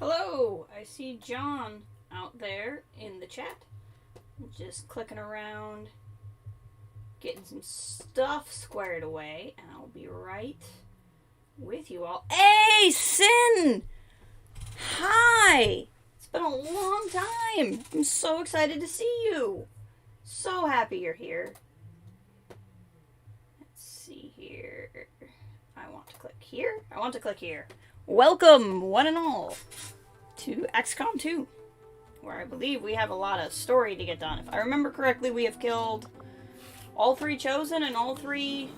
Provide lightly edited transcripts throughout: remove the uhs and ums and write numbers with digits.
Hello! I see John out there in the chat. Just clicking around, getting some stuff squared away, and I'll be right with you all. Hey, Sin! Hi! It's been a long time. I'm so excited to see you. So happy you're here. Let's see here. I want to click here. I want to click here. Welcome, one and all, to XCOM 2, where I believe we have a lot of story to get done. If I remember correctly, we have killed all three Chosen and all three...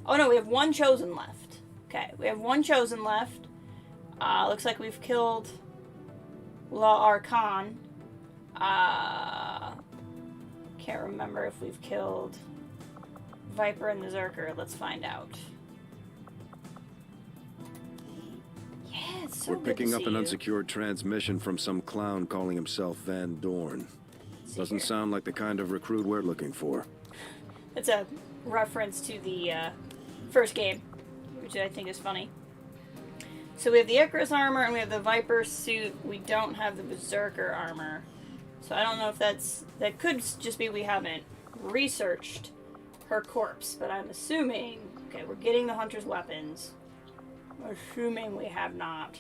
Oh no, we have one Chosen left. Okay, we have one Chosen left. Looks like we've killed La Archon. Can't remember if we've killed Viper and the Zerker. Let's find out. Yeah, it's so We're picking up an you. unsecured transmission from some clown calling himself Van Dorn. Doesn't sound like the kind of recruit we're looking for. It's a reference to the first game, which I think is funny. So we have the Icarus armor and we have the Viper suit. We don't have the Berserker armor. So I don't know if that could just be we haven't researched her corpse, but I'm assuming, okay, we're getting the Hunter's weapons. I'm assuming we have not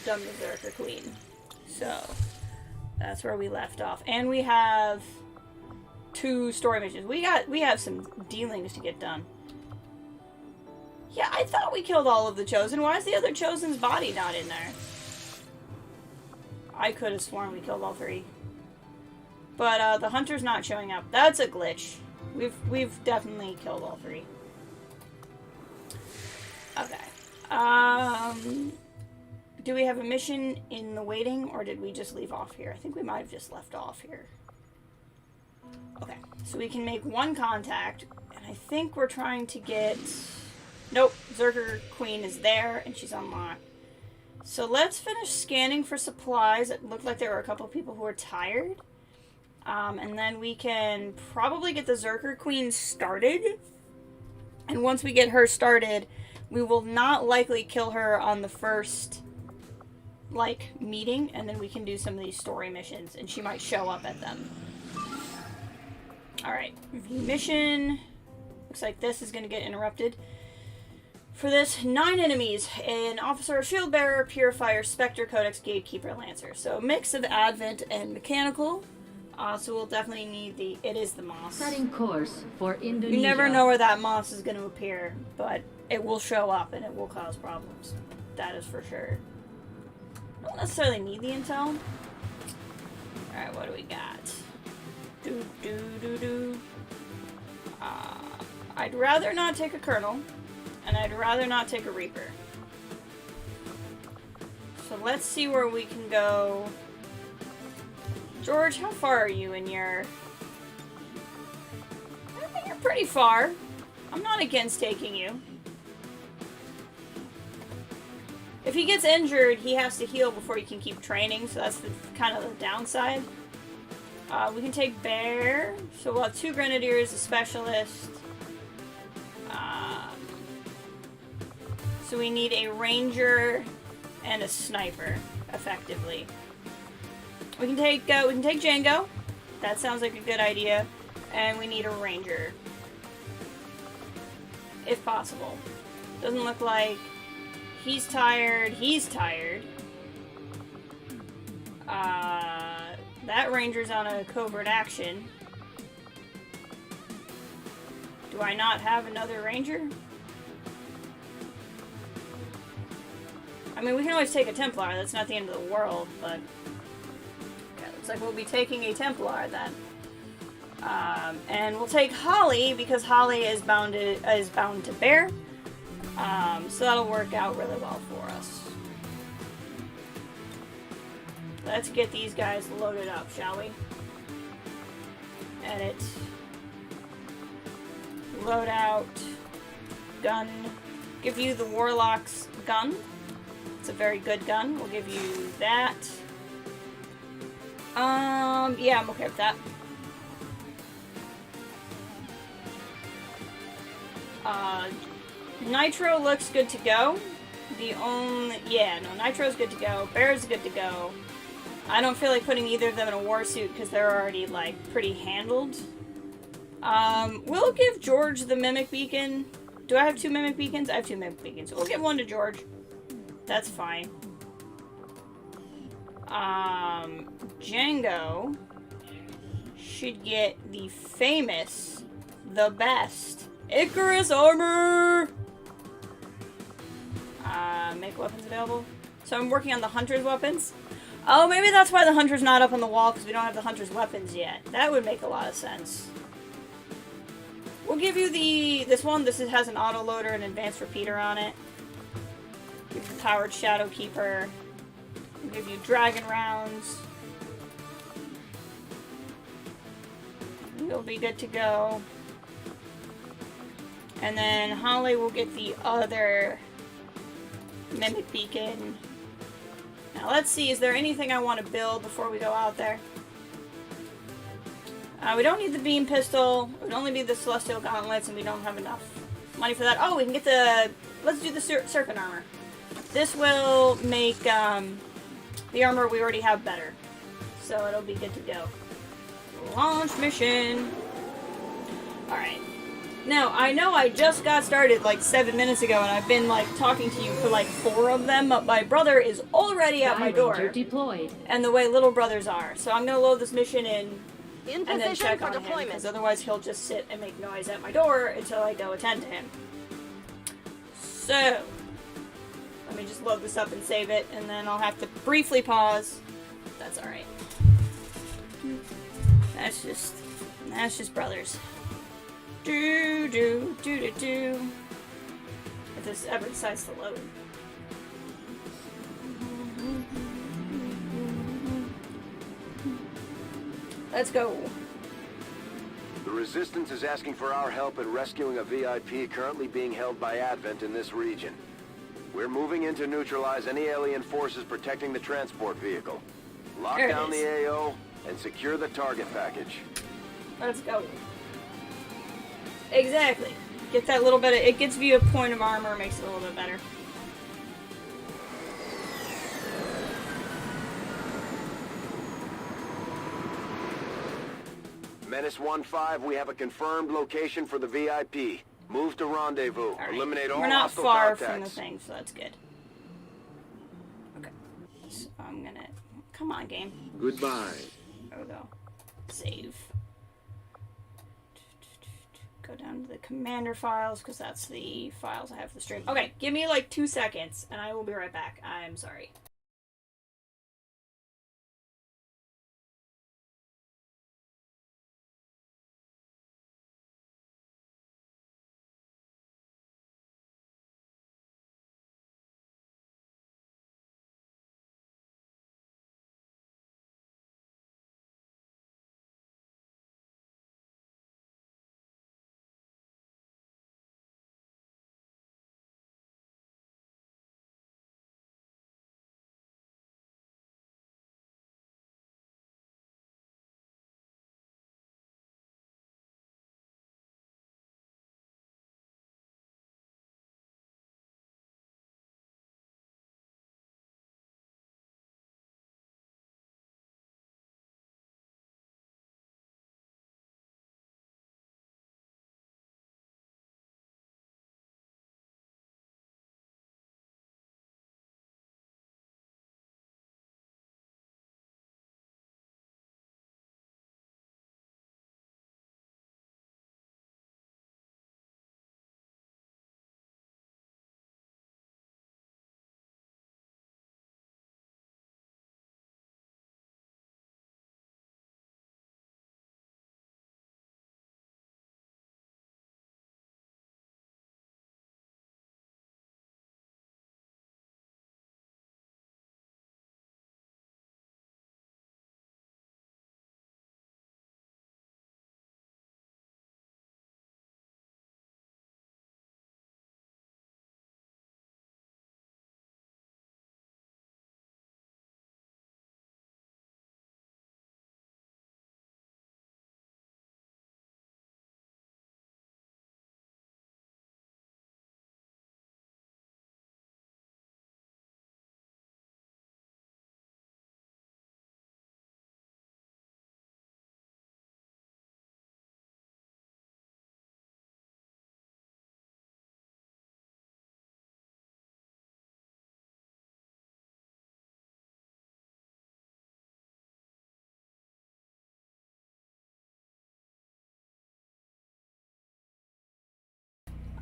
done the Berserker Queen. So that's where we left off. And we have 2 story missions. We have some dealings to get done. Yeah, I thought we killed all of the Chosen. Why is the other Chosen's body not in there? I could have sworn we killed all 3. But the Hunter's not showing up. That's a glitch. We've definitely killed all 3. Okay. Do we have a mission in the waiting, or did we just leave off here? I think we might have just left off here. Okay, so we can make 1 contact, and I think we're trying to get... Nope, Zerker Queen is there, and she's unlocked. So let's finish scanning for supplies. It looked like there were a couple of people who were tired. And then we can probably get the Zerker Queen started. And once we get her started, we will not likely kill her on the first, meeting. And then we can do some of these story missions, and she might show up at them. Alright, review mission. Looks like this is going to get interrupted. For this, 9 enemies, an officer, shield bearer, purifier, specter, codex, gatekeeper, lancer. So a mix of advent and mechanical. So we'll definitely need it is the moss. Setting course for Indonesia. You never know where that moss is going to appear, but it will show up and it will cause problems. That is for sure. Don't necessarily need the intel. Alright, what do we got? I'd rather not take a Colonel. And I'd rather not take a Reaper. So let's see where we can go. George, how far are you in your... I think you're pretty far. I'm not against taking you. If he gets injured, he has to heal before he can keep training, so that's kind of the downside. We can take Bear. So we'll have 2 Grenadiers, a Specialist. So we need a Ranger and a Sniper, effectively. We can take Django. That sounds like a good idea. And we need a Ranger, if possible. Doesn't look like he's tired. He's tired. That Ranger's on a covert action. Do I not have another Ranger? I mean, we can always take a Templar. That's not the end of the world, but... Yeah, looks like we'll be taking a Templar, then. And we'll take Holly, because Holly is bound to Bear. So that'll work out really well for us. Let's get these guys loaded up, shall we? Edit. Loadout. Gun. Give you the Warlock's gun. It's a very good gun. We'll give you that. Yeah, I'm okay with that. Nitro looks good to go. The only... Yeah, no, Nitro's good to go. Bear's good to go. I don't feel like putting either of them in a war suit because they're already, like, pretty handled. We'll give George the Mimic Beacon. Do I have 2 Mimic Beacons? I have 2 Mimic Beacons. We'll give one to George. That's fine. Django should get the famous, the best, Icarus armor! Make weapons available. So I'm working on the Hunter's weapons. Oh, maybe that's why the Hunter's not up on the wall, because we don't have the Hunter's weapons yet. That would make a lot of sense. We'll give you this one. This has an autoloader and advanced repeater on it. Give you powered Shadow Keeper. We'll give you dragon rounds. You'll be good to go. And then Holly will get the other Mimic Beacon. Now let's see, is there anything I want to build before we go out there? We don't need the beam pistol. It would only be the celestial gauntlets, and we don't have enough money for that. Oh, we can get the... Let's do the serpent armor. This will make the armor we already have better. So it'll be good to go. Launch mission. Alright. Now, I know I just got started like 7 minutes ago, and I've been like talking to you for like 4 of them, but my brother is already at my door. Deployed. And the way little brothers are. So I'm gonna load this mission in In and then position check for on him, deployment. because otherwise he'll just sit and make noise at my door until I go attend to him. So, let me just load this up and save it, and then I'll have to briefly pause. That's alright. That's just brothers. Do. If this ever decides to load. Let's go. The Resistance is asking for our help in rescuing a VIP currently being held by Advent in this region. We're moving in to neutralize any alien forces protecting the transport vehicle. Lock There it down is. the AO and secure the target package. Let's go. Exactly. Get that little bit of... It gives you a point of armor, makes it a little bit better. Menace 1-5, we have a confirmed location for the VIP. Move to rendezvous. Alright. Eliminate all We're not hostile far contacts. from the thing, so that's good. Okay. So I'm gonna... Come on, game. Goodbye. There we go. Save. Go down to the commander files, because that's the files I have for the stream. Okay, give me like 2 seconds, and I will be right back. I'm sorry.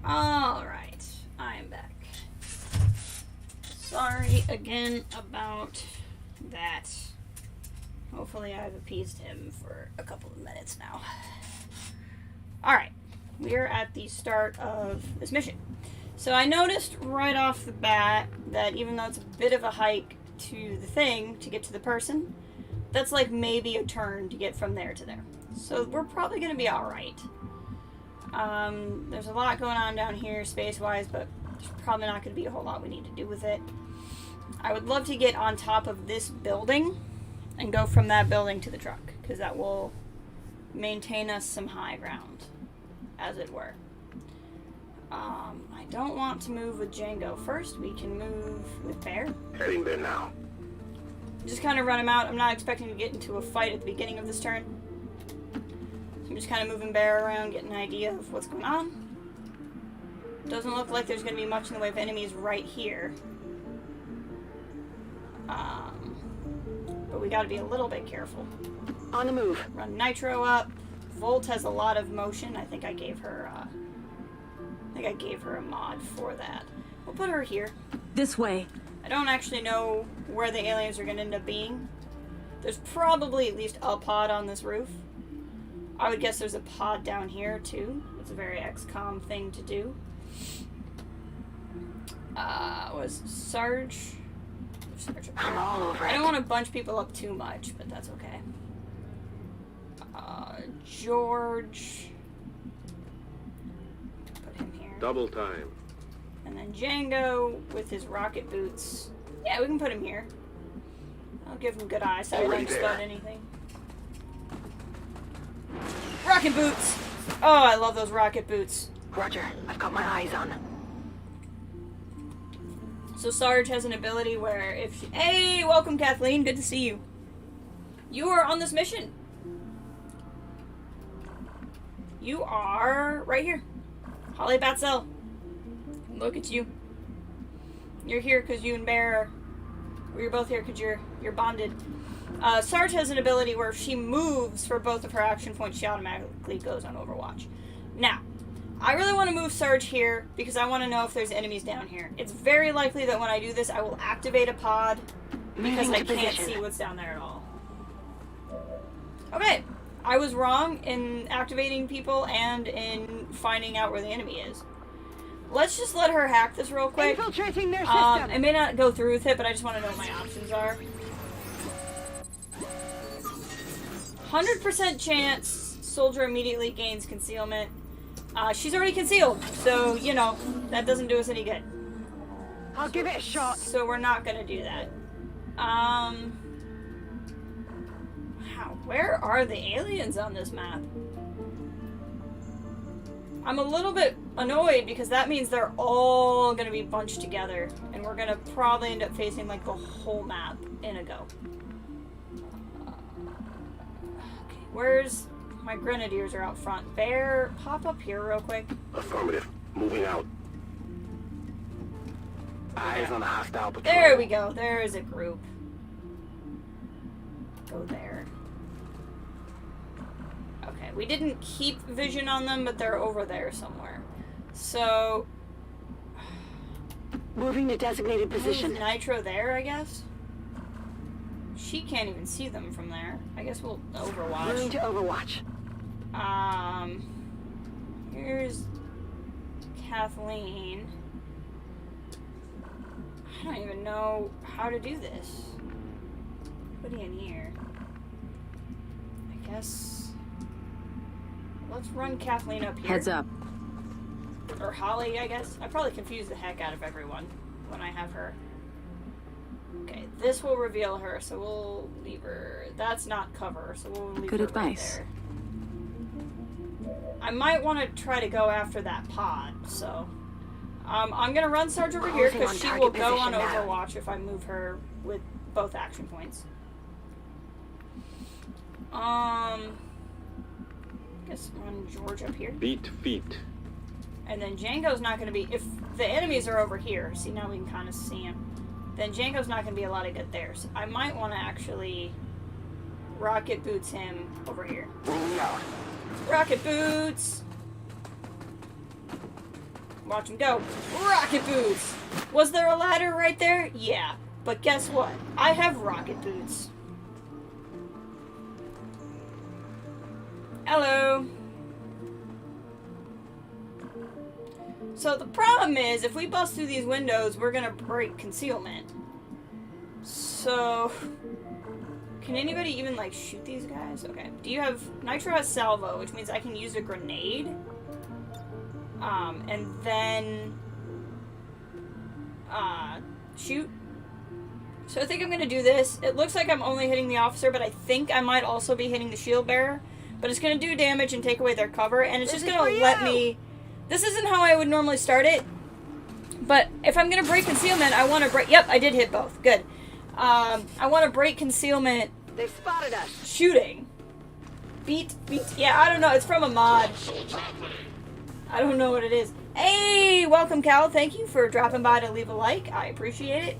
Alright, I am back. Sorry again about that. Hopefully I've appeased him for a couple of minutes now. Alright, we're at the start of this mission. So I noticed right off the bat that even though it's a bit of a hike to the thing, to get to the person, that's like maybe a turn to get from there to there. So we're probably going to be alright. There's a lot going on down here space-wise, but there's probably not going to be a whole lot we need to do with it. I would love to get on top of this building and go from that building to the truck, because that will maintain us some high ground, as it were. I don't want to move with Django. First, we can move with Bear. Heading there now. Just kind of run him out. I'm not expecting to get into a fight at the beginning of this turn. So I'm just kind of moving Bear around, getting an idea of what's going on. Doesn't look like there's going to be much in the way of enemies right here. But we got to be a little bit careful. On the move. Run Nitro up. Volt has a lot of motion. I think I gave her a mod for that. We'll put her here. This way. I don't actually know where the aliens are going to end up being. There's probably at least a pod on this roof. I would guess there's a pod down here too. It's a very XCOM thing to do. Was Sarge? I'm all over I it. don't want to bunch people up too much, but that's okay. George. Put him here. Double time. And then Django with his rocket boots. Yeah, we can put him here. I'll give him good eyesight. Already Don't there. stun anything. Rocket boots! Oh, I love those rocket boots. Roger. I've got my eyes on. So Sarge has an ability where if she... Hey, welcome Kathleen. Good to see you. You are on this mission. You are right here. Holly Batzel. Look at you. You're here because you and Bear are... Well, you're both here because you're bonded. Sarge has an ability where if she moves for both of her action points, she automatically goes on Overwatch. Now, I really want to move Sarge here because I want to know if there's enemies down here. It's very likely that when I do this, I will activate a pod because Moving I to can't position. see what's down there at all. Okay, I was wrong in activating people and in finding out where the enemy is. Let's just let her hack this real quick. Infiltrating their system. I may not go through with it, but I just want to know what my options are. 100% chance soldier immediately gains concealment. She's already concealed, so, you know, that doesn't do us any good. I'll give it a shot. So we're not gonna do that. Wow, where are the aliens on this map? I'm a little bit annoyed because that means they're all gonna be bunched together, and we're gonna probably end up facing like the whole map in a go. Okay, where's my grenadiers are out front? Bear, pop up here real quick. Affirmative. Moving out. Eyes on the hostile patrol. There we go. There is a group. Go there. Okay, we didn't keep vision on them, but they're over there somewhere. So, Moving to designated position. move Nitro there, I guess. She can't even see them from there. I guess we'll Moving Overwatch. to Overwatch. Here's Kathleen. I don't even know how to do this. Put it in here. I guess. Let's run Kathleen up here. Heads up. Or Holly, I guess. I probably confuse the heck out of everyone when I have her. Okay, this will reveal her, so we'll leave her. That's not cover, so we'll leave Good her advice. right there. I might want to try to go after that pod, so... I'm gonna run Sarge over here, Closing because on she target will go on position now. Overwatch if I move her with both action points. Guess run George up here. Beat feet. And then Django's not going to be... If the enemies are over here, see, now we can kind of see him, then Django's not going to be a lot of good there. So I might want to actually rocket boots him over here. Rolling out. Rocket boots! Watch him go. Rocket boots! Was there a ladder right there? Yeah. But guess what? I have rocket boots. Hello. So the problem is, if we bust through these windows, we're gonna break concealment. So... Can anybody even, like, shoot these guys? Okay. Do you have... Nitro has salvo, which means I can use a grenade. And then... shoot. So I think I'm gonna do this. It looks like I'm only hitting the officer, but I think I might also be hitting the shield bearer. But it's gonna do damage and take away their cover, and it's just gonna let me... This isn't how I would normally start it. But if I'm gonna break concealment, I want to break... Yep, I did hit both. Good. I want to break concealment... They've spotted us. Shooting. Beat. Yeah, I don't know. It's from a mod. I don't know what it is. Hey, welcome, Cal. Thank you for dropping by to leave a like. I appreciate it.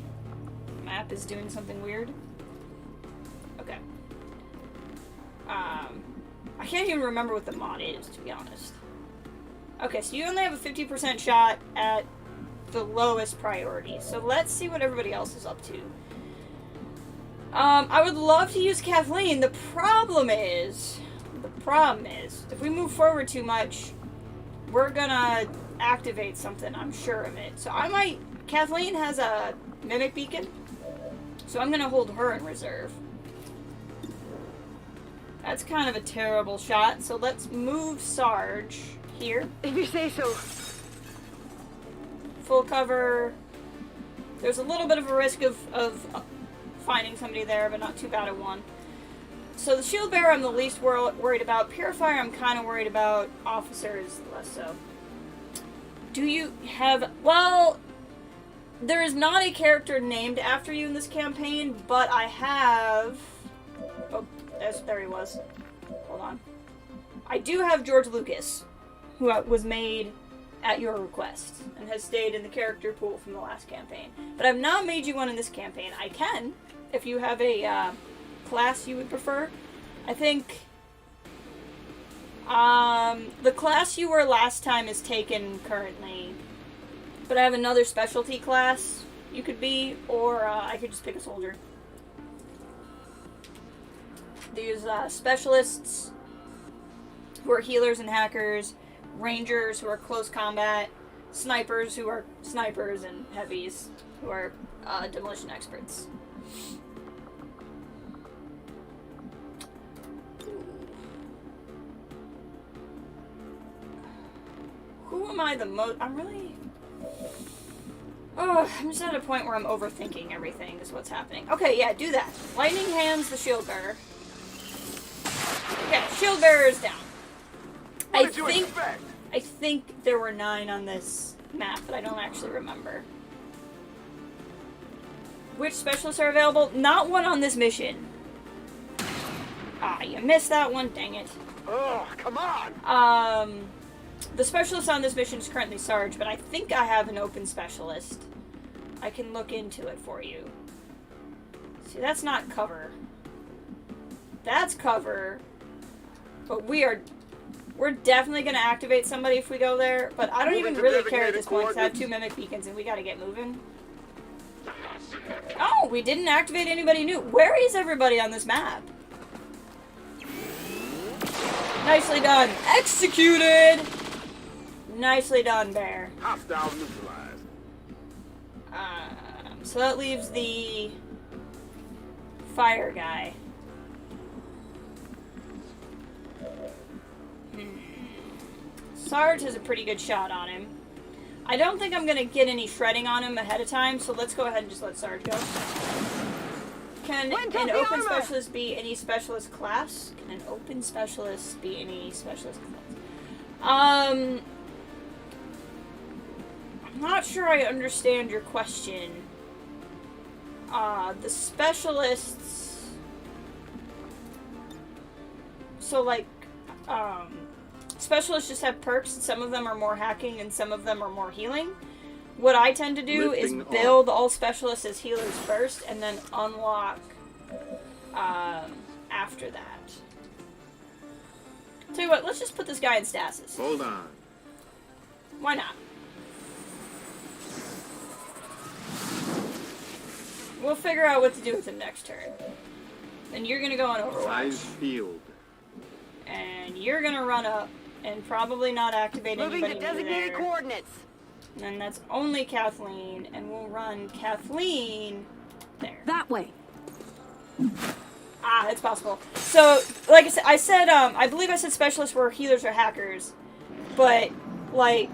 Map is doing something weird. Okay. I can't even remember what the mod is, to be honest. Okay, so you only have a 50% shot at the lowest priority. So let's see what everybody else is up to. I would love to use Kathleen. The problem is, if we move forward too much, we're gonna activate something, I'm sure of it. So I might... Kathleen has a mimic beacon, so I'm gonna hold her in reserve. That's kind of a terrible shot, so let's move Sarge here. If you say so. Full cover. There's a little bit of a risk of finding somebody there, but not too bad at one. So the shield bearer I'm the least worried about. Purifier I'm kind of worried about. Officers less so. Do you have... Well, there is not a character named after you in this campaign, but I have... Oh, there he was. Hold on. I do have George Lucas, who was made at your request and has stayed in the character pool from the last campaign. But I've not made you one in this campaign. I can, if you have a class you would prefer. I think the class you were last time is taken currently, but I have another specialty class you could be, or I could just pick a soldier. These specialists who are healers and hackers, rangers who are close combat, snipers who are snipers, and heavies who are demolition experts. Who am I the most... I'm really... Oh, I'm just at a point where I'm overthinking everything is what's happening. Okay, yeah, do that. Lightning hands the shield bearer. Okay, shield bearer is down. I think there were 9 on this map, but I don't actually remember. Which specialists are available? Not one on this mission. Ah, you missed that one, dang it. Oh, come on! The specialist on this mission is currently Sarge, but I think I have an open specialist. I can look into it for you. See, that's not cover. That's cover. But we're definitely going to activate somebody if we go there, but I don't even really care at this point because I have 2 mimic beacons and we got to get moving. Oh, we didn't activate anybody new. Where is everybody on this map? Nicely done. Executed! Nicely done, Bear. Hostile neutralized. So that leaves the fire guy. Sarge has a pretty good shot on him. I don't think I'm going to get any shredding on him ahead of time, so let's go ahead and just let Sarge go. Can an open specialist be any specialist class? Can an open specialist be any specialist class? I'm not sure I understand your question. The specialists... So, like, specialists just have perks, and some of them are more hacking, and some of them are more healing. What I tend to do is build all specialists as healers first, and then unlock after that. Tell you what, let's just put this guy in stasis. Hold on. Why not? We'll figure out what to do with him next turn. Then you're gonna go on Overwatch. Eyes field. And you're gonna run up and probably not activate Moving anybody to new designated there. coordinates. And then that's only Kathleen, and we'll run Kathleen there. That way. Ah, it's possible. So, like I said, I believe I said specialists were healers or hackers, but, like,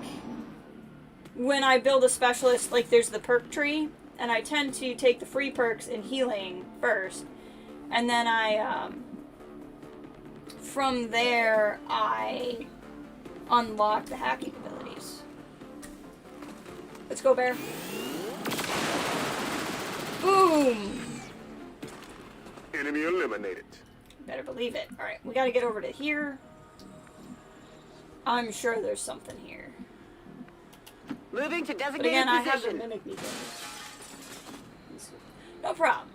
when I build a specialist, like, there's the perk tree, and I tend to take the free perks in healing first, and then from there, I unlock the hacking abilities. Let's go, Bear. Boom! Enemy eliminated. Better believe it. Alright, we gotta get over to here. I'm sure there's something here. Moving to But designated again, I have the position. mimic beacon. No problem.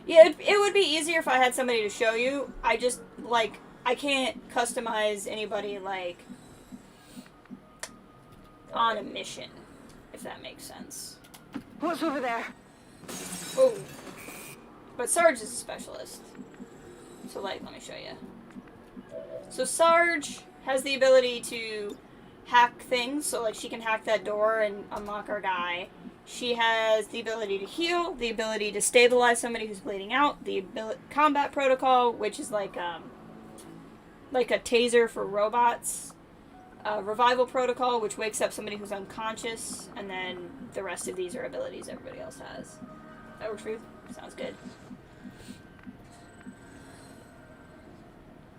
Yeah, it would be easier if I had somebody to show you. I just, like, I can't customize anybody, like, on a mission, if that makes sense. What's over there? Oh. But Sarge is a specialist. So, like, let me show you. So Sarge has the ability to hack things. So, like, she can hack that door and unlock our guy. She has the ability to heal, the ability to stabilize somebody who's bleeding out, the combat protocol, which is like a taser for robots. Revival protocol, which wakes up somebody who's unconscious, and then the rest of these are abilities everybody else has. That works for you? Sounds good.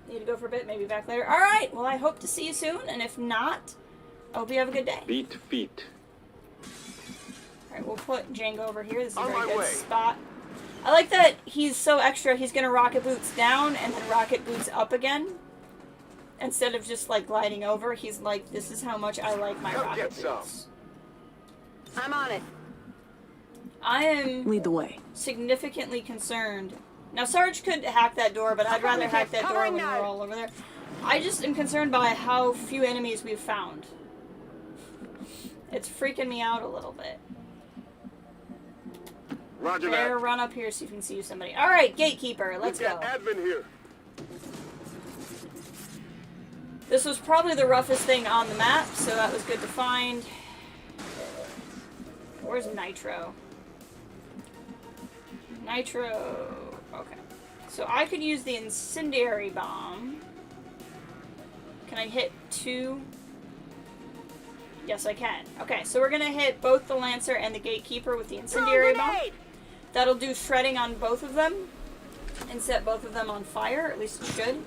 Need to go for a bit, maybe back later. Alright, well I hope to see you soon, and if not, I hope you have a good day. Beat feet. Alright, we'll put Django over here. This is a On very my good way. spot. I like that he's so extra, he's gonna rocket boots down and then rocket boots up again. Instead of just like gliding over, he's like, this is how much I like my Come rocket get boots. some. I'm on it. I am Lead the way. significantly concerned. Now Sarge could hack that door, but I'd rather hack that door Covering when now. we're all over there. I just am concerned by how few enemies we've found. It's freaking me out a little bit. Roger Bear, that. run up here so you can see somebody. Alright, Gatekeeper, let's We've go. got admin here. This was probably the roughest thing on the map, so that was good to find. Where's Nitro? Nitro. Okay. So I could use the incendiary bomb. Can I hit 2? Yes, I can. Okay, so we're gonna hit both the Lancer and the Gatekeeper with the incendiary bomb. Grenade! That'll do shredding on both of them and set both of them on fire. At least it should.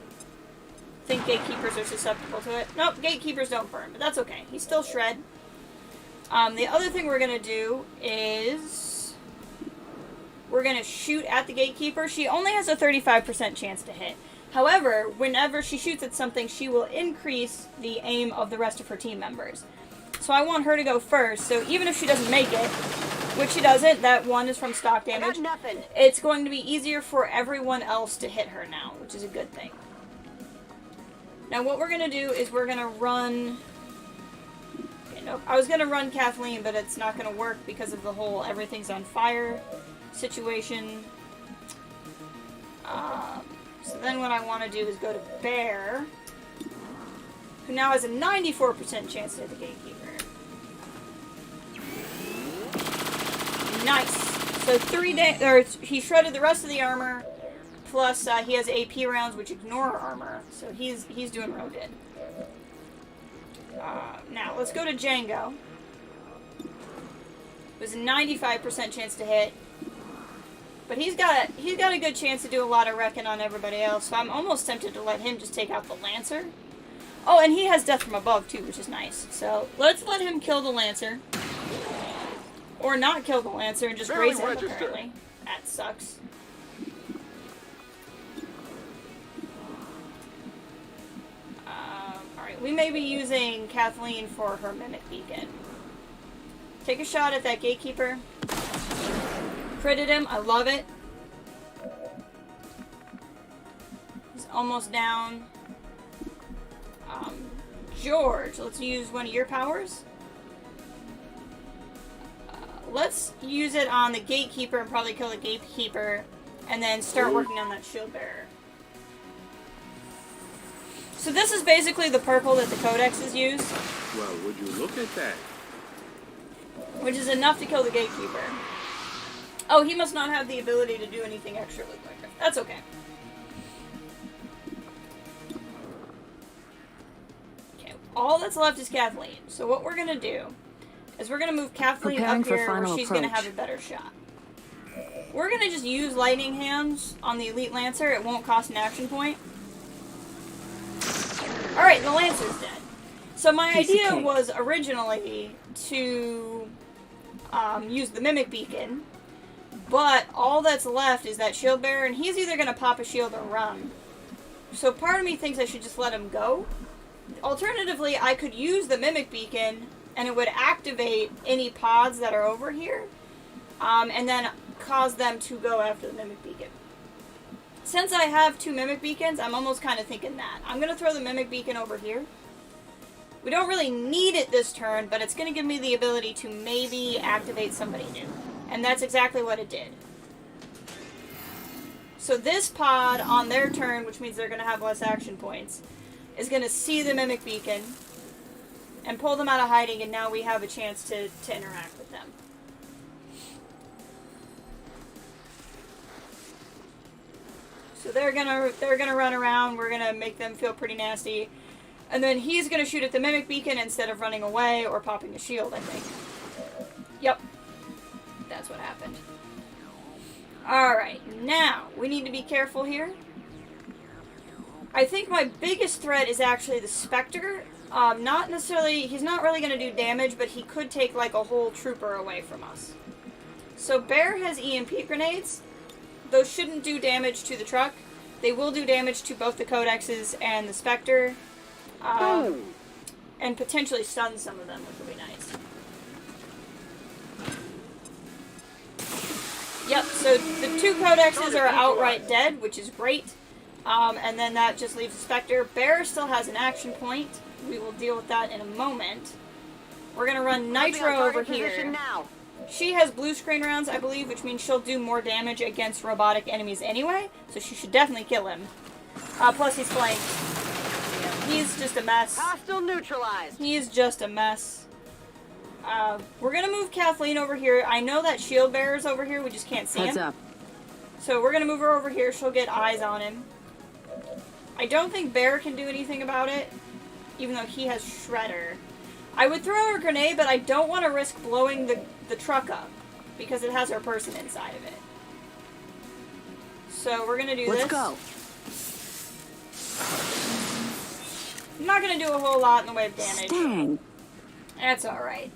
I think Gatekeepers are susceptible to it. Nope, Gatekeepers don't burn, but that's okay. He's still shred. The other thing we're gonna do is we're gonna shoot at the Gatekeeper. She only has a 35% chance to hit. However, whenever she shoots at something, she will increase the aim of the rest of her team members. So I want her to go first, so even if she doesn't make it, which she doesn't, that one is from stock I damage, got nothing. it's going to be easier for everyone else to hit her now, which is a good thing. Now what we're going to do is we're going to run... Okay, nope. I was going to run Kathleen, but it's not going to work because of the whole everything's on fire situation. So then what I want to do is go to Bear, who now has a 94% chance to hit the Gatekeeper. Nice. So he shredded the rest of the armor, plus he has AP rounds which ignore armor, so he's doing real good. Now let's go to Django. There's a 95% chance to hit, but he's got a good chance to do a lot of wrecking on everybody else. So I'm almost tempted to let him just take out the Lancer. Oh, and he has death from above too, which is nice. So let's let him kill the Lancer. Or not kill the Lancer and just Barely raise him, registered. apparently. That sucks. Alright, we may be using Kathleen for her Mimic Beacon. Take a shot at that Gatekeeper. Critted him, I love it. He's almost down. George, let's use one of your powers. let's use it on the gatekeeper and probably kill the gatekeeper, and then start working on that shield bearer. So this is basically the purple that the codexes use, Well, would you look at that? which is enough to kill the gatekeeper. Oh, he must not have the ability to do anything extra really quick. That's okay. Okay, all that's left is Kathleen. So what we're gonna do is we're gonna move Kathleen Preparing up for here where final she's gonna approach. have a better shot. We're gonna just use lightning hands on the elite lancer. It won't cost an action point. Alright, the lancer's dead. So my Piece of idea cake. was originally to use the mimic beacon, but all that's left is that shield bearer, and he's either gonna pop a shield or run. So part of me thinks I should just let him go. Alternatively, I could use the mimic beacon, and it would activate any pods that are over here, and then cause them to go after the mimic beacon. Since I have 2 mimic beacons, I'm almost kind of thinking that. I'm going to throw the mimic beacon over here. We don't really need it this turn, but it's going to give me the ability to maybe activate somebody new. And that's exactly what it did. So this pod on their turn, which means they're going to have less action points, is going to see the mimic beacon and pull them out of hiding, and now we have a chance to interact with them. So they're gonna run around. We're gonna make them feel pretty nasty, and then he's gonna shoot at the mimic beacon instead of running away or popping a shield, I think. Yep, that's what happened. All right, now we need to be careful here. I think my biggest threat is actually the Spectre. Not necessarily. He's not really gonna do damage, but he could take like a whole trooper away from us. So Bear has EMP grenades. Those shouldn't do damage to the truck. They will do damage to both the codexes and the Spectre. And potentially stun some of them, which would be nice. Yep, so the 2 codexes are outright dead, which is great. And then that just leaves the Spectre. Bear still has an action point. We will deal with that in a moment. We're going to run Nitro over here. Now. She has blue screen rounds, I believe, which means she'll do more damage against robotic enemies anyway, so she should definitely kill him. Plus he's flanked. He's just a mess. Hostile neutralized. He is just a mess. We're gonna move Kathleen over here. I know that shield bearer's over here, we just can't see Heads him. up. So we're gonna move her over here, she'll get eyes on him. I don't think Bear can do anything about it, even though he has Shredder. I would throw her a grenade, but I don't want to risk blowing the truck up, because it has her person inside of it. So we're gonna do this. Let's go. I'm not gonna do a whole lot in the way of damage. Dang. That's alright.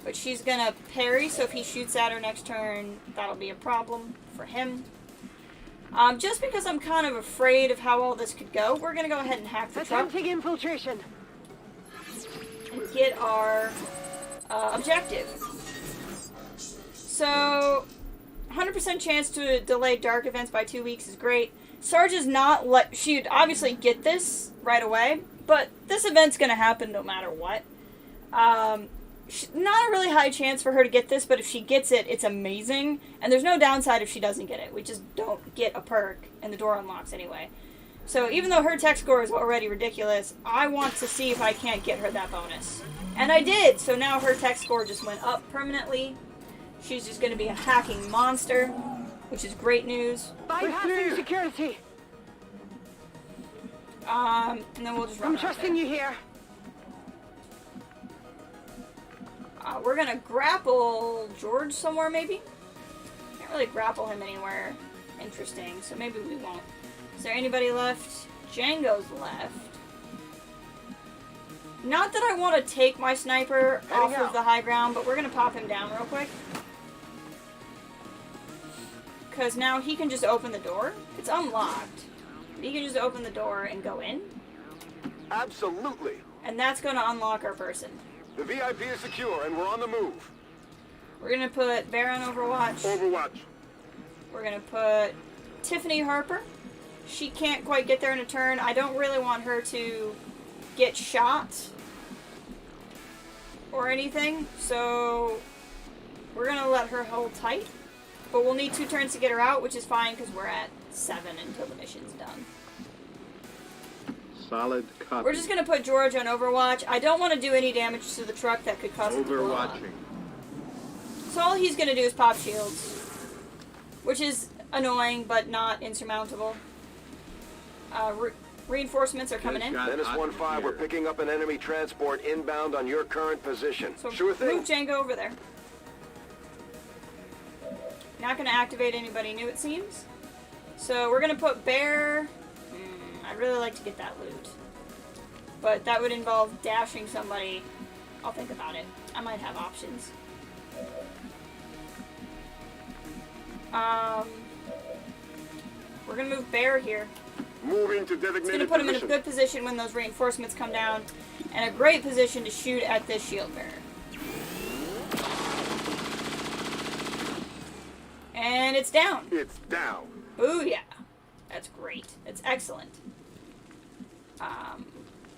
But she's gonna parry, so if he shoots at her next turn, that'll be a problem for him. Just because I'm kind of afraid of how all this could go, we're gonna go ahead and hack the truck Attempting infiltration. and get our objective. So, 100% chance to delay dark events by 2 weeks is great. Sarge is not she'd obviously get this right away, but this event's gonna happen no matter what. Not a really high chance for her to get this, but if she gets it, it's amazing. And there's no downside if she doesn't get it. We just don't get a perk, and the door unlocks anyway. So even though her tech score is already ridiculous, I want to see if I can't get her that bonus. And I did! So now her tech score just went up permanently. She's just going to be a hacking monster, which is great news. We're through security. And then we'll just run I'm out trusting there. you here. We're gonna grapple George somewhere, maybe? Can't really grapple him anywhere interesting, so maybe we won't. Is there anybody left? Django's left. Not that I want to take my sniper off of the high ground, but we're gonna pop him down real quick. Because now he can just open the door. It's unlocked. He can just open the door and go in. Absolutely. And that's gonna unlock our person. The VIP is secure and we're on the move. We're gonna put Bear on Overwatch. Overwatch. We're gonna put Tiffany Harper. She can't quite get there in a turn. I don't really want her to get shot or anything, so we're gonna let her hold tight. But we'll need 2 turns to get her out, which is fine because we're at 7 until the mission's done. Solid copy. We're just gonna put George on Overwatch. I don't want to do any damage to the truck that could cause it to blow up. Overwatching. So all he's gonna do is pop shields, which is annoying but not insurmountable. Reinforcements are coming in. Menace 1-5, we're picking up an enemy transport inbound on your current position. So Sure thing. move Django over there. Not gonna activate anybody new, it seems. So we're gonna put Bear. I'd really like to get that loot, but that would involve dashing somebody. I'll think about it. I might have options. We're gonna move Bear here. Moving to It's designated gonna put him in a position. good position when those reinforcements come down, and a great position to shoot at this shield bearer. And it's down. It's down. Ooh, yeah. That's great. That's excellent.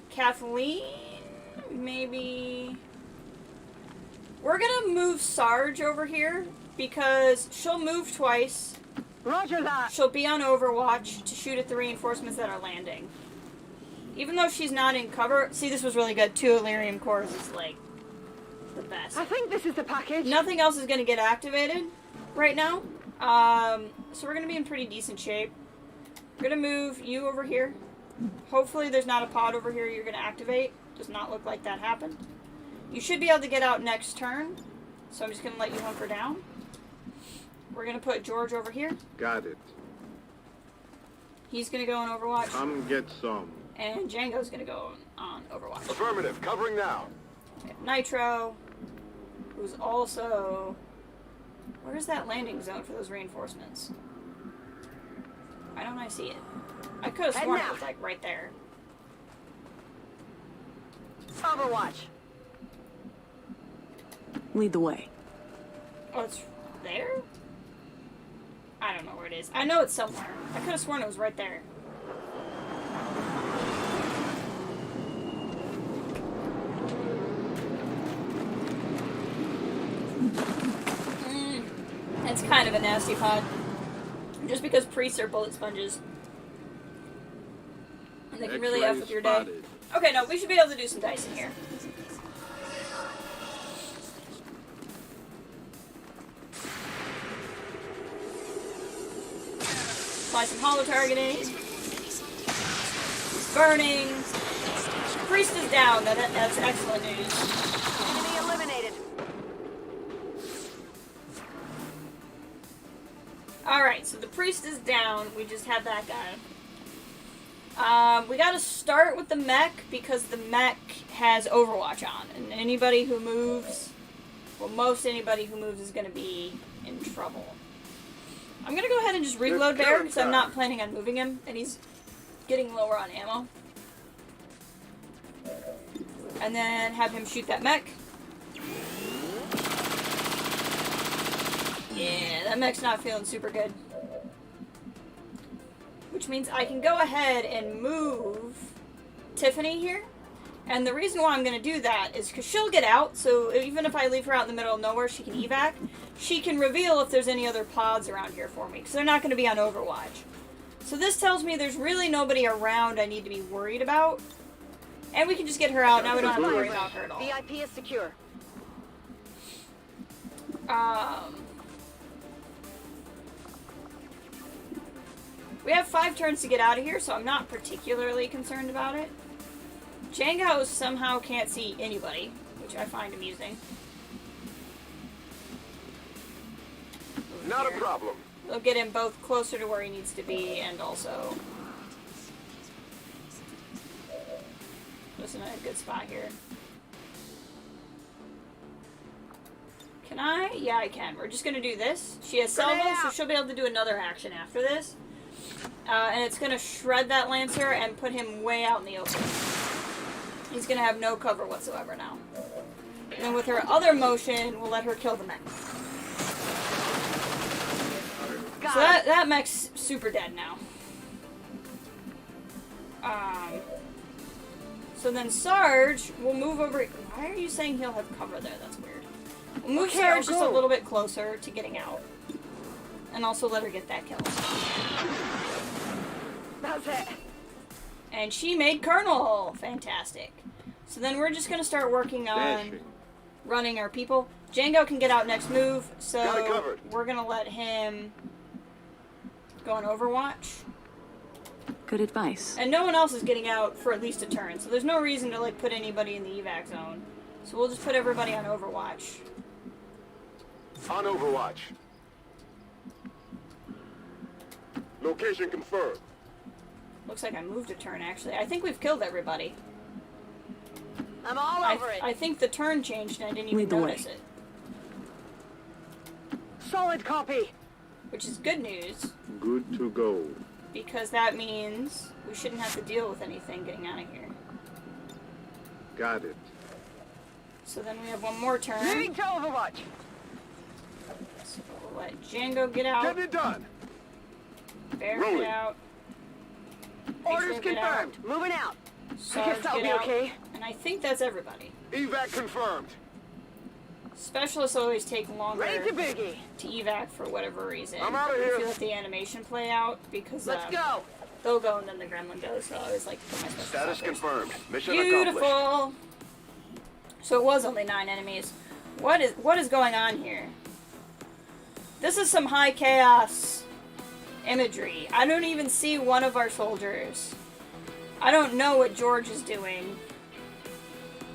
Kathleen, maybe... We're gonna move Sarge over here, because she'll move twice. Roger that. She'll be on Overwatch to shoot at the reinforcements that are landing. Even though she's not in cover... See, this was really good. 2 Illyrium cores is, like, the best. I think this is the package. Nothing else is gonna get activated right now. So we're gonna be in pretty decent shape. We're gonna move you over here. Hopefully there's not a pod over here you're gonna activate. Does not look like that happened. You should be able to get out next turn. So I'm just gonna let you hunker down. We're gonna put George over here. Got it. He's gonna go on Overwatch. Come get some. And Django's gonna go on Overwatch. Affirmative, covering now. We have Nitro, who's also... Where's that landing zone for those reinforcements? Why don't I see it? I could have sworn it was like right there. Overwatch. Lead the way. Oh, it's there? I don't know where it is. I know it's somewhere. I could have sworn it was right there. It's kind of a nasty pod. Just because priests are bullet sponges. And they can really F with your day. Spotted. Okay, no, we should be able to do some dice in here. Apply some holo targeting. Burning. Priest is down. That's excellent news. Enemy eliminated. Alright, so the priest is down. We just had that guy. We gotta start with the mech because the mech has Overwatch on. And anybody who moves, well, most anybody who moves is gonna be in trouble. I'm gonna go ahead and just reload Bear because I'm not planning on moving him, and he's getting lower on ammo. And then have him shoot that mech. Yeah, that mech's not feeling super good. Which means I can go ahead and move Tiffany here. And the reason why I'm going to do that is because she'll get out, so even if I leave her out in the middle of nowhere, she can evac. She can reveal if there's any other pods around here for me, because they're not going to be on Overwatch. So this tells me there's really nobody around I need to be worried about. And we can just get her out, now we don't have to worry about her at all. VIP is secure. We have 5 turns to get out of here, so I'm not particularly concerned about it. Django somehow can't see anybody, which I find amusing. Not a problem. We'll get him both closer to where he needs to be and also just in a good spot here. Can I? Yeah, I can. We're just going to do this. She has salvo, so she'll be able to do another action after this. And it's going to shred that Lancer and put him way out in the open. He's going to have no cover whatsoever now. And then with her other motion, we'll let her kill the mech. So that mech's super dead now. So then Sarge will move over. Why are you saying he'll have cover there? That's weird. We'll move Okay, Sarge I'll just a go. little bit closer to getting out. And also let her get that kill. That's it. And she made Colonel! Fantastic. So then we're just gonna start working on Dashing. running our people. Django can get out next move, Got it so covered. we're gonna let him go on Overwatch. Good advice. And no one else is getting out for at least a turn, so there's no reason to like put anybody in the evac zone. So we'll just put everybody on Overwatch. On Overwatch. Location confirmed. Looks like I moved a turn actually. I think we've killed everybody. I'm all over it. I think the turn changed and I didn't even Lead the way. notice it. Solid copy. Which is good news, Good to go. because that means we shouldn't have to deal with anything getting out of here. Got it. So then we have one more turn. Moving to Overwatch. So we'll let Django get out. Getting it done. Bear Rolling. get out. Orders Fixer, get out. confirmed. Moving out. I Sarge guess that'll get be out. okay. And I think that's everybody. Evac confirmed. Specialists always take longer Ready to boogie. to evac for whatever reason. I'm outta If here. you let the animation play out, because Let's go. they'll go and then the gremlin goes, so I always like to put my special Status out first. confirmed. Mission accomplished. Beautiful! So it was only 9 enemies. What is going on here? This is some high chaos imagery. I don't even see one of our soldiers. I don't know what George is doing.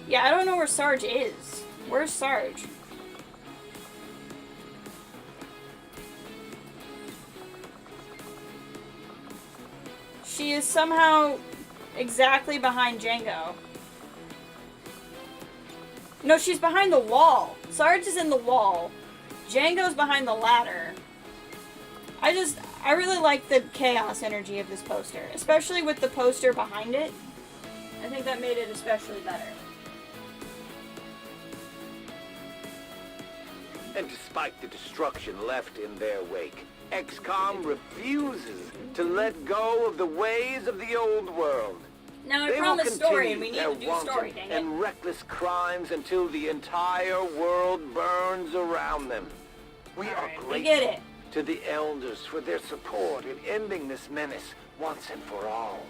Yeah, I don't know where Sarge is. Where's Sarge? She is somehow exactly behind Django. No, she's behind the wall. Sarge is in the wall. Django's behind the ladder. I really like the chaos energy of this poster, especially with the poster behind it. I think that made it especially better. And despite the destruction left in their wake, XCOM refuses to let go of the ways of the old world. Now I They will promised story, and we continue need to their do story, wanton dang it. and reckless crimes until the entire world burns around them. We are Alright, we grateful get it. to the elders for their support in ending this menace once and for all.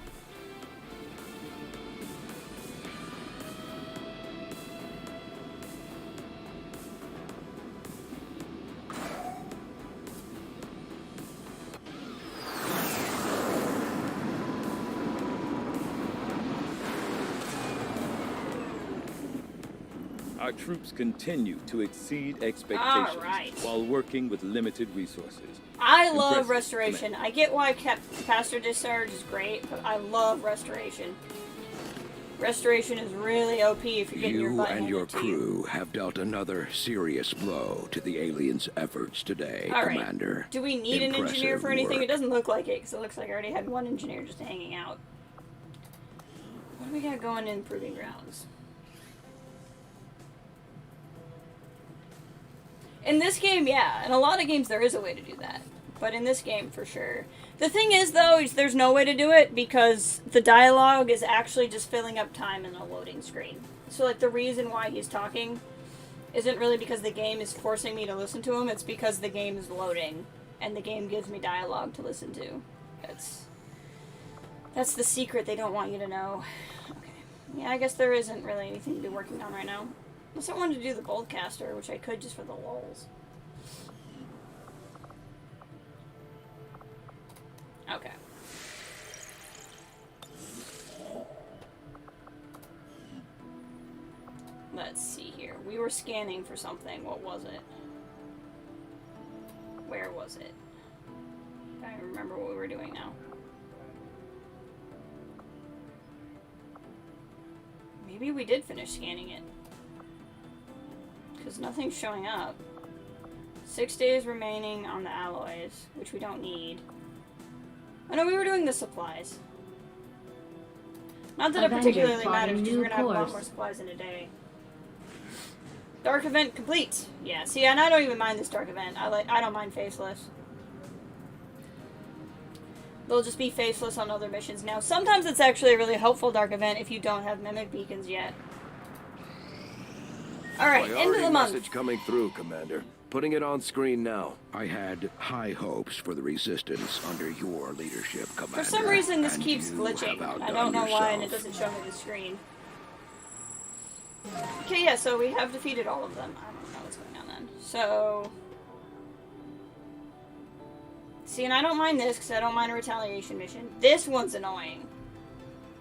Our troops continue to exceed expectations Alright. while working with limited resources. I love Impressive, restoration. I get why Pastor Discharge is great, but I love restoration. Restoration is really OP if you're getting your You butt and handed your to you. crew have dealt another serious blow to the aliens' efforts today, All right. Commander. Do we need an engineer Impressive for anything? work. It doesn't look like it, because it looks like I already had one engineer just hanging out. What do we got going in Proving Grounds? In this game, yeah. In a lot of games, there is a way to do that. But in this game, for sure. The thing is, though, is there's no way to do it because the dialogue is actually just filling up time in a loading screen. So, like, the reason why he's talking isn't really because the game is forcing me to listen to him. It's because the game is loading, and the game gives me dialogue to listen to. That's the secret they don't want you to know. Okay. Yeah, I guess there isn't really anything to be working on right now. Unless I wanted to do the Goldcaster, which I could just for the lulz. Okay. Let's see here. We were scanning for something. What was it? Where was it? I don't remember what we were doing now. Maybe we did finish scanning it. Because nothing's showing up. 6 days remaining on the alloys, which we don't need. Oh no, we were doing the supplies. Not that it Avengers particularly plotting matters, because new we're gonna have a lot course. more supplies in a day. Dark event complete. Yeah, see, and I don't even mind this dark event. I don't mind faceless. They'll just be faceless on other missions now. Sometimes it's actually a really helpful dark event if you don't have mimic beacons yet. Alright, end of the Priority month. message coming through, Commander. Putting it on screen now. I had high hopes for the Resistance under your leadership, Commander. For some reason, this and keeps you glitching. have I don't know outdone why, and it yourself. doesn't show me the screen. Okay, yeah, so we have defeated all of them. I don't know what's going on then. So... See, and I don't mind this, because I don't mind a retaliation mission. This one's annoying.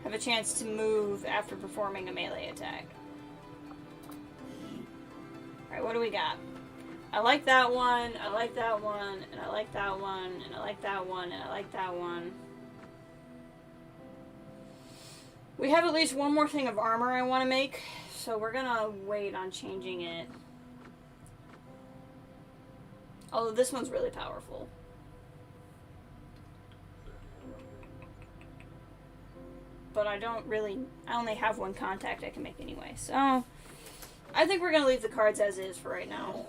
Have a chance to move after performing a melee attack. Alright, what do we got? I like that one, I like that one, and I like that one, and I like that one, and I like that one. We have at least one more thing of armor I want to make, so we're gonna wait on changing it. Although this one's really powerful. But I only have one contact I can make anyway, so I think we're gonna leave the cards as is for right now.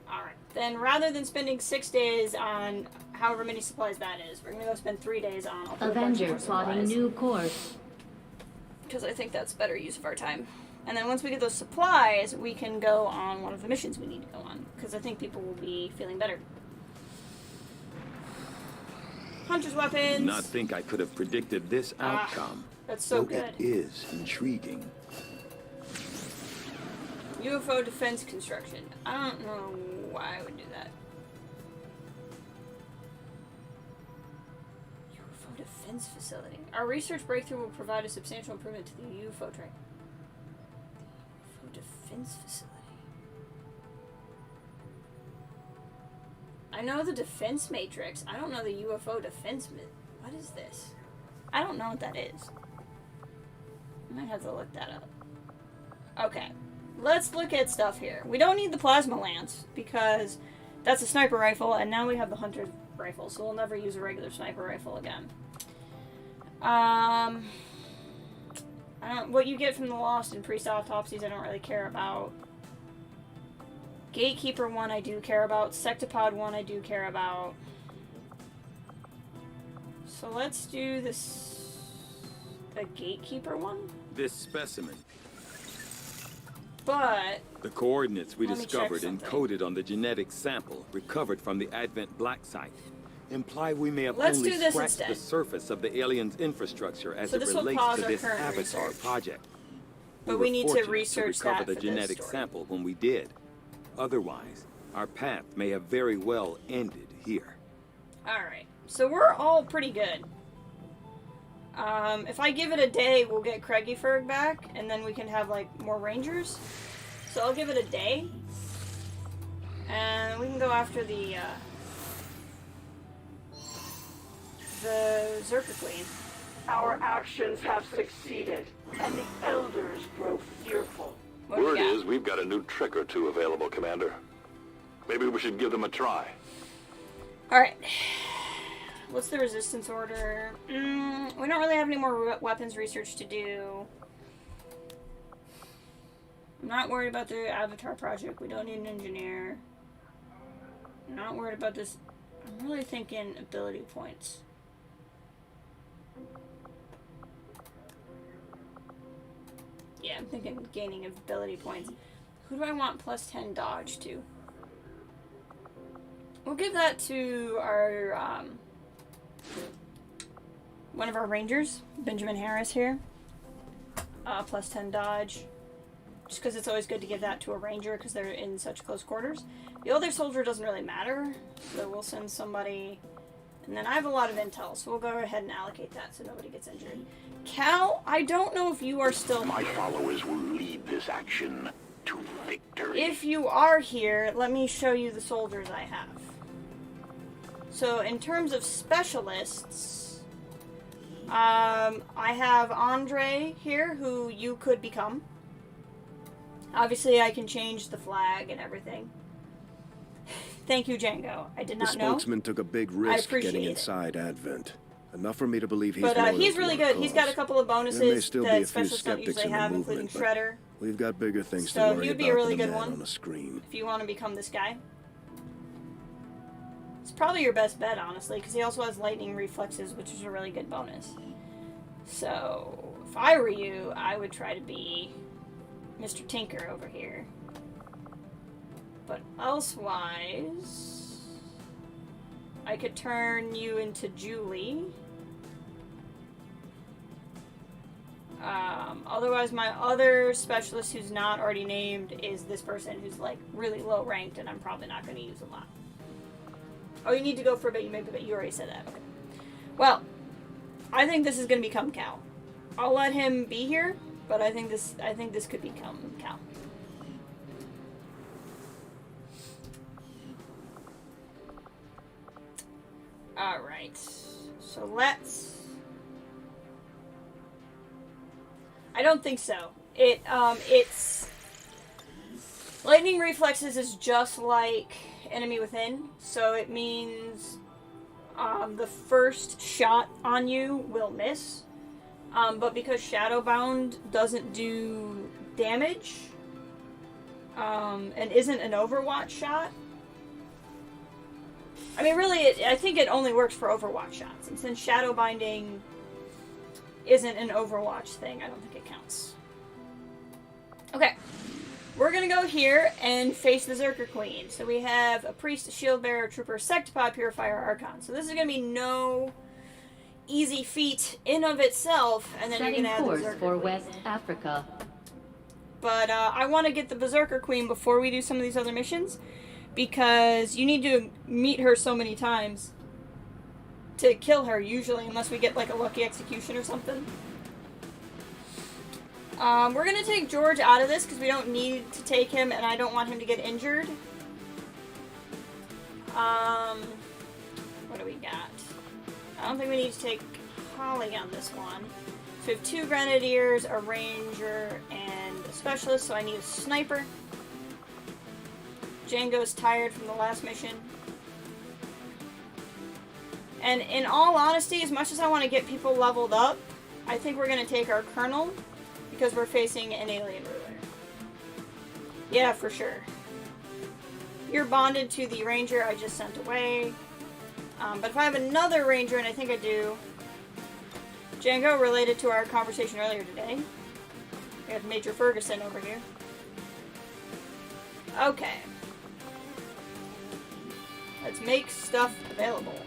Alright, then rather than spending 6 days on however many supplies that is, we're gonna go spend 3 days on Avenger plotting new course. because I think that's better use of our time. And then once we get those supplies, we can go on one of the missions we need to go on, because I think people will be feeling better. Hunter's weapons. Did not think I could have predicted this outcome. That's so Though good. it is intriguing. UFO defense construction. I don't know why I would do that. UFO defense facility. Our research breakthrough will provide a substantial improvement to the UFO track. UFO defense facility. I know the defense matrix. I don't know the UFO defense. What is this? I don't know what that is. I might have to look that up. Okay. Let's look at stuff here. We don't need the plasma lance because that's a sniper rifle, and now we have the hunter rifle, so we'll never use a regular sniper rifle again. What you get from the Lost and Priest autopsies I don't really care about. Gatekeeper 1 I do care about. Sectopod 1 I do care about. So let's do this... the Gatekeeper one? This specimen, But... the coordinates we Let me check discovered something. encoded on the genetic sample recovered from the Advent Black site imply we may have Let's only do this scratched instead. the surface of the alien's infrastructure as So it this will relates pause to our this current Avatar research. project. But were we need to fortunate research recover that the for this genetic story. sample when we did. Otherwise, our path may have very well ended here. Alright, so we're all pretty good. If I give it a day, we'll get Craigiefurg back, and then we can have, like, more rangers. So I'll give it a day. And we can go after the Zerka Queen. Our actions have succeeded, and the elders grow fearful. What do we Word got? is we've got a new trick or two available, Commander. Maybe we should give them a try. Alright. What's the resistance order? We don't really have any more weapons research to do. I'm not worried about the Avatar project. We don't need an engineer. I'm not worried about this. I'm really thinking ability points. Yeah, I'm thinking gaining ability points. Who do I want plus 10 dodge to? We'll give that to our, one of our rangers, Benjamin Harris here. Plus 10 dodge. Just because it's always good to give that to a ranger because they're in such close quarters. The other soldier doesn't really matter, so we'll send somebody. And then I have a lot of intel, so we'll go ahead and allocate that so nobody gets injured. Cal, I don't know if you are still My here. followers will lead this action to victory. If you are here, let me show you the soldiers I have. So in terms of specialists, I have Andre here, who you could become. Obviously, I can change the flag and everything. Thank you, Django. I did The not know. spokesman took a big risk appreciate getting it. inside Advent. Enough for me to believe he's But loyal he's to really our good. He's got a cause. couple of There may bonuses still be a that few specialists don't skeptics usually in the have, movement, including but Shredder. we've got bigger things So to worry he'd be about a really than a good man one. on a screen. If you want to become this guy. It's probably your best bet, honestly, because he also has lightning reflexes, which is a really good bonus. So, if I were you, I would try to be Mr. Tinker over here. But elsewise, I could turn you into Julie. Otherwise, my other specialist who's not already named is this person who's like really low ranked, and I'm probably not going to use a lot. Oh, you need to go for a bit. You already said that. Okay. Well, I think this is going to become Cal. I'll let him be here, but I think this could become Cal. All right. So let's. I don't think so. It's lightning reflexes is just like enemy within, so it means the first shot on you will miss. But because Shadowbound doesn't do damage, and isn't an Overwatch shot, I mean, really, I think it only works for Overwatch shots, and since Shadowbinding isn't an Overwatch thing, I don't think it counts. Okay. We're gonna go here and face the Zerker Queen. So we have a priest, a shield bearer, trooper, sectopod, purifier, archon. So this is gonna be no easy feat in of itself, and then Setting you're gonna add course the Zerker for Queen. West Africa. But I want to get the Berserker Queen before we do some of these other missions, because you need to meet her so many times to kill her, usually, unless we get like a lucky execution or something. We're going to take George out of this because we don't need to take him, and I don't want him to get injured. What do we got? I don't think we need to take Holly on this one. So we have 2 Grenadiers, a Ranger, and a Specialist, so I need a Sniper. Django's tired from the last mission. And in all honesty, as much as I want to get people leveled up, I think we're going to take our Colonel, because we're facing an alien ruler. Yeah, for sure. You're bonded to the Ranger I just sent away. But if I have another Ranger, and I think I do, Django, related to our conversation earlier today. We have Major Ferguson over here. Okay. Let's make stuff available.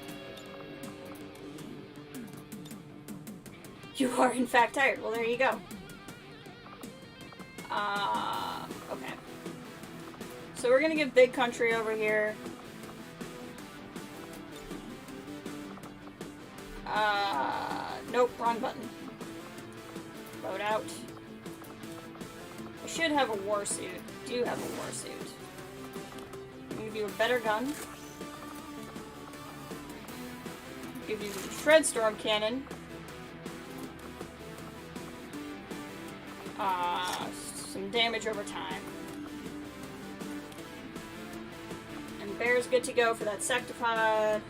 You are in fact tired. Well, there you go. Okay. So we're gonna give Big Country over here. Nope, wrong button. Load out. I should have a war suit. Do have a war suit. I'm gonna give you a better gun. Give you the Shredstorm Cannon. Some damage over time. And Bear's good to go for that Sectopod.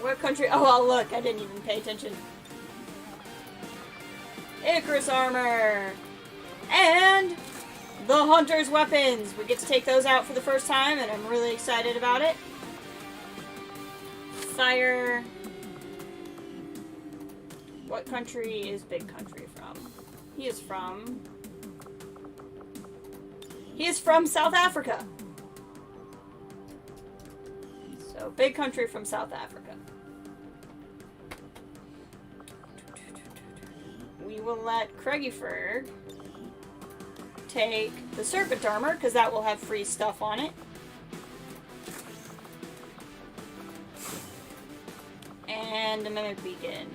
What country? Oh, look, I didn't even pay attention. Icarus Armor! And the Hunter's Weapons! We get to take those out for the first time, and I'm really excited about it. Fire. What country is Big Country from? He is from South Africa. So, Big Country from South Africa. We will let Craigieford take the Serpent Armor, because that will have free stuff on it. And a Mimic Beacon.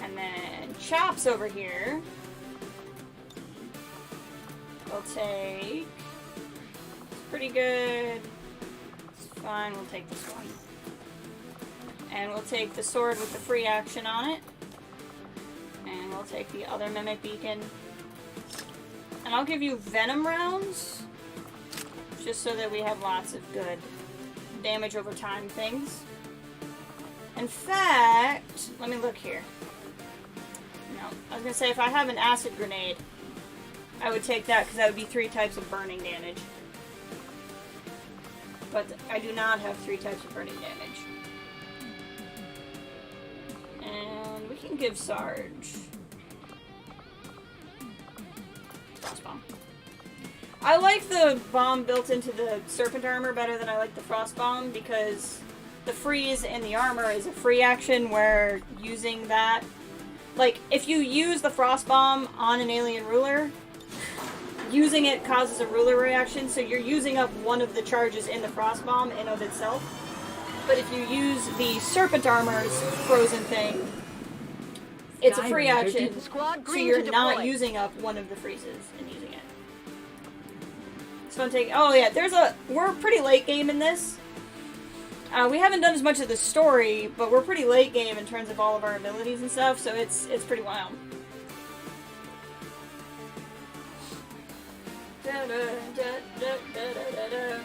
And then Chops over here. We'll take... It's pretty good. It's fine, we'll take this one. And we'll take the sword with the free action on it. And we'll take the other Mimic Beacon. And I'll give you Venom rounds. Just so that we have lots of good damage over time things. In fact, let me look here. No, I was going to say if I have an acid grenade, I would take that because that would be 3 types of burning damage. But I do not have 3 types of burning damage. And we can give Sarge Frost Bomb. I like the bomb built into the Serpent armor better than I like the Frost Bomb because the freeze in the armor is a free action where using that... Like, if you use the Frost Bomb on an alien ruler, using it causes a ruler reaction, so you're using up one of the charges in the Frost Bomb in of itself. But if you use the Serpent armor's frozen thing, it's a free action, so you're not using up one of the freezes and using it. So I'm taking... Oh yeah, we're pretty late game in this. We haven't done as much of the story, but we're pretty late game in terms of all of our abilities and stuff, so it's pretty wild. Da, da, da, da, da, da, da.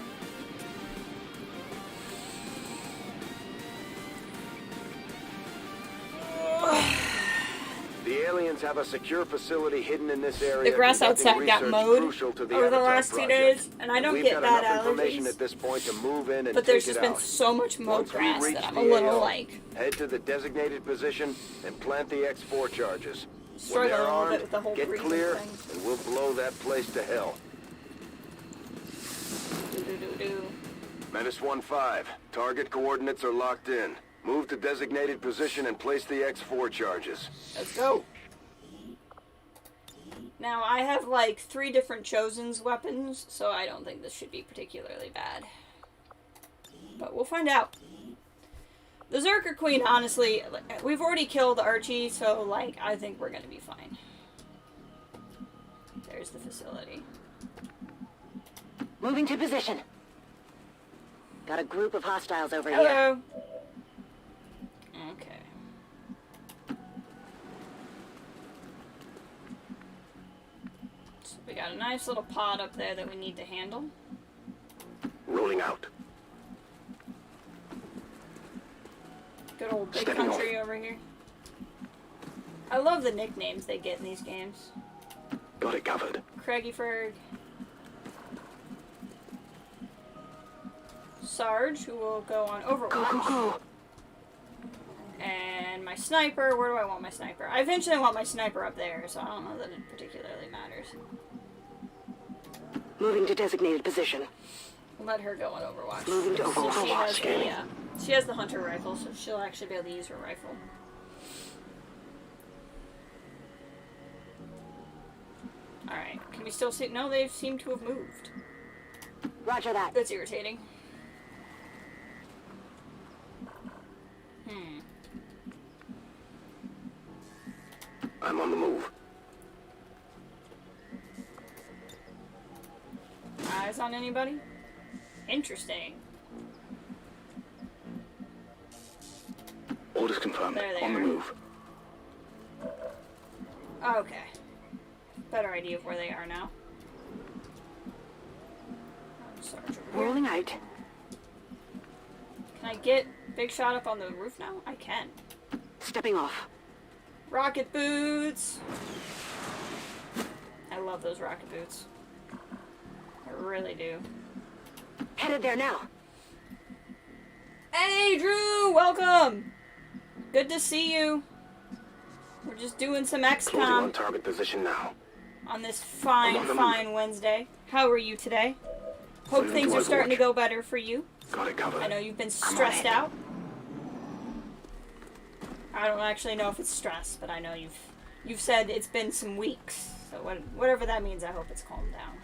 The aliens have a secure facility hidden in this area. The grass outside got mowed over the last 2 days, and I don't get bad allergies. At this point to move in and but there's just been so much mowed grass that I'm a little like... Head to the designated position and plant the X4 charges. Struggling a little bit with the whole get clear, and we'll blow that place to hell. Menace 1-5. Target coordinates are locked in. Move to designated position and place the X4 charges. Let's go. Now, I have like 3 different Chosen's weapons, so I don't think this should be particularly bad. But we'll find out. The Zerker Queen, honestly, we've already killed Archie, so like, I think we're gonna be fine. There's the facility. Moving to position. Got a group of hostiles over here. Hello. Okay. So we got a nice little pod up there that we need to handle. Rolling out. Good old big country over here. I love the nicknames they get in these games. Got it covered. Craigie Ferg. Sarge, who will go on Overwatch. Go. And my sniper, where do I want my sniper? I eventually want my sniper up there, so I don't know that it particularly matters. Moving to designated position. Let her go on Overwatch. Moving to Overwatch. She has the hunter rifle, so she'll actually be able to use her rifle. Alright, can we still see? No, they seem to have moved. Roger that. That's irritating. I'm on the move. Eyes on anybody? Interesting. Orders confirmed. There they on the are. move. Okay. Better idea of where they are now. Sarge over here. Rolling out. Can I get Big Shot up on the roof now? I can. Stepping off. Rocket boots! I love those rocket boots. I really do. Headed there now. Hey, Drew! Welcome! Good to see you. We're just doing some Closing on XCOM target position now. on this fine Wednesday. How are you today? Hope Moving things to are starting to Overwatch. go better for you. Got it covered. I know you've been stressed out. I don't actually know if it's stress, but I know you've said it's been some weeks. So whatever that means, I hope it's calmed down.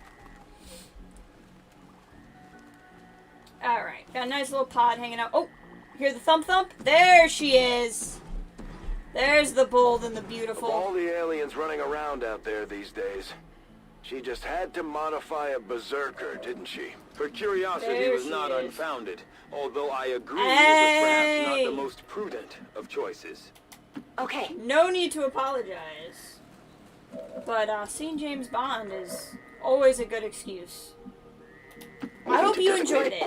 Alright, got a nice little pod hanging out. Oh, hear the thump thump? There she is! There's the bold and the beautiful. Of all the aliens running around out there these days, she just had to modify a berserker, didn't she? Her curiosity There was she not is. unfounded, although I agree it Hey! was perhaps not the most prudent of choices. Okay. No need to apologize. But seeing James Bond is always a good excuse. I hope you enjoyed it.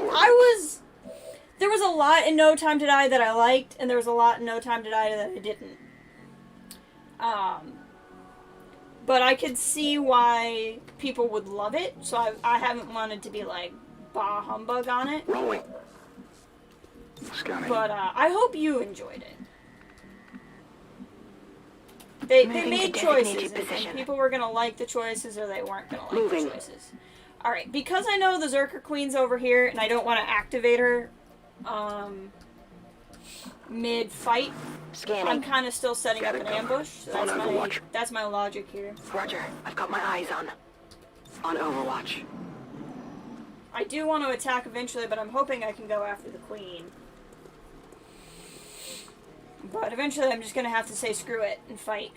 There was a lot in No Time to Die that I liked, and there was a lot in No Time to Die that I didn't. But I could see why people would love it, so I haven't wanted to be like, bah humbug on it. Rolling. Scanning. But I hope you enjoyed it. They Moving made to choices, designated and position. people were gonna like the choices or they weren't gonna like Moving. the choices. Alright, because I know the Zerker Queen's over here and I don't want to activate her mid-fight, Scanning. I'm kind of still setting up Got an it covered. ambush. So On Overwatch. that's my logic here. Roger. I've got my eyes on Overwatch. I do want to attack eventually, but I'm hoping I can go after the Queen. But eventually I'm just going to have to say screw it and fight.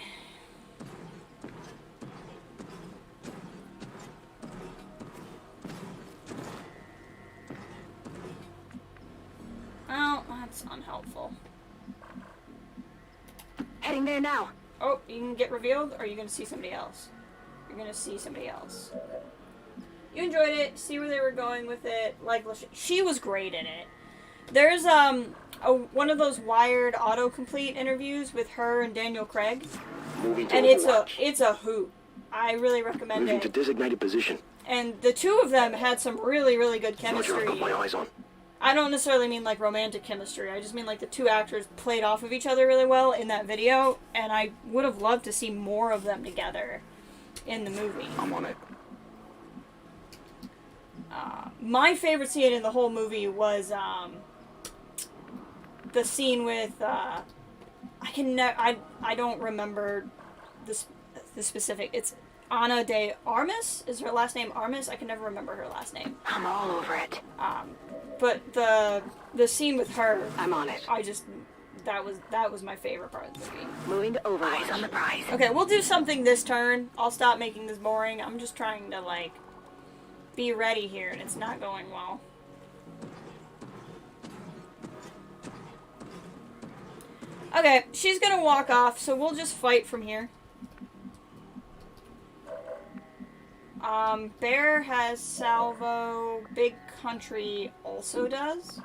Well, that's unhelpful. Heading there now. Oh, you can get revealed, or are you going to see somebody else? You're going to see somebody else. You enjoyed it, see where they were going with it. Like, she was great in it. There's one of those Wired autocomplete interviews with her and Daniel Craig, Moving to and Overwatch. it's a hoot. I really recommend Moving it. to designated position. And the two of them had some really, really good Roger, chemistry. I've got my eyes on. I don't necessarily mean like romantic chemistry. I just mean like the two actors played off of each other really well in that video, and I would have loved to see more of them together in the movie. I'm on it. My favorite scene in the whole movie was the scene with I don't remember the specific. It's Ana de Armas. Is her last name Armas? I can never remember her last name. I'm all over it. But the scene with her, I'm on it. that was my favorite part of the movie. Moving to Overwatch. Eyes on the prize. Okay, we'll do something this turn. I'll stop making this boring. I'm just trying to like be ready here, and it's not going well. Okay, she's gonna walk off, so we'll just fight from here. Bear has salvo, Big Country also does.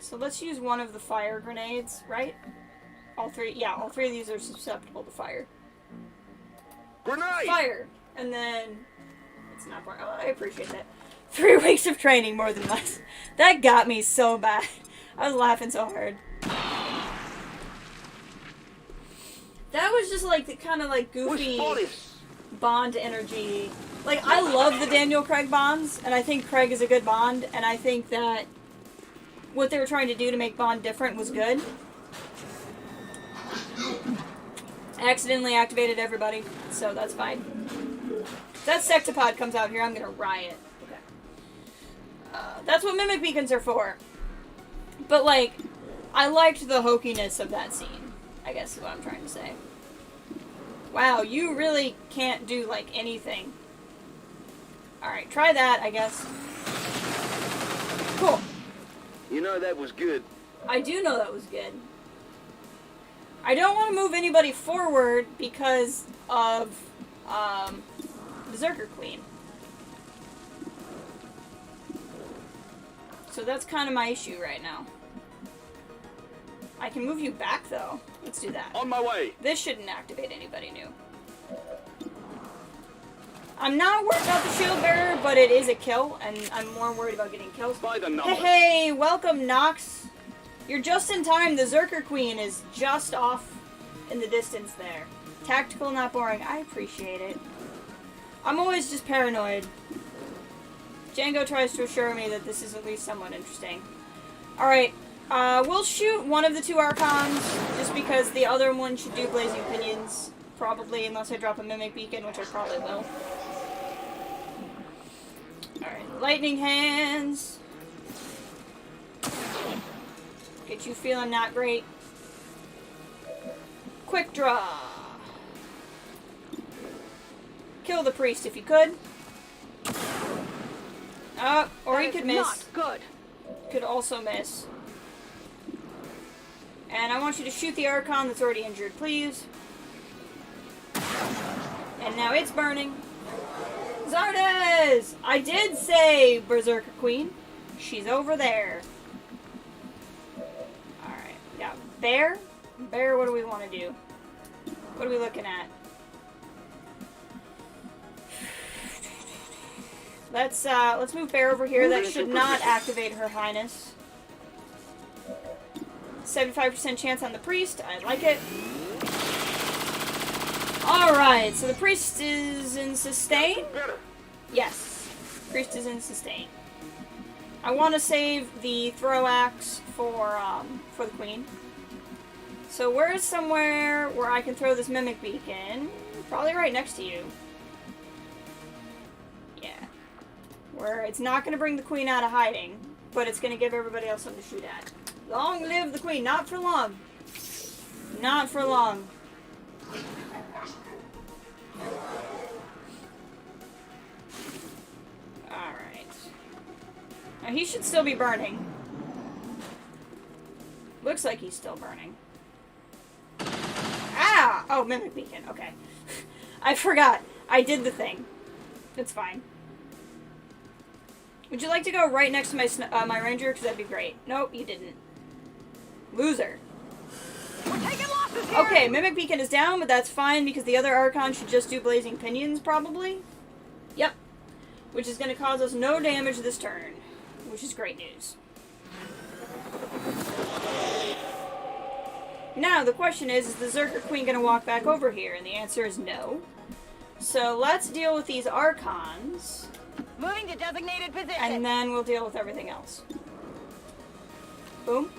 So let's use one of the fire grenades, right? All three of these are susceptible to fire. Grenade! Fire! And then, it's not fire. Oh, I appreciate that. 3 weeks of training, more than less. That got me so bad. I was laughing so hard. That was just like the kind of like goofy Bond energy. Like, I love the Daniel Craig Bonds, and I think Craig is a good Bond, and I think that what they were trying to do to make Bond different was good. Accidentally activated everybody, so that's fine. If that Sectopod comes out here, I'm gonna riot. Okay. That's what Mimic Beacons are for. But, like, I liked the hokiness of that scene, I guess is what I'm trying to say. Wow, you really can't do, like, anything. Alright, try that, I guess. Cool. You know that was good. I do know that was good. I don't want to move anybody forward because of, Berserker Queen. So that's kind of my issue right now. I can move you back, though. Let's do that. On my way. This shouldn't activate anybody new. I'm not worried about the shield bearer, but it is a kill, and I'm more worried about getting kills. By the numbers. Hey, welcome, Nox. You're just in time. The Zerker Queen is just off in the distance there. Tactical, not boring. I appreciate it. I'm always just paranoid. Django tries to assure me that this is at least somewhat interesting. Alright, we'll shoot one of the two Archons, just because the other one should do Blazing Pinions. Probably, unless I drop a Mimic Beacon, which I probably will. Alright, Lightning Hands. Get you feeling not great. Quick Draw. Kill the priest if you could. Or he could miss. Not good. Could also miss. And I want you to shoot the Archon that's already injured, please. And now it's burning. Zardes! I did say Berserker Queen. She's over there. Alright, we got Bear. Bear, what do we want to do? What are we looking at? Let's move Bear over here. That should not activate Her Highness. 75% chance on the priest. I like it. Alright, so the priest is in sustain? Yes. Priest is in sustain. I want to save the throw axe for the queen. So where's somewhere where I can throw this mimic beacon? Probably right next to you. Yeah. Where it's not going to bring the queen out of hiding, but it's going to give everybody else something to shoot at. Long live the queen. Not for long. Not for long. Alright. Now he should still be burning. Looks like he's still burning. Ah! Oh, mimic beacon. Okay. I forgot. I did the thing. It's fine. Would you like to go right next to my my ranger? Because that'd be great. Nope, you didn't. Loser. We're taking losses here. Okay, mimic beacon is down, but that's fine because the other Archon should just do blazing pinions, probably. Yep. Which is going to cause us no damage this turn, which is great news. Now, the question is the Zerker Queen going to walk back over here? And the answer is no. So let's deal with these Archons. Moving to designated position. And then we'll deal with everything else. Boom.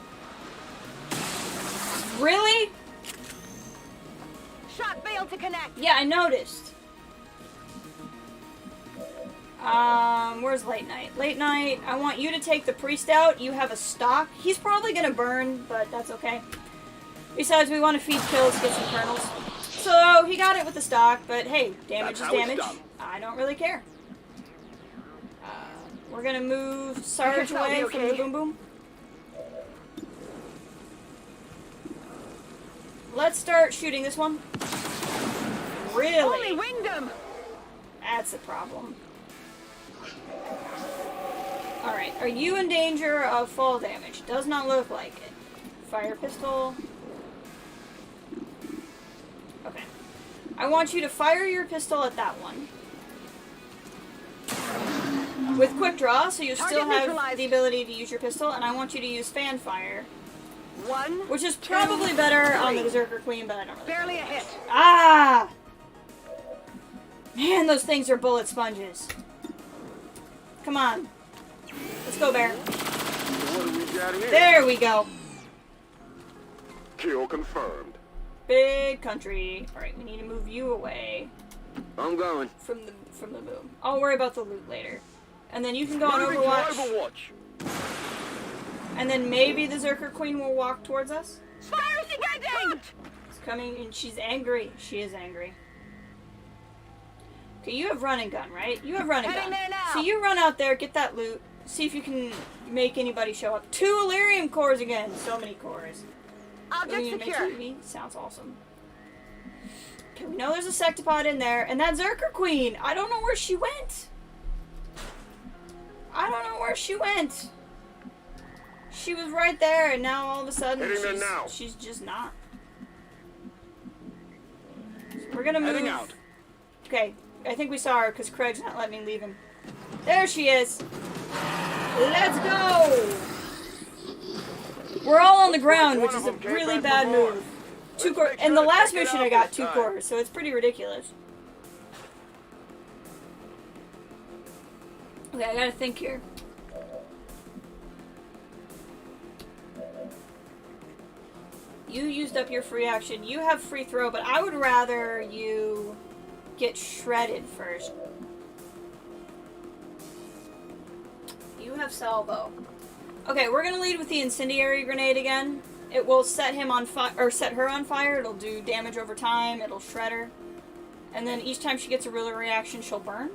Really? Shot failed to connect. Yeah, I noticed. Where's Late Night? Late Night, I want you to take the priest out. You have a stock. He's probably gonna burn, but that's okay. Besides, we want to feed kills, get some kernels. So, he got it with the stock, but hey, damage is damage. I don't really care. We're gonna move Sarge away from the boom boom. Let's start shooting this one. Really? Only winged him. That's a problem. Alright, are you in danger of fall damage? Does not look like it. Fire pistol. Okay. I want you to fire your pistol at that one. With quick draw, so you still have the ability to use your pistol, and I want you to use fan fire. Which is probably better on the Berserker Queen, but I don't really barely a hit. Ah! Man, those things are bullet sponges. Come on. Let's go, Bear. What do we got here? There we go. Kill confirmed. Big country. Alright, we need to move you away. I'm going. From the boom. I'll worry about the loot later. And then you can go on Overwatch. And then maybe the Zerker Queen will walk towards us. Fire's engaging! It's coming, and she's angry. She is angry. Okay, you have run and gun, right? You have run and gun. So you run out there, get that loot, see if you can make anybody show up. 2 Illyrium cores again. So many cores. Object secure. Sounds awesome. Okay, we know there's a Sectopod in there, and that Zerker Queen. I don't know where she went. I don't know where she went. She was right there, and now all of a sudden she's just not. So we're gonna move. Out. Okay, I think we saw her because Craig's not letting me leave him. There she is. Let's go. We're all on the ground, which is a really bad move. 2 cores. In the last mission, I got 2 cores, so it's pretty ridiculous. Okay, I gotta think here. You used up your free action. You have free throw, but I would rather you get shredded first. You have salvo. Okay, we're gonna lead with the incendiary grenade again. It will set him on fire, or set her on fire. It'll do damage over time. It'll shred her, and then each time she gets a ruler reaction, she'll burn.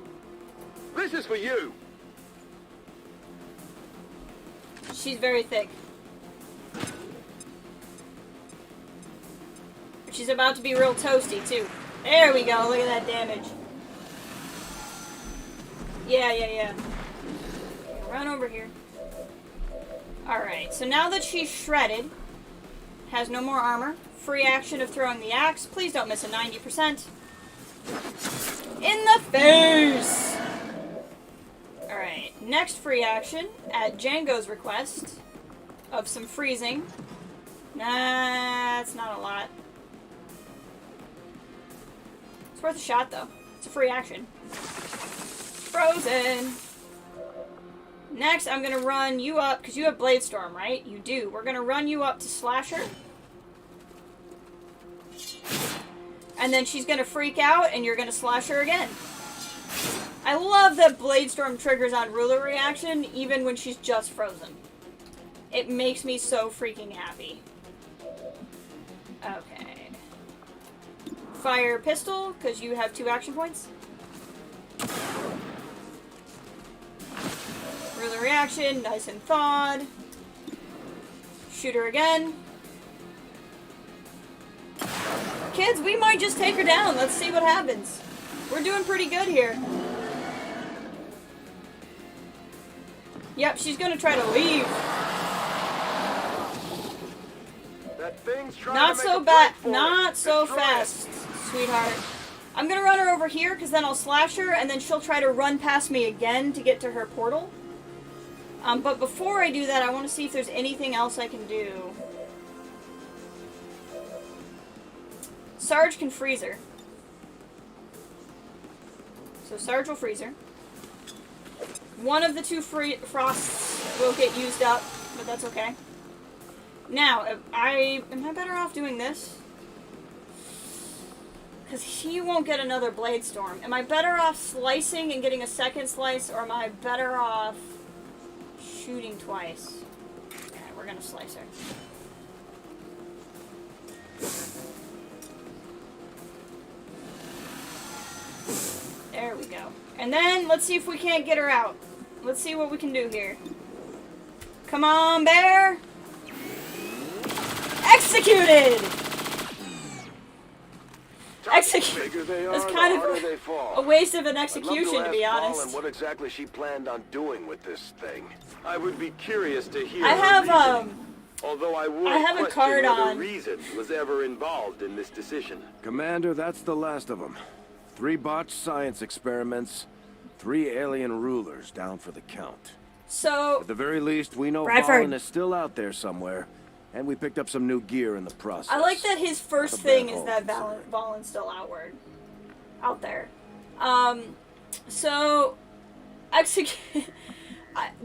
This is for you. She's very thick. She's about to be real toasty, too. There we go. Look at that damage. Yeah. Run over here. Alright, so now that she's shredded, has no more armor, free action of throwing the axe. Please don't miss a 90%. In the face! next free action, at Django's request, of some freezing. Nah, it's not a lot. It's worth a shot, though. It's a free action. Frozen! Next, I'm gonna run you up, because you have Blade Storm, right? You do. We're gonna run you up to Slasher. And then she's gonna freak out, and you're gonna slash her again. I love that Blade Storm triggers on ruler reaction, even when she's just frozen. It makes me so freaking happy. Okay. Fire pistol, because you have 2 action points. Ruler reaction, nice and thawed. Shoot her again. Kids, we might just take her down. Let's see what happens. We're doing pretty good here. Yep, she's gonna try to leave. That thing's trying Not to so make a bad. break for Not it. so Destroy it. fast, sweetheart. I'm gonna run her over here, because then I'll slash her, and then she'll try to run past me again to get to her portal. But before I do that, I want to see if there's anything else I can do. Sarge can freeze her. So Sarge will freeze her. One of the 2 frosts will get used up, but that's okay. Now, am I better off doing this? Because he won't get another Blade Storm. Am I better off slicing and getting a second slice, or am I better off shooting twice? Alright, we're gonna slice her. There we go. And then, let's see if we can't get her out. Let's see what we can do here. Come on, bear! Executed! Executed. The bigger they That's are, kind the of harder they fall. a waste of an I'd execution, love to be ask honest. Colin what exactly she planned on doing with this thing. I would be curious to hear I her have, reasoning. Although I would I have a question card whether on. reason was ever involved in this decision. Commander, that's the last of them. 3 botched science experiments, 3 alien rulers down for the count. So, At the very least, we know Bradford. Valen is still out there somewhere, and we picked up some new gear in the process. I like that his first Not a thing bad is haul, that considering. Valen's still out there. So,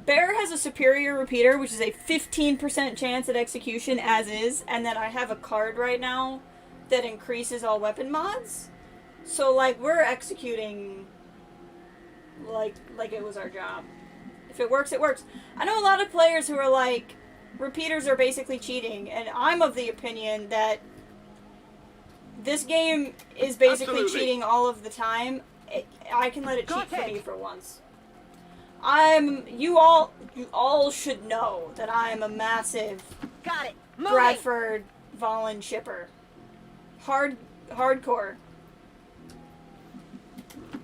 Bear has a superior repeater, which is a 15% chance at execution as is, and then I have a card right now that increases all weapon mods. So, like, we're executing like it was our job. If it works, it works. I know a lot of players who are like, repeaters are basically cheating, and I'm of the opinion that this game is basically Absolutely. cheating all of the time. I can let it cheat for me for once. You all should know that I am a massive Got it. Moving. Bradford Valen shipper. Hardcore.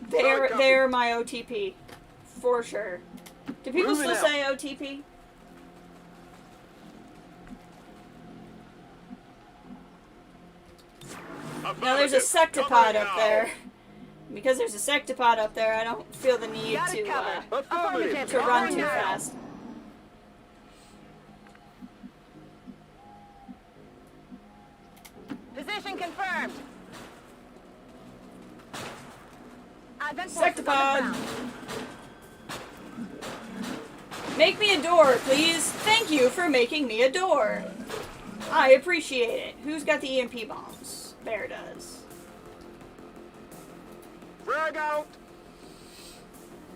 They're my OTP. For sure. Do people Moving still out. say OTP? Now there's a sectopod up there. Because there's a sectopod up there, I don't feel the need Got it covered. Affirmative. to run too Now. fast. Position confirmed. Advent forces on the Sectopod. ground. Make me a door, please. Thank you for making me a door. I appreciate it. Who's got the EMP bombs? Bear does. Frag out!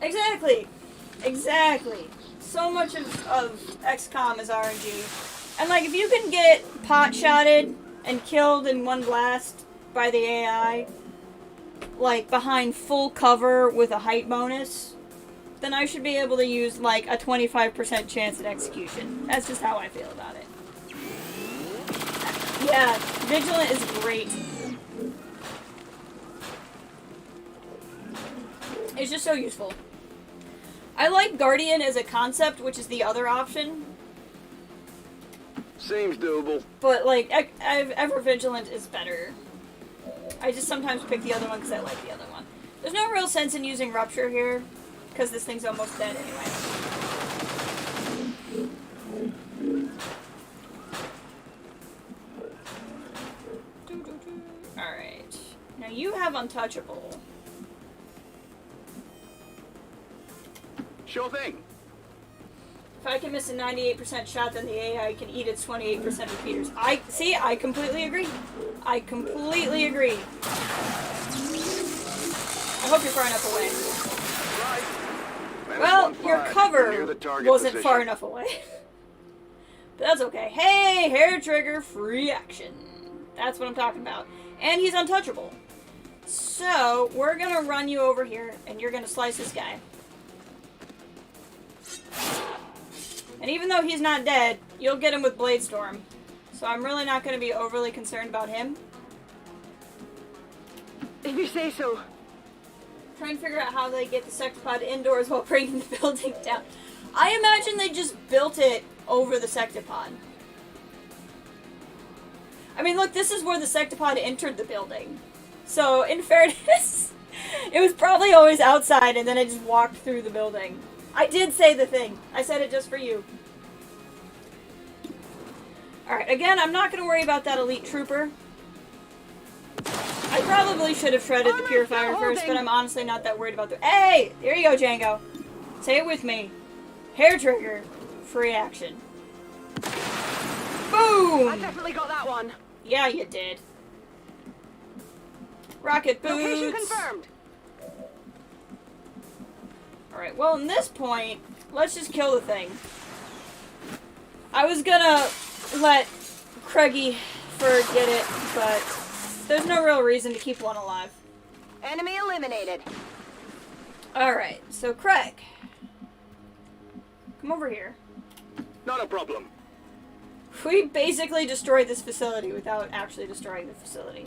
Exactly. So much of XCOM is RNG. And like, if you can get pot-shotted and killed in one blast by the AI, like behind full cover with a height bonus, then I should be able to use like a 25% chance at execution. That's just how I feel about it. Yeah, Vigilant is great. It's just so useful. I like Guardian as a concept, which is the other option. Seems doable. But, like, Ever Vigilant is better. I just sometimes pick the other one because I like the other one. There's no real sense in using Rupture here, because this thing's almost dead anyway. Alright. Now you have untouchable. Sure thing. If I can miss a 98% shot, then the AI can eat its 28% repeaters. I completely agree. I completely agree. I hope you're far enough away. Well, your cover wasn't far enough away. But that's okay. Hey, hair trigger, free action. That's what I'm talking about. And he's untouchable. So, we're gonna run you over here, and you're gonna slice this guy. And even though he's not dead, you'll get him with Blade Storm. So I'm really not going to be overly concerned about him. If you say so. Try and figure out how they get the Sectopod indoors while bringing the building down. I imagine they just built it over the Sectopod. I mean, look, this is where the Sectopod entered the building. So, in fairness, it was probably always outside and then it just walked through the building. I did say the thing. I said it just for you. Alright, again, I'm not going to worry about that elite trooper. I probably should have shredded the purifier first, but I'm honestly not that worried about the... Hey! There you go, Django. Say it with me. Hair trigger. Free action. Boom! I definitely got that one. Yeah, you did. Rocket boots. Location confirmed. Alright, well, in this point, let's just kill the thing. I was gonna let Craigie forget it, but there's no real reason to keep one alive. Enemy eliminated. Alright, so Craig. Come over here. Not a problem. We basically destroyed this facility without actually destroying the facility.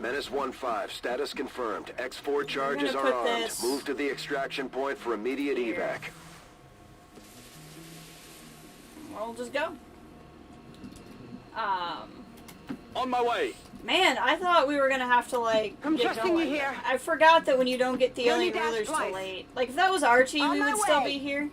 Menace 1-5, status confirmed. X4 charges are armed. Move to the extraction point for immediate evac. We'll just go. On my way. Man, I thought we were gonna have to, like, I'm get trusting going. you here. I forgot that when you don't get the Only alien rulers dash till twice. late. Like, if that was Archie, On we my would still way. be here.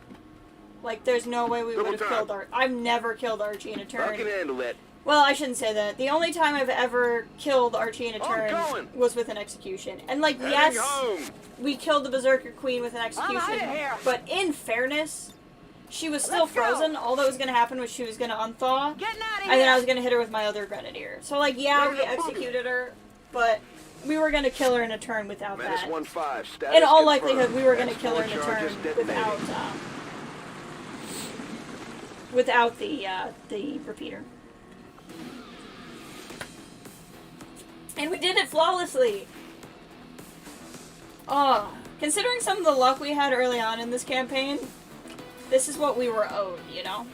Like, there's no way we would have killed Archie. I've never killed Archie in a I turn. can handle it. Well, I shouldn't say that. The only time I've ever killed Archie in a turn was with an execution. And, like, yes, we killed the Berserker Queen with an execution, but in fairness, she was still frozen. All that was going to happen was she was going to unthaw, and then I was going to hit her with my other Grenadier. So, like, yeah, we executed her, but we were going to kill her in a turn without Menace that. 1-5, status In all confirmed. likelihood, we were going to kill her in a Charges turn detonating. without the repeater. And we did it flawlessly. Oh, considering some of the luck we had early on in this campaign, this is what we were owed, you know?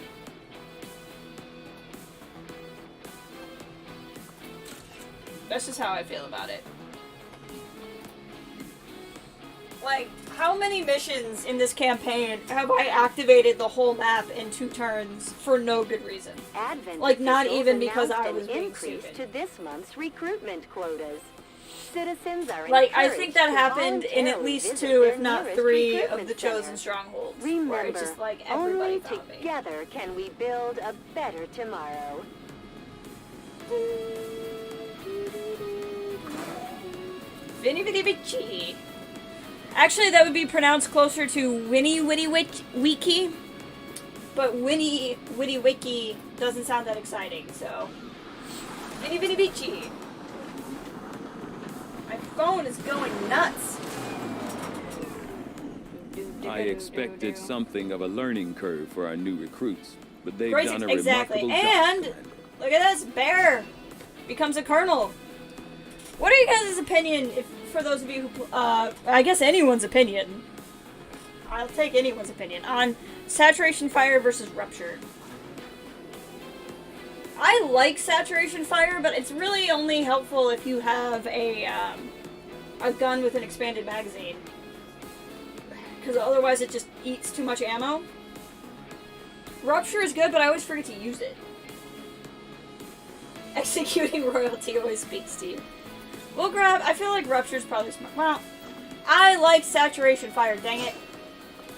That's just how I feel about it. Like, how many missions in this campaign have I activated the whole map in 2 turns for no good reason? Advent Like, not officials even because I announced was an being increase stupid. to this month's recruitment quotas. Citizens are Like, I encouraged think that to happened in at voluntarily least visit 2, if their not nearest 3, of recruitment the chosen center. strongholds. Remember, where it's just like everybody only found me. together can we build a better tomorrow. Vinny Vinny Witchy. Actually, that would be pronounced closer to Winnie Witty Wiki. But Winnie Witty Wiki doesn't sound that exciting, so. Vinny Vinny Witchy. My phone is going nuts. I expected something of a learning curve for our new recruits, but they've done a Exactly. remarkable And job. look at this, Bear becomes a colonel. What are you guys' opinion, if, for those of you who, I guess anyone's opinion, I'll take anyone's opinion, on saturation fire versus rupture? I like saturation fire, but it's really only helpful if you have a gun with an expanded magazine. Because otherwise it just eats too much ammo. Rupture is good, but I always forget to use it. Executing royalty always speaks to you. We'll grab... I feel like Rupture's probably smart. Well, I like Saturation Fire, dang it.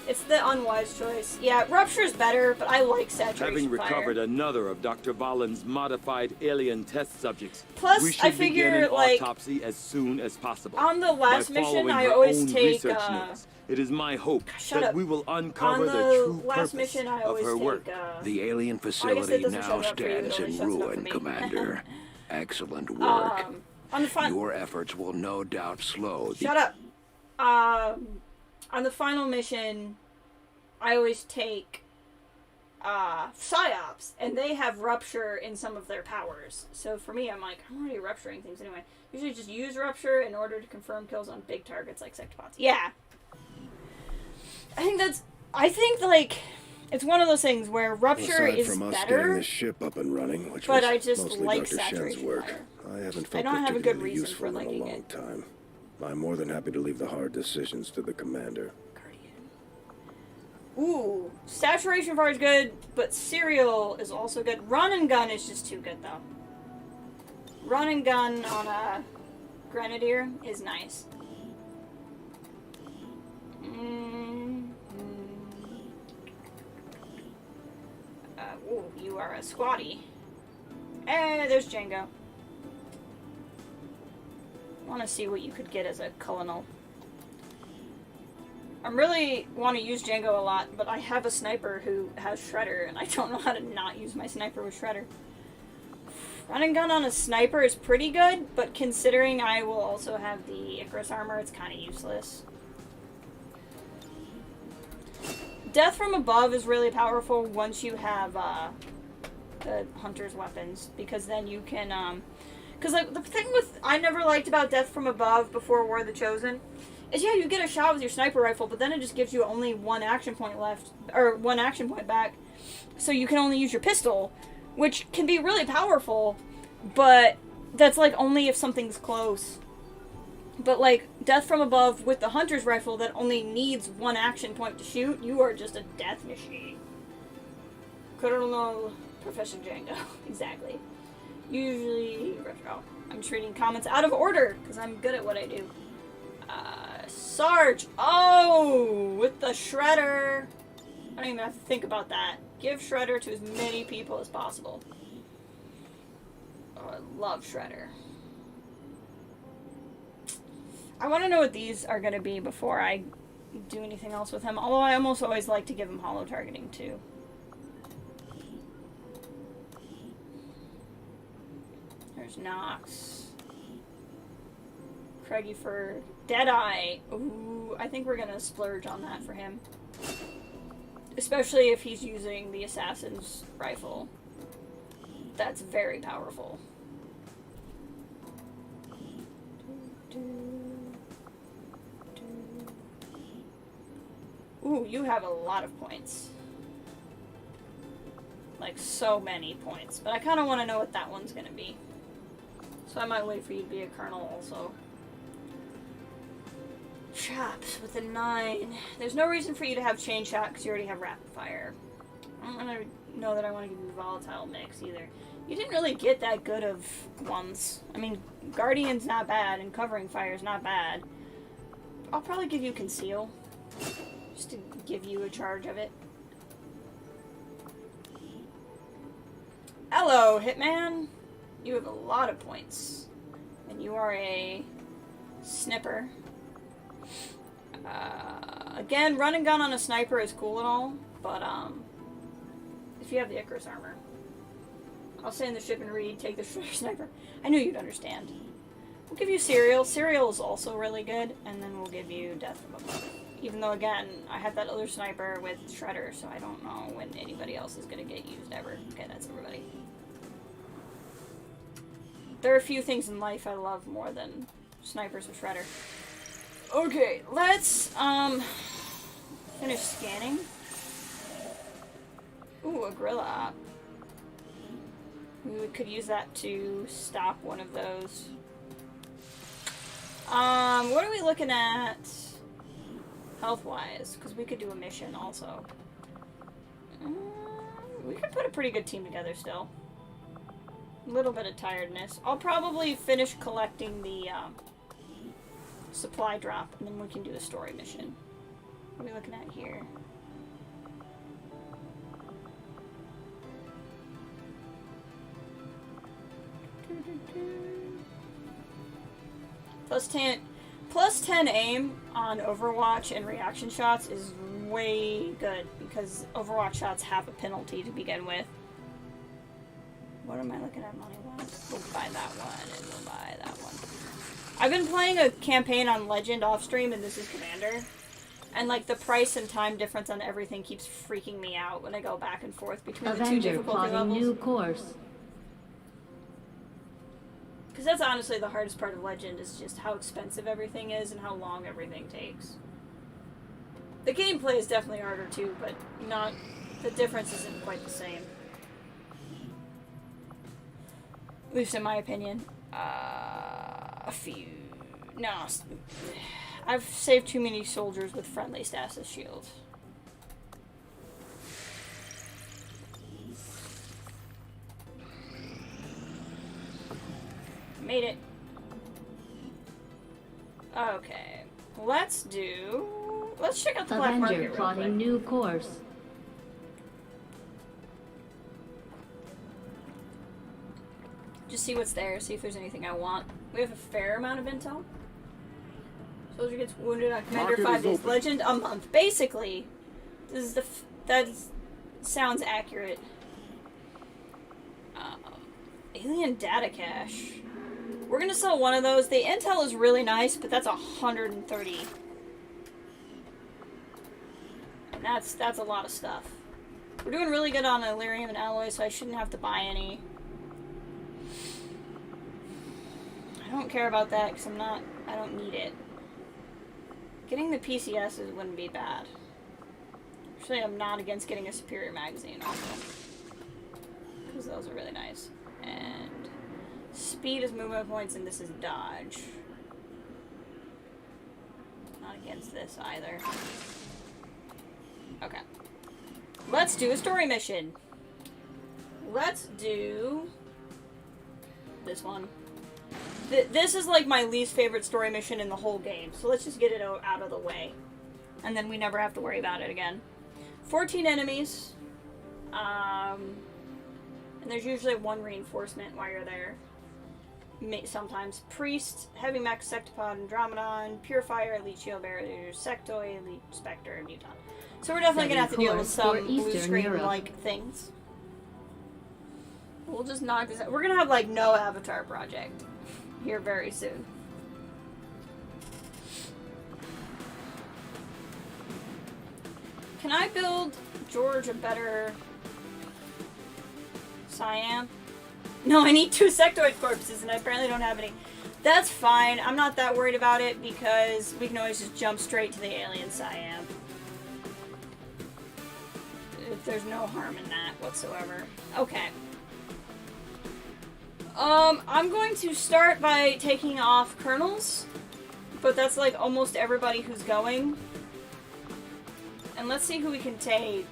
It's the unwise choice. Yeah, Rupture's better, but I like Saturation Having Fire. recovered another of Dr. Valen's modified alien test subjects, Plus, we should I figure, begin an like, autopsy as soon as possible. on the last By mission, following I her always own take, research notes, it is my hope shut that up. we will uncover On the the true last purpose mission, I of always her take, work. The alien I guess it facility doesn't now shut it up for you, it stands only in shuts it up for ruin, me. Commander. Excellent work. On the Your efforts will no doubt slow the... Shut up. On the final mission, I always take PsyOps, and they have Rupture in some of their powers. So for me, I'm like, I'm already rupturing things anyway. Usually just use Rupture in order to confirm kills on big targets like Sectopods. Yeah. I think, like, it's one of those things where Rupture Aside is from us better, getting this ship up and running, which but was I just mostly like Dr. Shen's Saturation work, Fire. I haven't I felt don't have a good particularly reason useful for in a liking long it. time. I'm more than happy to leave the hard decisions to the commander. Ooh, Saturation Fire is good, but Serial is also good. Run and Gun is just too good, though. Run and Gun on a Grenadier is nice. Ooh, you are a squatty. There's Django. Want to see what you could get as a colonel. I really want to use Django a lot, but I have a sniper who has Shredder, and I don't know how to not use my sniper with Shredder. Run and gun on a sniper is pretty good, but considering I will also have the Icarus armor, it's kind of useless. Death from above is really powerful once you have the hunter's weapons, because then you can, because like the thing with I never liked about Death from Above before War of the Chosen is, yeah, you get a shot with your sniper rifle, but then it just gives you only one action point left, or one action point back, so you can only use your pistol, which can be really powerful, but that's like only if something's close. But like Death from Above with the hunter's rifle that only needs one action point to shoot, you are just a death machine. Colonel Professor Django, exactly. Usually, oh, I'm just reading comments out of order because I'm good at what I do. Sarge, oh, with the Shredder. I don't even have to think about that. Give Shredder to as many people as possible. Oh, I love Shredder. I want to know what these are going to be before I do anything else with him. Although I almost always like to give him hollow targeting too. There's Nox. Craigie for Deadeye. Ooh, I think we're going to splurge on that for him. Especially if he's using the assassin's rifle. That's very powerful. Ooh, you have a lot of points. Like, so many points. But I kind of want to know what that one's going to be. So I might wait for you to be a colonel also. Chops with a 9. There's no reason for you to have chain shot because you already have rapid fire. I don't want to know that I want to give you volatile mix either. You didn't really get that good of ones. I mean, Guardian's not bad and covering fire's not bad. I'll probably give you conceal. Just to give you a charge of it. Hello, Hitman. You have a lot of points. And you are a snipper. Again, run and gun on a sniper is cool and all, but if you have the Icarus armor, I'll stay in the ship and read, take the sniper. I knew you'd understand. We'll give you Serial. Serial is also really good, and then we'll give you Death from Above. Even though, again, I have that other sniper with Shredder, so I don't know when anybody else is going to get used ever. Okay, that's everybody. There are a few things in life I love more than snipers with Shredder. Okay, let's, finish scanning. Ooh, a gorilla op. We could use that to stop one of those. What are we looking at health-wise? Because we could do a mission also. We could put a pretty good team together still. A little bit of tiredness. I'll probably finish collecting the supply drop, and then we can do a story mission. What are we looking at here? Plus 10 aim on Overwatch and reaction shots is way good, because Overwatch shots have a penalty to begin with. What am I looking at money-wise? We'll buy that one, and we'll buy that one. I've been playing a campaign on Legend off-stream, and this is Commander. And, like, the price and time difference on everything keeps freaking me out when I go back and forth between the two difficulty levels. New course. Because that's honestly the hardest part of Legend, is just how expensive everything is and how long everything takes. The gameplay is definitely harder too, but not... the difference isn't quite the same. At least in my opinion. A few... no. I've saved too many soldiers with friendly stasis shields. Made it. Okay. Let's check out the black market Avenger real plotting quick. new course. Just see what's there, see if there's anything I want. We have a fair amount of intel. Soldier gets wounded on Commander, 5 days. Legend, a month. Basically, this is that sounds accurate. Alien data cache. We're gonna sell one of those. The intel is really nice, but that's 130. And that's a lot of stuff. We're doing really good on Illyrium and alloy, so I shouldn't have to buy any. I don't care about that because I don't need it. Getting the PCSs wouldn't be bad. Actually, I'm not against getting a superior magazine also, because those are really nice. And speed is movement points, and this is dodge. Not against this either. Okay. Let's do a story mission. Let's do this one. This is like my least favorite story mission in the whole game, so let's just get it out of the way. And then we never have to worry about it again. 14 enemies. And there's usually one reinforcement while you're there. Sometimes. Priest, Heavy Mech, Sectopod, Andromedon, Purifier, Elite Shield Bearer, Sectoid, Elite Spectre, and Muton. So we're definitely gonna have to deal with some blue screen-like things. We'll just knock this out. We're gonna have, like, no Avatar project here very soon. Can I build George a better Siam? No, I need 2 sectoid corpses, and I apparently don't have any. That's fine. I'm not that worried about it, because we can always just jump straight to the alien Siam. There's no harm in that whatsoever. Okay. I'm going to start by taking off colonels, but that's like almost everybody who's going. And let's see who we can take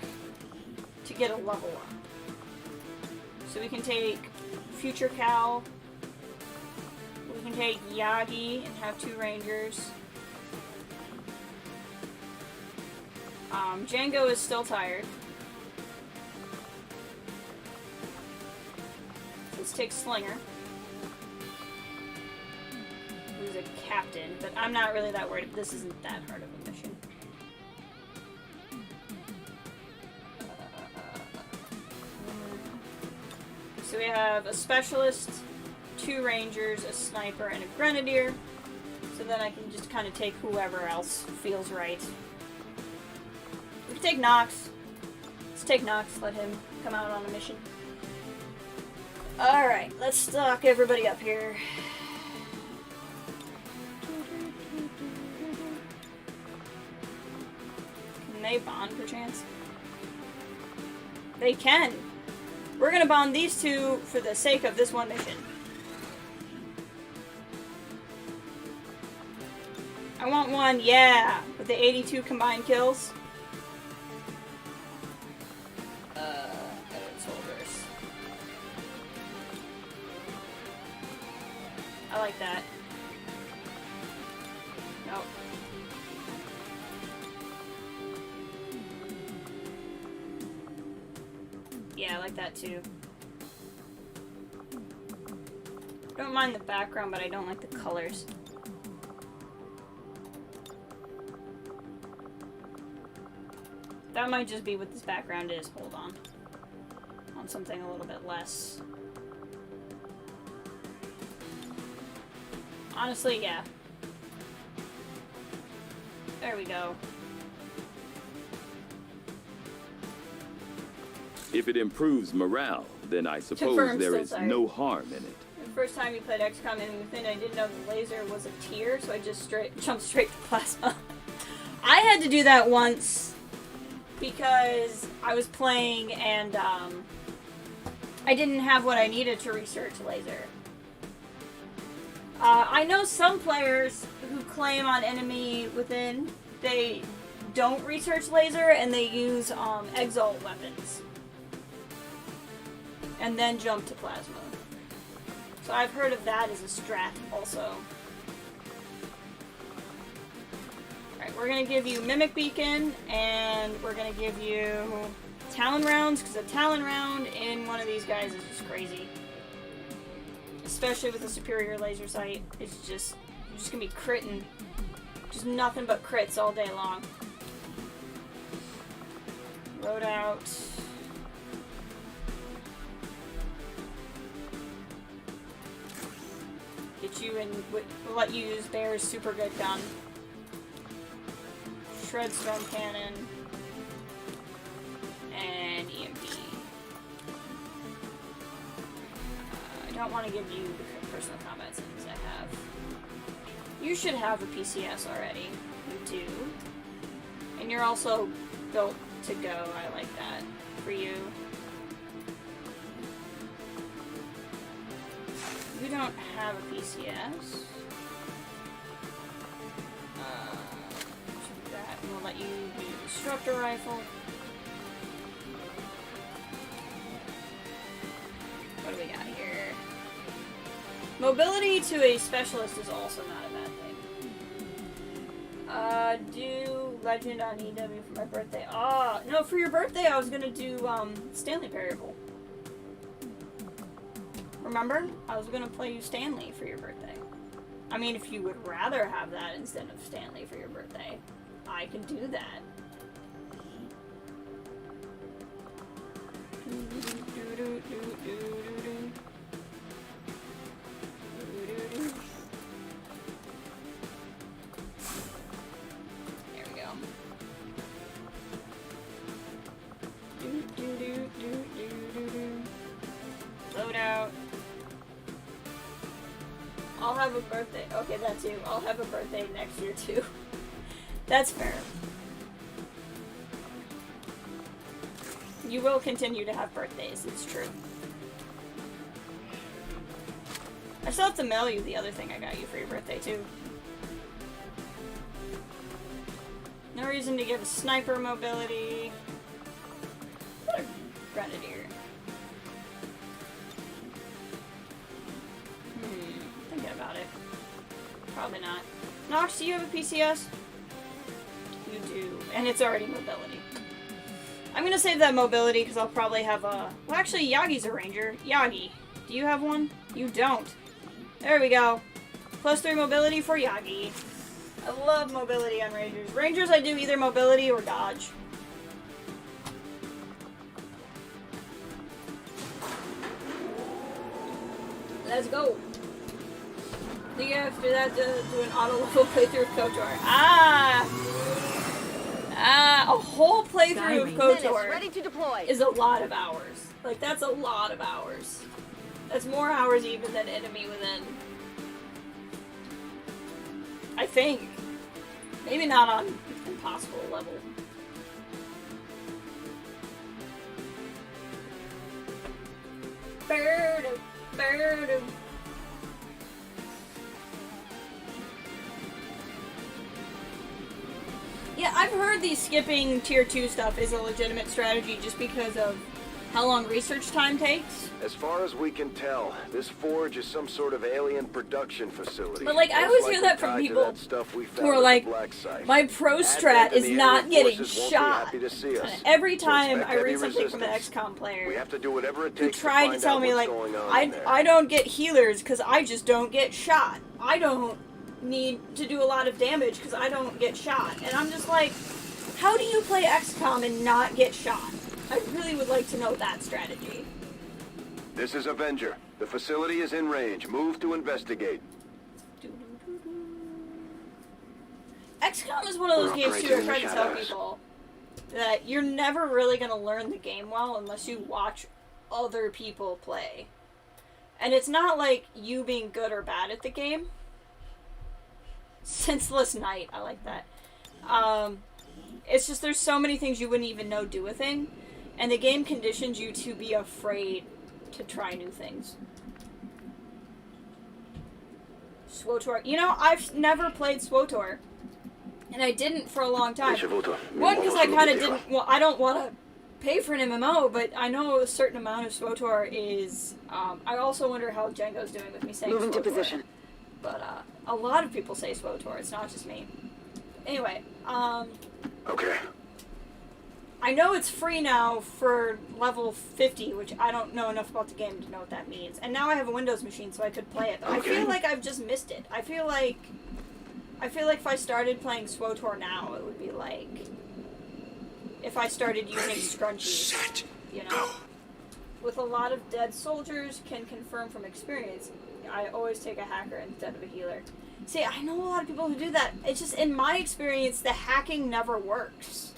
to get a level up. So we can take Future Cal. We can take Yagi and have 2 rangers. Django is still tired. Let's take Slinger, who's a captain, but I'm not really that worried. This isn't that hard of a mission. So we have a specialist, 2 rangers, a sniper, and a grenadier. So then I can just kind of take whoever else feels right. We can take Nox. Let's take Nox, let him come out on a mission. Alright, let's stock everybody up here. Can they bond, perchance? They can! We're gonna bond these 2 for the sake of this one mission. I want one, yeah! With the 82 combined kills. Edit soldiers. like that. Nope. Yeah, I like that too. Don't mind the background, but I don't like the colors. That might just be what this background is. Hold on. On something a little bit less. Honestly, yeah. There we go. If it improves morale, then I suppose Confirmed, there still is tired. no harm in it. The first time you played XCOM and within, I didn't know the laser was a tier, so I just jumped straight to plasma. I had to do that once because I was playing and I didn't have what I needed to research laser. I know some players who claim on Enemy Within they don't research laser and they use exalt weapons and then jump to plasma. So I've heard of that as a strat also. Alright, we're gonna give you Mimic Beacon and we're gonna give you Talon Rounds, because a Talon Round in one of these guys is just crazy. Especially with a superior laser sight. It's just, you're just gonna be critting. Just nothing but crits all day long. Load out. Get you in, we'll let you use Bear's super good gun. Shred Storm Cannon. And EMP. I don't want to give you the personal combat settings I have. You should have a PCS already. You do. And you're also built to go. I like that for you. You don't have a PCS. Do that, and we'll let you do Disruptor Rifle. What do we got here? Mobility to a specialist is also not a bad thing. Do Legend on EW for my birthday. Ah, no, for your birthday I was gonna do Stanley Parable. Remember? I was gonna play you Stanley for your birthday. I mean, if you would rather have that instead of Stanley for your birthday, I can do that. There we go. Load out. I'll have a birthday. Okay, that too. I'll have a birthday next year too. That's fair. You will continue to have birthdays, it's true. I still have to mail you the other thing I got you for your birthday too. No reason to give a sniper mobility. What a grenadier. Thinking about it. Probably not. Nox, do you have a PCS? You do. And it's already mobility. I'm gonna save that mobility because I'll probably have a... Well, actually, Yagi's a ranger. Yagi, do you have one? You don't. There we go. +3 mobility for Yagi. I love mobility on rangers. Rangers, I do either mobility or dodge. Let's go. I think after that, do an auto-level playthrough of KOTOR. A whole playthrough of KOTOR ready to deploy. is a lot of hours. Like, that's a lot of hours. That's more hours even than Enemy Within. I think. Maybe not on impossible level. Bird, bird. Yeah, I've heard the skipping tier 2 stuff is a legitimate strategy just because of How long research time takes? As far as we can tell, this forge is some sort of alien production facility. But like, I Most always hear likely that from tied to people that stuff we found who are at the like, black site. my pro strat Advent and is the not alien getting forces won't be shot. happy to see us. Every So time expect I heavy read something from an resistance. XCOM player We have to do whatever it who takes tried to find tell out me what's like, going on in there. I don't get healers because I just don't get shot. I don't need to do a lot of damage because I don't get shot. And I'm just like, how do you play XCOM and not get shot? I really would like to know that strategy. This is Avenger. The facility is in range. Move to investigate. XCOM is one of those We're games too. I operating in try the to tell shadows. people that you're never really going to learn the game well unless you watch other people play. And it's not like you being good or bad at the game. Senseless Night, I like that. It's just there's so many things you wouldn't even know do a thing, and the game conditions you to be afraid to try new things. SWTOR. You know, I've never played SWTOR. And I didn't for a long time. One, because I kind of didn't... Well, I don't want to pay for an MMO, but I know a certain amount of SWTOR is... I also wonder how Django's doing with me saying Moving to SWTOR. position. But a lot of people say SWTOR. It's not just me. Anyway, Okay. I know it's free now for level 50, which I don't know enough about the game to know what that means. And now I have a Windows machine, so I could play it. But I feel like I've just missed it. I feel like if I started playing SWTOR now, it would be like if I started using scrunchies, you know? With a lot of dead soldiers, can confirm from experience, I always take a hacker instead of a healer. See, I know a lot of people who do that. It's just, in my experience, the hacking never works.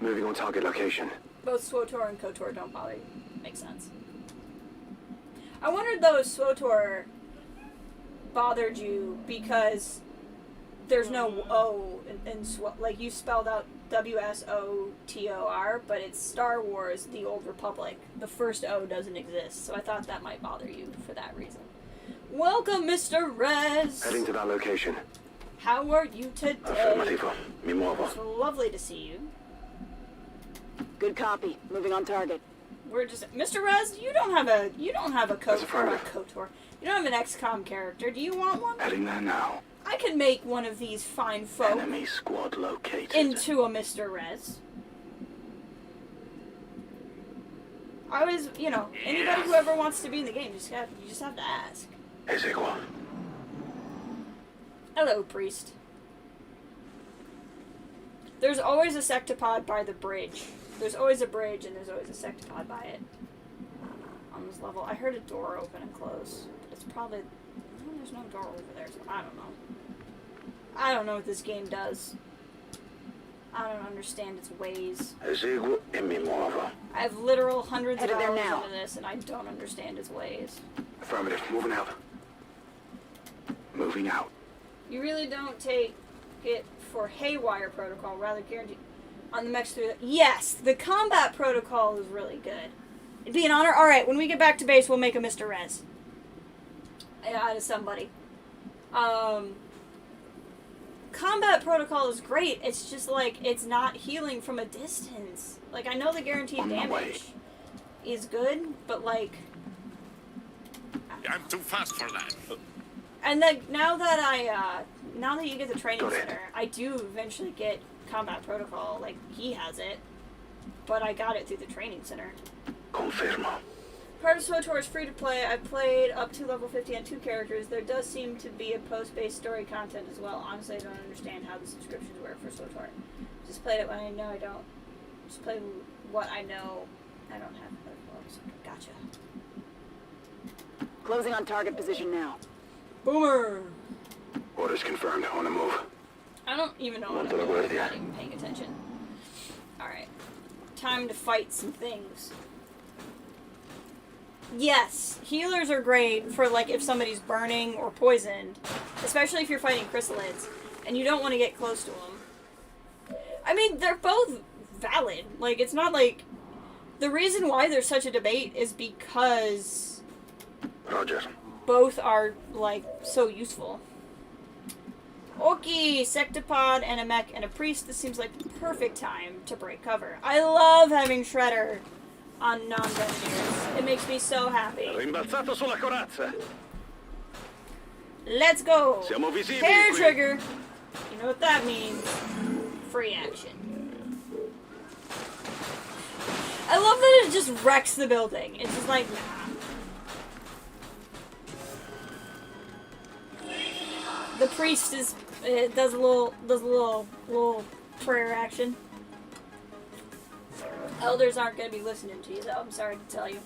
Moving on target location. Both SWTOR and KOTOR don't bother. Makes sense. I wondered though if SWTOR bothered you because there's no O in like you spelled out WSOTOR, but it's Star Wars: The Old Republic. The first O doesn't exist, so I thought that might bother you for that reason. Welcome, Mr. Rez. Heading to that location. How are you today? Afirmativo. Mi muovo. It's lovely to see you. Good copy. Moving on target. We're just Mr. Rez. You don't have a That's affirmative. KOTOR. You don't have an XCOM character. Do you want one? Heading there now. I can make one of these fine folk Enemy squad located. into a Mr. Rez. I was, you know, anybody who ever wants to be in the game, you just have to ask. Eseguo. Hello, priest. There's always a sectopod by the bridge. There's always a bridge, and there's always a sectopod by it. On this level, I heard a door open and close. But it's probably... No, there's no door over there, so I don't know. I don't know what this game does. I don't understand its ways. Eseguo e mi muovo. I have literal hundreds of Headed there hours now. into this, and I don't understand its ways. Affirmative. Moving out. Moving out. You really don't take it for Haywire Protocol, rather guaranteed on the mech through. Yes, the combat protocol is really good. It'd be an honor. All right, when we get back to base, we'll make a Mr. Rez out of somebody. Combat protocol is great. It's just like it's not healing from a distance. Like I know the guaranteed On my way. damage is good, but like. I'm too fast for that. And then now that you get the training Got it. center, I do eventually get combat protocol. Like he has it, but I got it through the training center. Confirmo. Part of SWTOR is free to play. I've played up to level 50 on 2 characters. There does seem to be a post-based story content as well. Honestly, I don't understand how the subscriptions work for SWTOR. Just played it when I know I don't. Just play what I know I don't have. Gotcha. Closing on target position now. Boomer! Orders confirmed. On the move. I don't even know what I'm Monto la doing. I'm guardia. not even paying attention. Alright. Time to fight some things. Yes, healers are great for like if somebody's burning or poisoned. Especially if you're fighting chrysalids and you don't want to get close to them. I mean, they're both valid. Like, it's not like... The reason why there's such a debate is because... Roger. Both are, like, so useful. Okay, sectopod and a mech and a priest. This seems like the perfect time to break cover. I love having Shredder on non-veneers. It makes me so happy. Rimbalzato sulla corazza. Let's go! Siamo visibili Hair qui. trigger! You know what that means. Free action. I love that it just wrecks the building. It's just like, nah. The priest does a little prayer action. Elders aren't gonna be listening to you though, I'm sorry to tell you.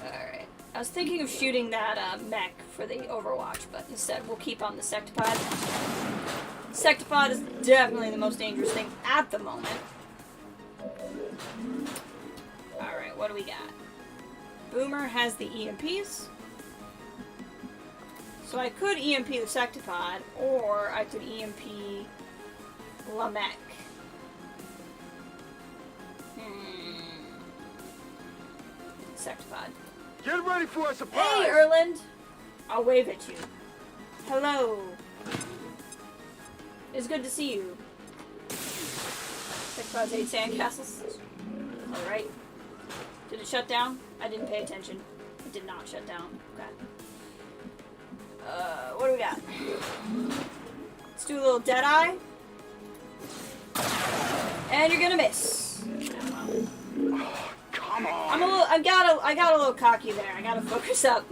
Alright. I was thinking of shooting that mech for the Overwatch, but instead we'll keep on the Sectopod. Sectopod is definitely the most dangerous thing at the moment. Alright, what do we got? Boomer has the EMPs. So I could EMP the Sectopod, or I could EMP Lamech. Sectopod. Get ready for a surprise! Hey, Erland! I'll wave at you. Hello. It's good to see you. Sectopods hate sandcastles. Alright. Did it shut down? I didn't pay attention. It did not shut down. Okay. What do we got? Let's do a little Deadeye. And you're gonna miss. Come on. I got a little cocky there. I gotta focus up.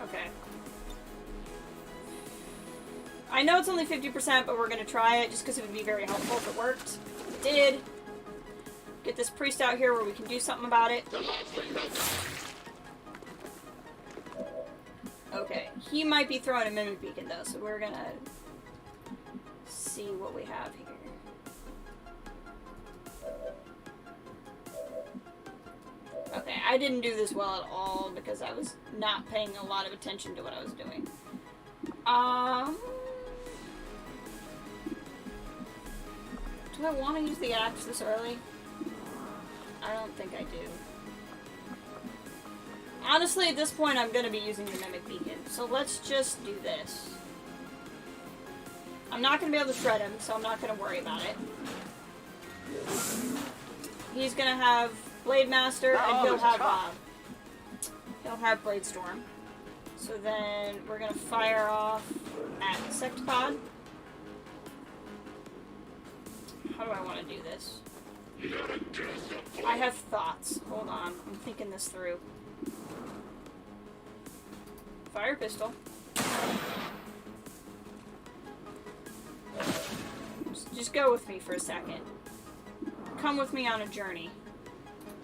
Okay. I know it's only 50%, but we're gonna try it just because it would be very helpful if it worked. It did. Get this priest out here where we can do something about it. Okay. He might be throwing a mimic beacon though, so we're gonna see what we have here. Okay, I didn't do this well at all because I was not paying a lot of attention to what I was doing. Do I want to use the axe this early? I don't think I do. Honestly, at this point, I'm going to be using the Mimic Beacon, so let's just do this. I'm not going to be able to shred him, so I'm not going to worry about it. He's going to have Blade Master, and he'll have Blade Storm. So then we're going to fire off at Sectopod. How do I want to do this? I have thoughts. Hold on. I'm thinking this through. Fire pistol. Just go with me for a second. Come with me on a journey.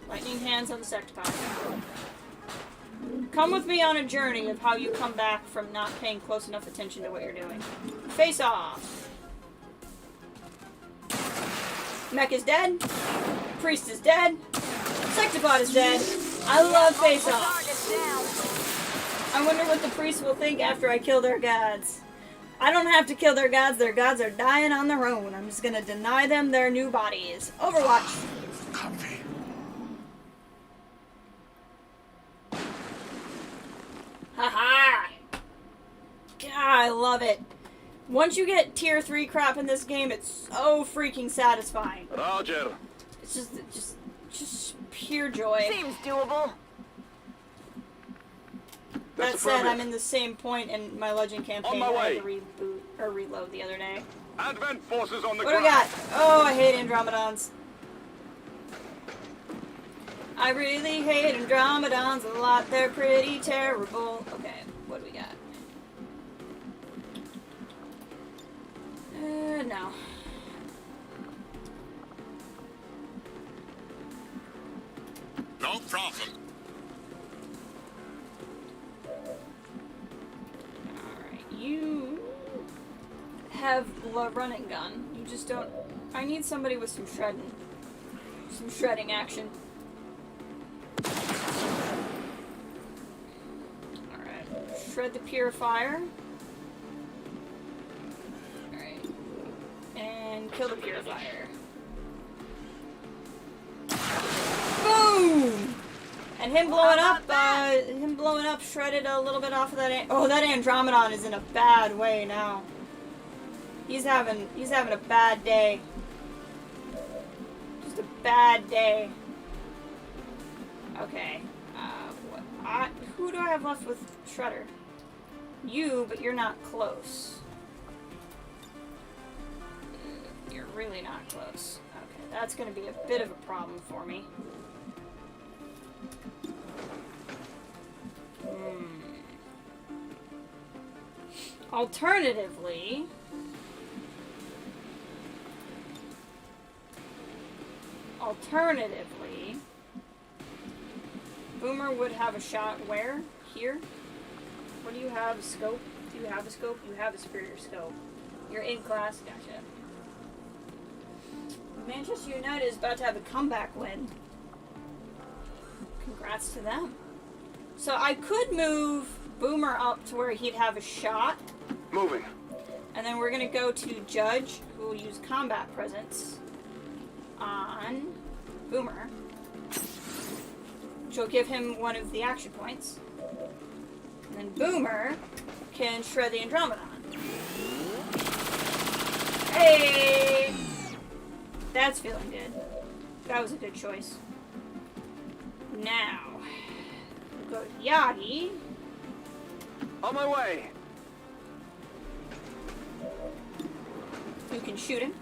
Lightning hands on the Sectopod. Come with me on a journey of how you come back from not paying close enough attention to what you're doing. Face off. Mech is dead. Priest is dead. Sectopod is dead. I love face off. I wonder what the priest will think after I kill their gods. I don't have to kill their gods. Their gods are dying on their own. I'm just gonna deny them their new bodies. Overwatch. Comfy. Haha! God, I love it. Once you get tier 3 crap in this game, it's so freaking satisfying. Roger. It's just pure joy. Seems doable. That said, I'm in the same point in my Legend campaign On my that I had way. to reboot or reload the other day. Advent forces on the What do we got? Oh, I hate Andromedons. I really hate Andromedons a lot. They're pretty terrible. Okay, what do we got? No. No problem. Alright, you have a running gun. You just don't... I need somebody with some shredding. Some shredding action. Alright, shred the purifier. Alright. And kill the purifier. Boom! And him blowing up shredded a little bit off of that. Oh, that Andromedon is in a bad way now. He's having a bad day. Just a bad day. Okay. Who do I have left with Shredder? You, but you're not close. You're really not close. Okay, that's gonna be a bit of a problem for me. Alternatively, Boomer would have a shot where? Here? What do you have? A scope? Do you have a scope? You have a superior scope. You're in class? Gotcha. Manchester United is about to have a comeback win. Congrats to them. So I could move Boomer up to where he'd have a shot. Moving. And then we're going to go to Judge, who will use combat presence on Boomer. Which will give him one of the action points. And then Boomer can shred the Andromedon. Hey! That's feeling good. That was a good choice. Now, we'll go to Yagi. On my way. You can shoot him.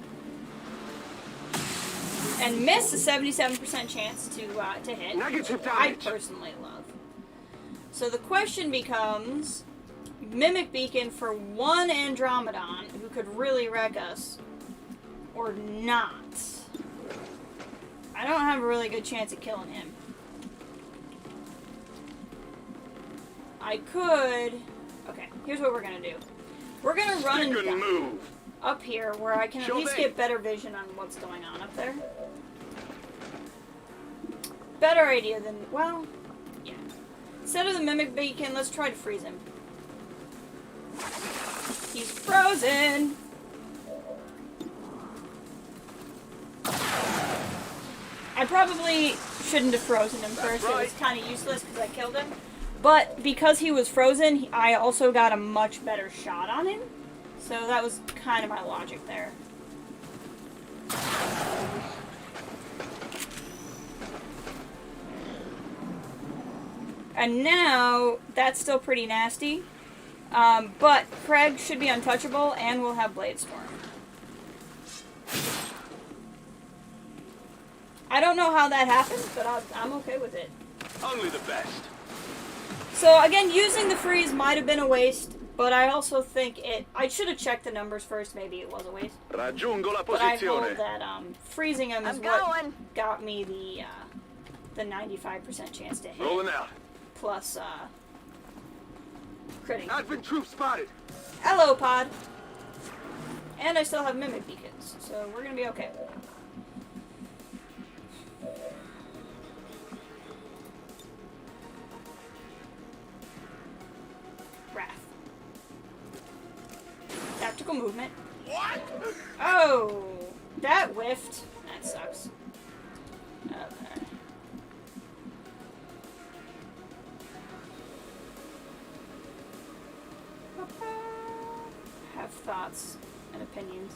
And miss a 77% chance to hit. Negative damage. I personally love. So the question becomes, Mimic Beacon for one Andromedon who could really wreck us, or not. I don't have a really good chance at killing him. I could... Okay, here's what we're gonna do. We're gonna run and move up here where I can at least get better vision on what's going on up there. Better idea than... Well, yeah. Instead of the Mimic Beacon, let's try to freeze him. He's frozen! I probably shouldn't have frozen him first. Right. It was kind of useless because I killed him. But because he was frozen, I also got a much better shot on him. So that was kind of my logic there. And now, that's still pretty nasty. But Craig should be untouchable, and we'll have Blade Storm. I don't know how that happened, but I'm okay with it. Only the best. So again, using the freeze might have been a waste, but I also think I should have checked the numbers first. Maybe it was a waste. Raggiungo la But I posizione. hold that freezing him is what got me the 95% chance to hit. Rolling out. Plus critting. Advent troop spotted. Hello, Pod. And I still have Mimic Beacons, so we're gonna be okay. Wrath. Tactical movement. What? Oh, that whiffed. That sucks. Okay. Have thoughts and opinions.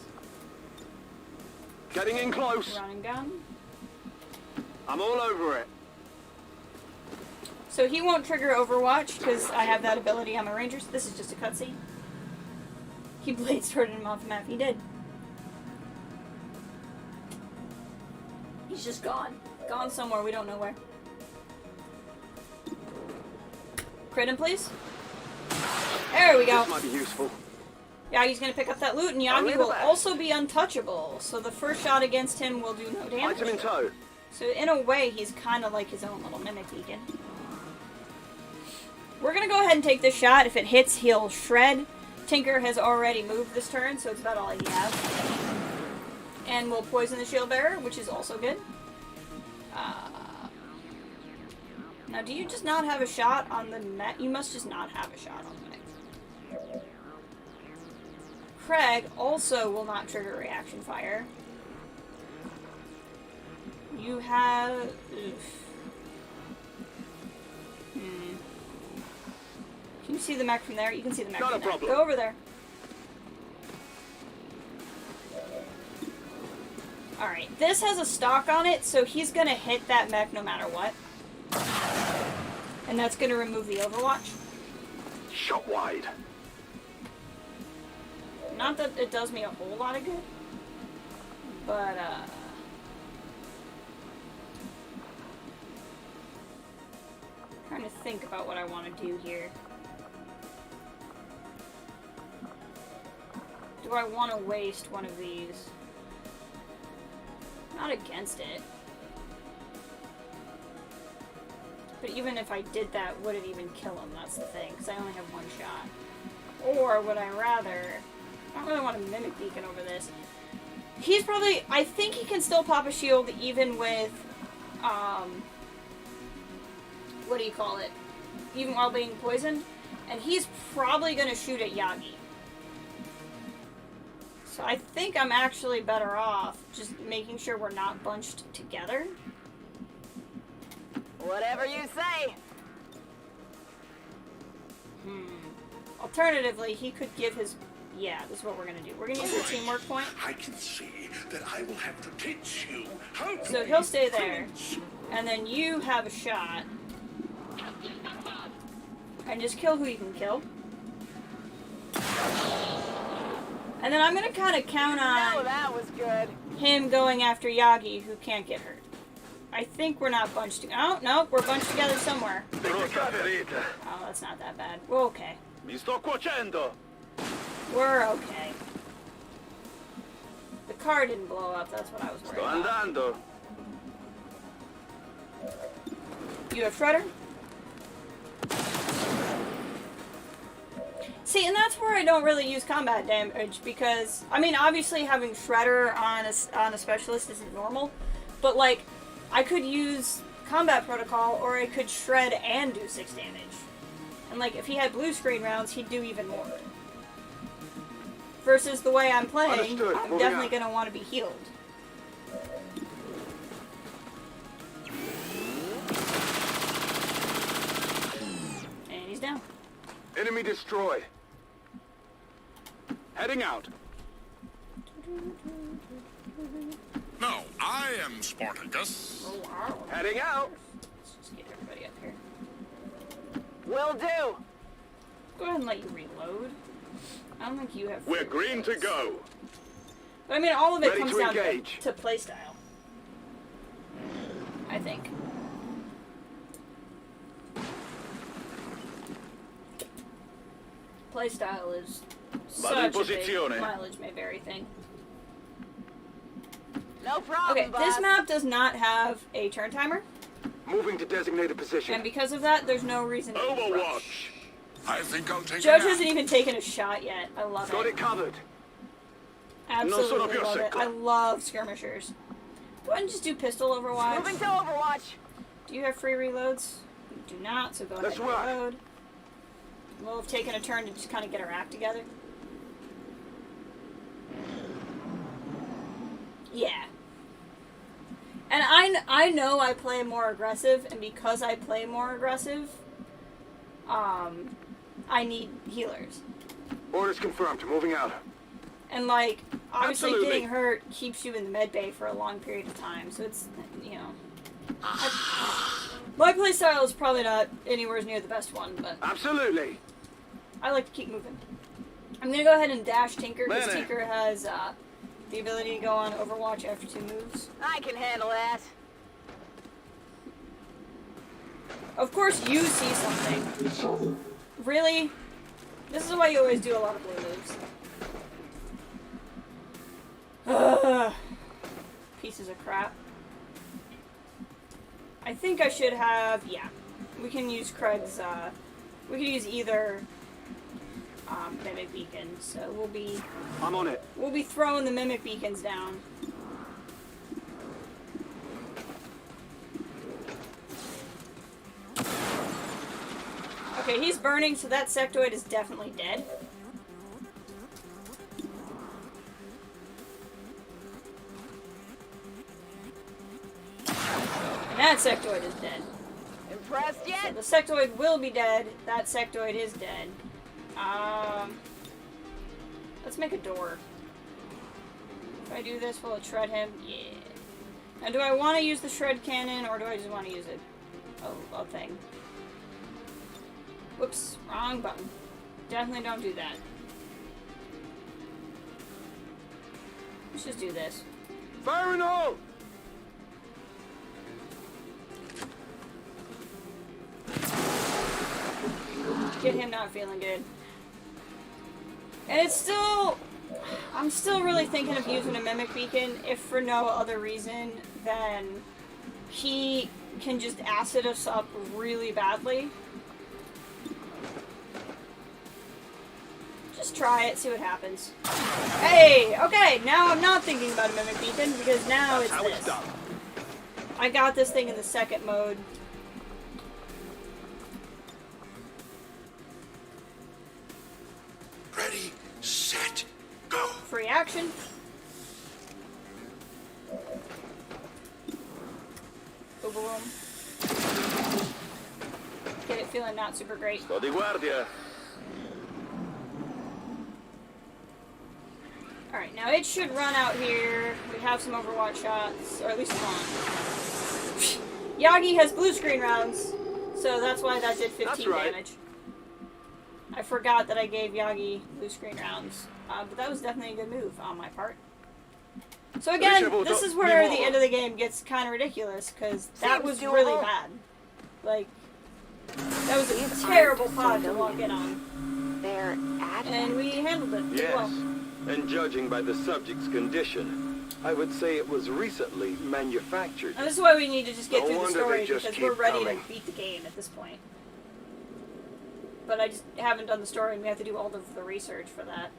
Getting in close. Run and gun. I'm all over it. So he won't trigger Overwatch because I have that ability on my Rangers. This is just a cutscene. He blade started him off the map. He did. He's just gone. Gone somewhere. We don't know where. Crit him, please. There we go. This might be useful. Yagi's gonna pick up that loot, and Yagi will also be untouchable. So the first shot against him will do no damage. Item in tow. So in a way, he's kind of like his own little Mimic Beacon. We're gonna go ahead and take this shot. If it hits, he'll shred. Tinker has already moved this turn, so it's about all he has. And we'll poison the shield bearer, which is also good. Now, do you just not have a shot on the mech? You must just not have a shot on the mech. Craig also will not trigger reaction fire. You have... Oof. Can you see the mech from there? You can see the mech from there. Go over there. Alright, this has a stock on it, so he's gonna hit that mech no matter what. And that's gonna remove the overwatch. Shot wide. Not that it does me a whole lot of good. But, trying to think about what I want to do here. Do I want to waste one of these? Not against it. But even if I did that, would it even kill him? That's the thing, because I only have one shot. Or would I rather... I don't really want to Mimic Beacon over this. He's probably... I think he can still pop a shield even with... what do you call it? Even while being poisoned. And he's probably going to shoot at Yagi. So I think I'm actually better off just making sure we're not bunched together. Whatever you say. Alternatively, he could give his... Yeah, this is what we're going to do. We're going to use the teamwork point. I can see that I will have to teach you how to So he'll stay there. And then you have a shot. And just kill who you can kill. And then I'm going to kind of count on that was good. him going after Yagi, who can't get hurt. I think we're not bunched together. Oh, no, we're bunched together somewhere. Oh, that's not that bad. We're okay. Mi sto cuocendo. We're okay. The car didn't blow up, that's what I was worried Sto about. andando. You have Shredder? See, and that's where I don't really use combat damage, because, I mean, obviously having Shredder on a specialist isn't normal, but, like, I could use combat protocol, or I could shred and do 6 damage. And, like, if he had blue screen rounds, he'd do even more. Versus the way I'm playing, Understood. I'm Moving definitely on. going to want to be healed. And he's down. Enemy destroyed. Heading out. Now, I am Spartacus. Oh, wow. Heading out. Let's just get everybody up here. Will do. Go ahead and let you reload. I don't think you have... We're green to go. But I mean, all of it Ready comes to down engage. to playstyle. I think. Playstyle is such a big mileage may vary thing. No problem, Okay, this map does not have a turn timer, Moving to designated position. and because of that, there's no reason to rush. Overwatch. I think I'll take Judge a nap. hasn't even taken a shot yet. I love Got it. it covered. Absolutely più love it. secco. I love skirmishers. Go ahead and just do pistol Overwatch. Moving to Overwatch. Do you have free reloads? You do not, so go ahead That's and right. reload. We'll have taken a turn to just kind of get our act together. Yeah. And I know I play more aggressive, and because I play more aggressive, I need healers. Orders confirmed. Moving out. And, like, obviously Absolutely. getting hurt keeps you in the med bay for a long period of time, so it's, you know... my playstyle is probably not anywhere near the best one, but Absolutely. I like to keep moving. I'm gonna go ahead and dash Tinker, because Manny. Tinker has the ability to go on Overwatch after 2 moves. I can handle that. Of course you see something. Really? This is why you always do a lot of blue moves. Ugh. Pieces of crap. I think I should have, yeah. We can use Craig's, we can use either Mimic Beacon, so I'm on it. we'll be throwing the Mimic Beacons down. Okay, he's burning, so that sectoid is definitely dead. And that sectoid is dead. Impressed So yet? the sectoid will be dead. That sectoid is dead. Let's make a door. Do I do this? Will it shred him? Yeah. Now, do I want to use the shred cannon, or do I just want to use a thing? Whoops, wrong button. Definitely don't do that. Let's just do this. Fire in the hole! Get him not feeling good. And it's still... I'm still really thinking of using a Mimic Beacon, if for no other reason than he can just acid us up really badly. Just try it, see what happens. Hey! Okay, now I'm not thinking about a Mimic Beacon, because now it's this. I got this thing in the second mode. Ready, set, go. Free action. Boom, boom. Get it feeling not super great. Sto di guardia. Alright, now it should run out here. We have some Overwatch shots, or at least one. Yagi has blue screen rounds, so that's why that did 15 damage. I forgot that I gave Yagi blue screen rounds, but that was definitely a good move on my part. So again, this is where the end of the game gets kind of ridiculous, because that was really bad. Like, that was a terrible pod to walk in on. They're and we handled it pretty well. And judging by the subject's condition, I would say it was recently manufactured. And this is why we need to just get No through the wonder story, they just because keep we're ready coming. to beat the game at this point. But I just haven't done the story, and we have to do all of the research for that.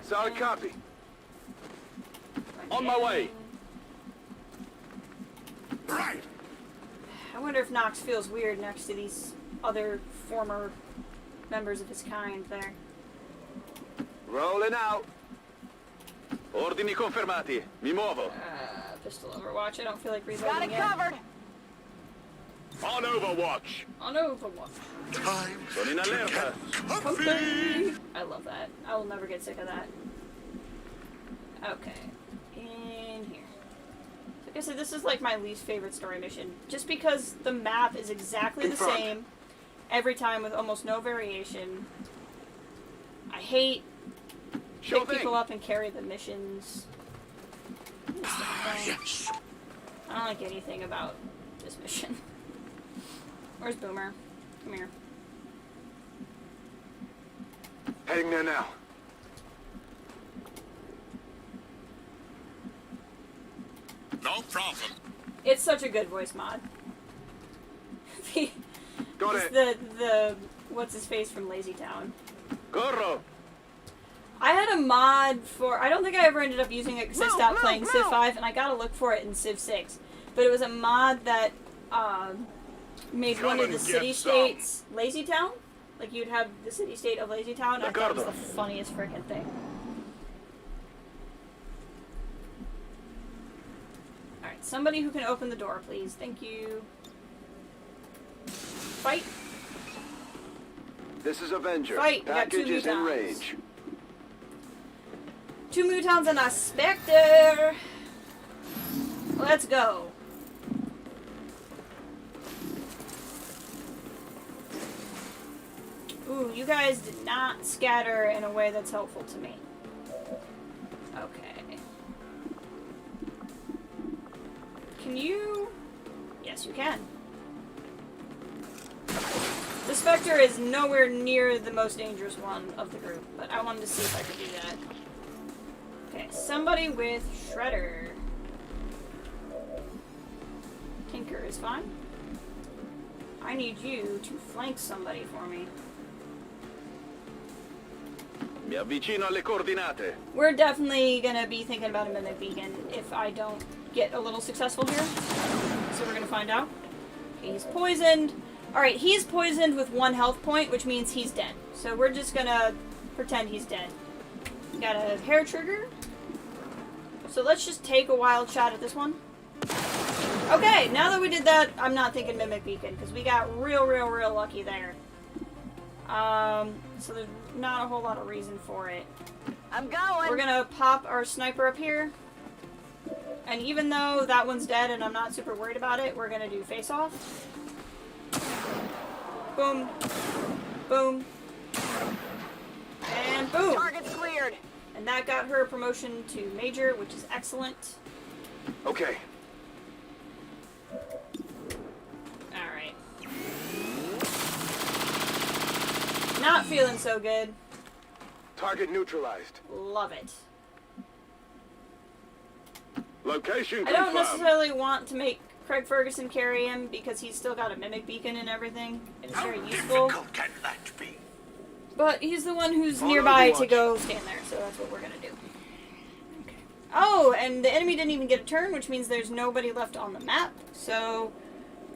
Solid copy. On my way. Right. I wonder if Nox feels weird next to these other former members of his kind there. Rolling out. Ordini confermati. Mi muovo. Pistol Overwatch. I don't feel like reloading it. covered. On Overwatch. On Overwatch. Time Sono in allerta. Comfy. I love that. I will never get sick of that. Okay. In here. Like I said, this is like my least favorite story mission. Just because the map is exactly the same every time with almost no variation. I hate pick people up and carry the missions. Yes. I don't like anything about this mission. Where's Boomer? Come here. Heading there now. No problem. It's such a good voice mod. Got It's it. the what's his face from Lazy Town. Corro. I had a mod for, I don't think I ever ended up using it because I stopped playing Civ 5, and I gotta look for it in Civ 6. But it was a mod that made one of the city-states Lazy Town. Like, you'd have the city-state of Lazy Town. I thought it was the funniest freaking thing. Alright, somebody who can open the door, please. Thank you. Fight. This is Avenger. Fight. We got two Package is in mutons. range. 2 mutons and a Spectre! Let's go. Ooh, you guys did not scatter in a way that's helpful to me. Okay. Can you... Yes, you can. The Spectre is nowhere near the most dangerous one of the group, but I wanted to see if I could do that. Okay, somebody with Shredder. Tinker is fine. I need you to flank somebody for me. Mi avvicino alle coordinate. We're definitely gonna be thinking about a Mimic Beacon if I don't get a little successful here. So we're gonna find out. Okay, he's poisoned. Alright, he's poisoned with 1 health point, which means he's dead. So we're just gonna pretend he's dead. Got a hair trigger. So let's just take a wild shot at this one. Okay, now that we did that, I'm not thinking Mimic Beacon, because we got real lucky there. So there's not a whole lot of reason for it. I'm going. We're gonna pop our sniper up here. And even though that one's dead and I'm not super worried about it, we're gonna do face off. Boom. Boom. And boom. Target's cleared. And that got her a promotion to Major, which is excellent. Okay. Alright. Not feeling so good. Target neutralized. Love it. Location I don't confirmed. necessarily want to make Craig Ferguson carry him because he's still got a mimic beacon and everything. It is very useful. Can that be? But he's the one who's On nearby to Overwatch. go stand there, so that's what we're gonna do. Okay. Oh, and the enemy didn't even get a turn, which means there's nobody left on the map. So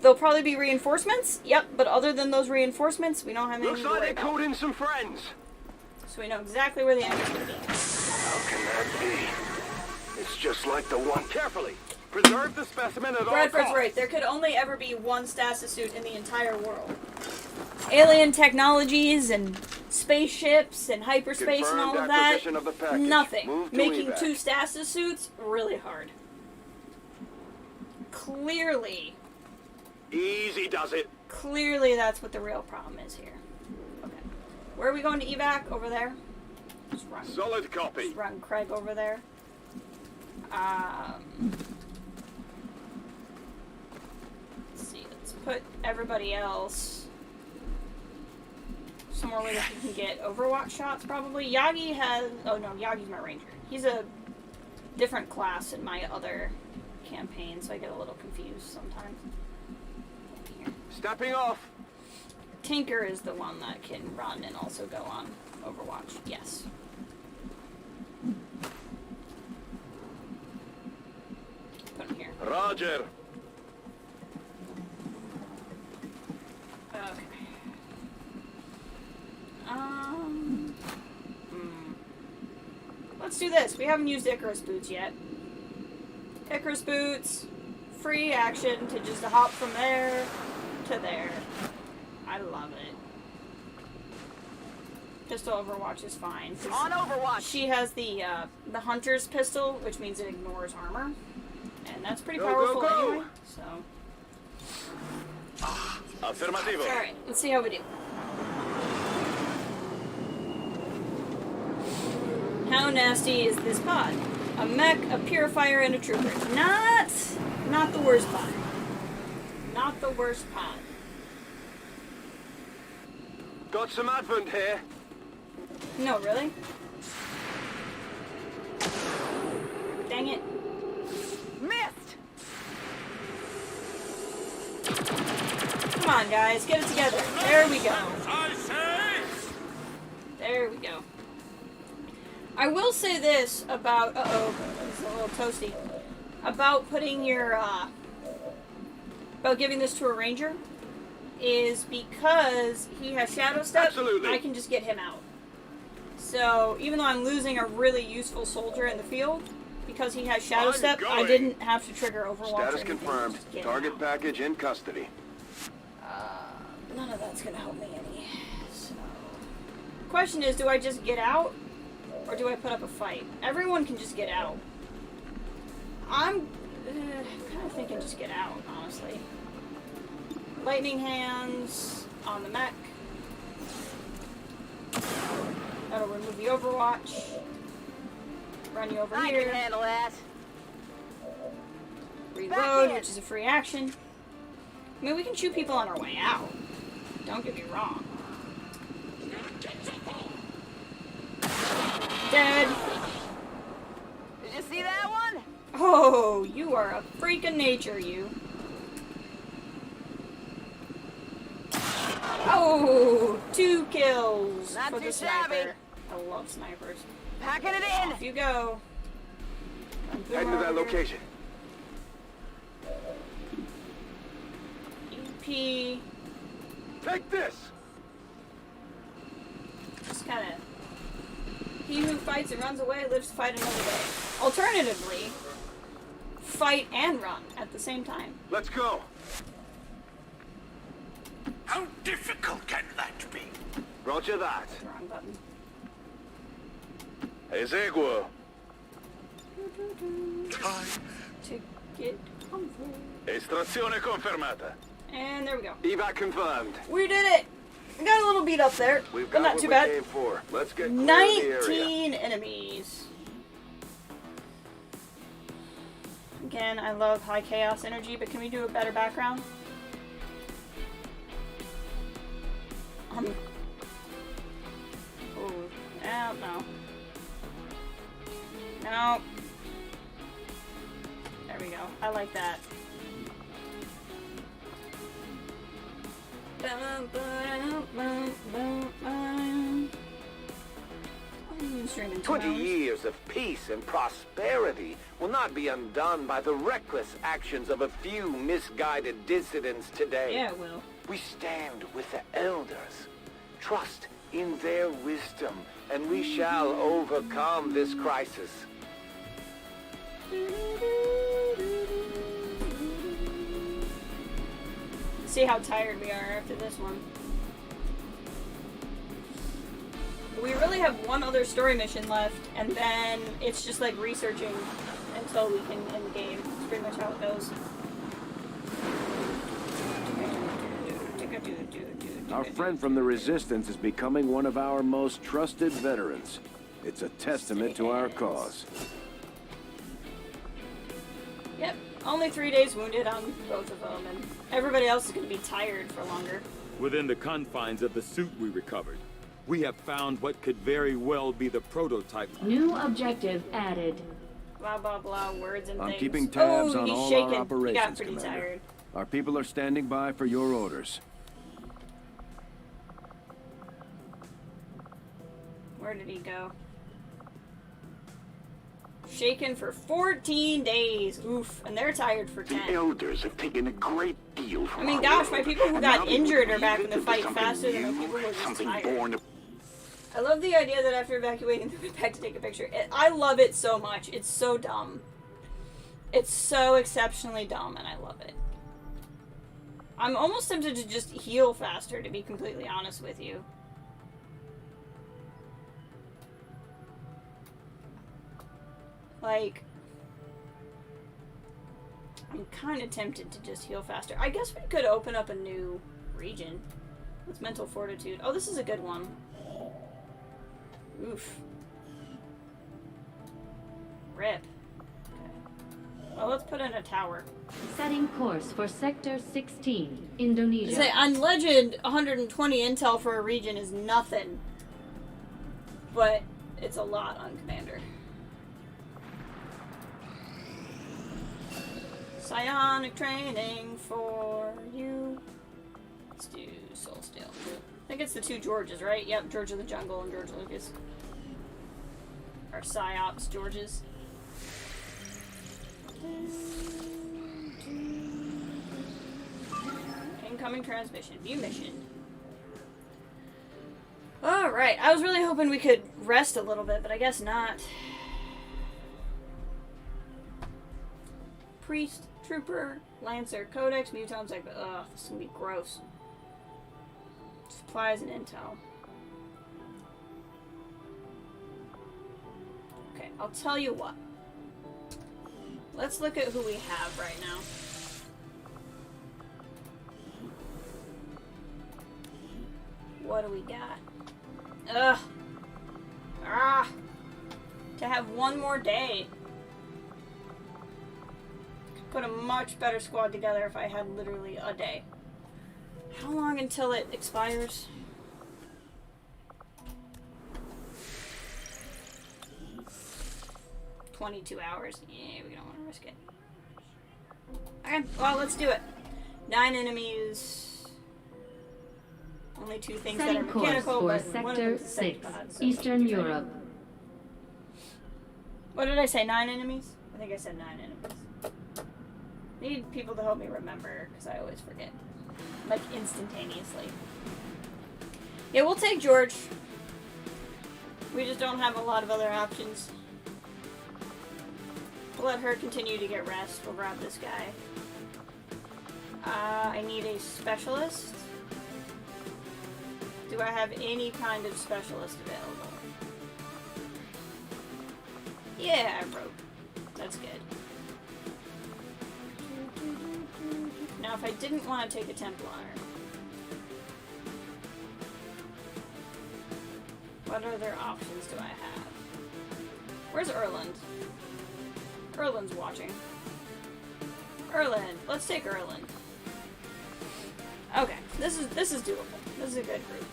there'll probably be reinforcements. Yep, but other than those reinforcements, we don't have anything Looks to like worry they called about. in some friends. So we know exactly where the enemy's gonna be. How can that be? It's just like the one. Carefully. Preserve the specimen at all Bradford's costs. right. There could only ever be one stasis suit in the entire world. Alien technologies and spaceships and hyperspace and all Confirmed of that. acquisition of the package. Nothing. Move to Making evac. 2 stasis suits, really hard. Clearly, Easy does it. clearly that's what the real problem is here. Okay. Where are we going to evac? Over there? Just run. Solid copy. Just run Craig over there. Let's see. Let's put everybody else somewhere where they can get Overwatch shots, probably. Yagi has... Oh, no. Yagi's my ranger. He's a different class in my other campaign, so I get a little confused sometimes. Here. Stepping off. Tinker is the one that can run and also go on Overwatch. Yes. Put him here. Roger. Okay. Let's do this. We haven't used Icarus boots yet. Icarus boots, free action to just hop from there to there. I love it. Pistol Overwatch is fine. On Overwatch. She has the hunter's pistol, which means it ignores armor, and that's pretty Go, powerful go, go. anyway. So, Affirmativo. all right, let's see how we do. How nasty is this pod? A mech, a purifier, and a trooper. Not the worst pod. Not the worst pod. Got some advent here. No, really? Dang it. Missed. Come on, guys, get it together. There we go. There we go. I will say this about... Uh-oh, it's a little toasty. About putting your, about giving this to a ranger, is because he has Shadow Step, Absolutely. I can just get him out. So, even though I'm losing a really useful soldier in the field, because he has Shadow I'm Step, I going. didn't have to trigger Overwatch or Status anything, confirmed. just get him Target out. package in custody. None of that's gonna help me any. So, question is, do I just get out, or do I put up a fight? Everyone can just get out. I'm kind of thinking just get out, honestly. Lightning hands on the mech. That'll remove the Overwatch. Run you over I here. can handle that. Reload, which is a free action. I mean, we can shoot people on our way out. Don't get me wrong. Dead. Did you see that one? Oh, you are a freak of nature, you. Oh, 2 kills Not for too the sniper. shabby. I love snipers. Packing it in. Off you go. Heading to that location. EP. Take this. Just kind of... He who fights and runs away lives to fight another day. Alternatively, fight and run at the same time. Let's go. How difficult can that be? Roger that. Wrong button. Eseguo. Time To get comfort. Estrazione confermata. And there we go. Evac confirmed. We did it! We got a little beat up there, We've but got not what too we bad. came for. Let's get clear of the area. 19 enemies. Again, I love high chaos energy, but can we do a better background? Oh, no. No. There we go. I like that. Streaming 20 years of peace and prosperity will not be undone by the reckless actions of a few misguided dissidents today. Yeah, it will. We stand with the elders. Trust in their wisdom, and we shall overcome this crisis. See how tired we are after this one. We really have one other story mission left, and then it's just like researching until we can end the game. That's pretty much how it goes. Our friend from the Resistance is becoming one of our most trusted veterans. It's a testament to our cause. Yep, only 3 days wounded on both of them, and everybody else is going to be tired for longer. Within the confines of the suit we recovered, we have found what could very well be the prototype. New objective added. Blah, blah, blah, words and I'm things. keeping tabs on he's all shaking. our He operations, got pretty Commander. tired. Our people are standing by for your orders. Where did he go? Shaken for 14 days. Oof. And they're tired for 10. The elders have taken a great deal from I mean, our gosh, my world, people who and now got they injured will are back leave in the it fight into faster than my something people who new, are just something tired. born of... I love the idea that after evacuating, they went back to take a picture. I love it so much. It's so dumb. It's so exceptionally dumb, and I love it. I'm almost tempted to just heal faster, to be completely honest with you. Like, I'm kind of tempted to just heal faster. I guess we could open up a new region. With mental fortitude. Oh, this is a good one. Oof. Rip. Okay. Well, let's put in a tower. Setting course for Sector 16, Indonesia. Say, on Legend, 120 intel for a region is nothing. But it's a lot on Commander. Psionic training for you. Let's do Soul Steel. I think it's the two Georges, right? Yep, George of the Jungle and George Lucas. Or Psyops Georges. Incoming transmission. View mission. Alright, I was really hoping we could rest a little bit, but I guess not. Priest, Trooper, Lancer, Codex, Mutons, like, ugh, this is gonna be gross. Supplies and intel. Okay, I'll tell you what. Let's look at who we have right now. What do we got? Ugh. Ah. To have one more day. Could put a much better squad together if I had literally a day. How long until it expires? $22 hours. Yeah, we don't want to risk it. Okay, well, let's do it. 9 enemies. Only 2 things that are Setting course mechanical, for but one of Sector them is 6, pod, so Eastern Europe. What did I say? 9 enemies? I think I said 9 enemies. Need people to help me remember, because I always forget. Like, instantaneously. Yeah, we'll take George. We just don't have a lot of other options. We'll let her continue to get rest. We'll grab this guy. I need a specialist. do I have any kind of specialist available? Yeah, I broke. That's good. Now, if I didn't want to take a Templar, what other options do I have? Where's Erland? Erland's watching. Erland, let's take Erland. Okay, this is doable. This is a good group.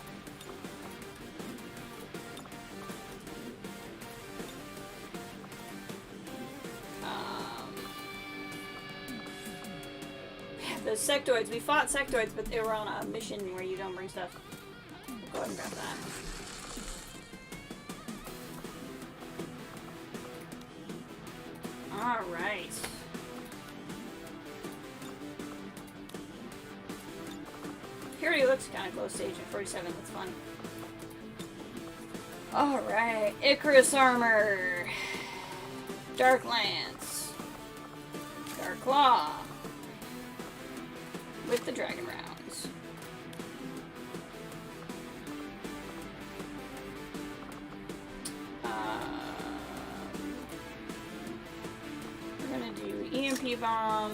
Yeah, those sectoids. We fought sectoids, but they were on a mission where you don't bring stuff. We'll go ahead and grab that. Alright. He already looks kind of close to Agent 47, that's fun. Alright, Icarus Armor. Dark Lance. Dark Claw. With the Dragon Rounds. We're gonna do EMP Bomb.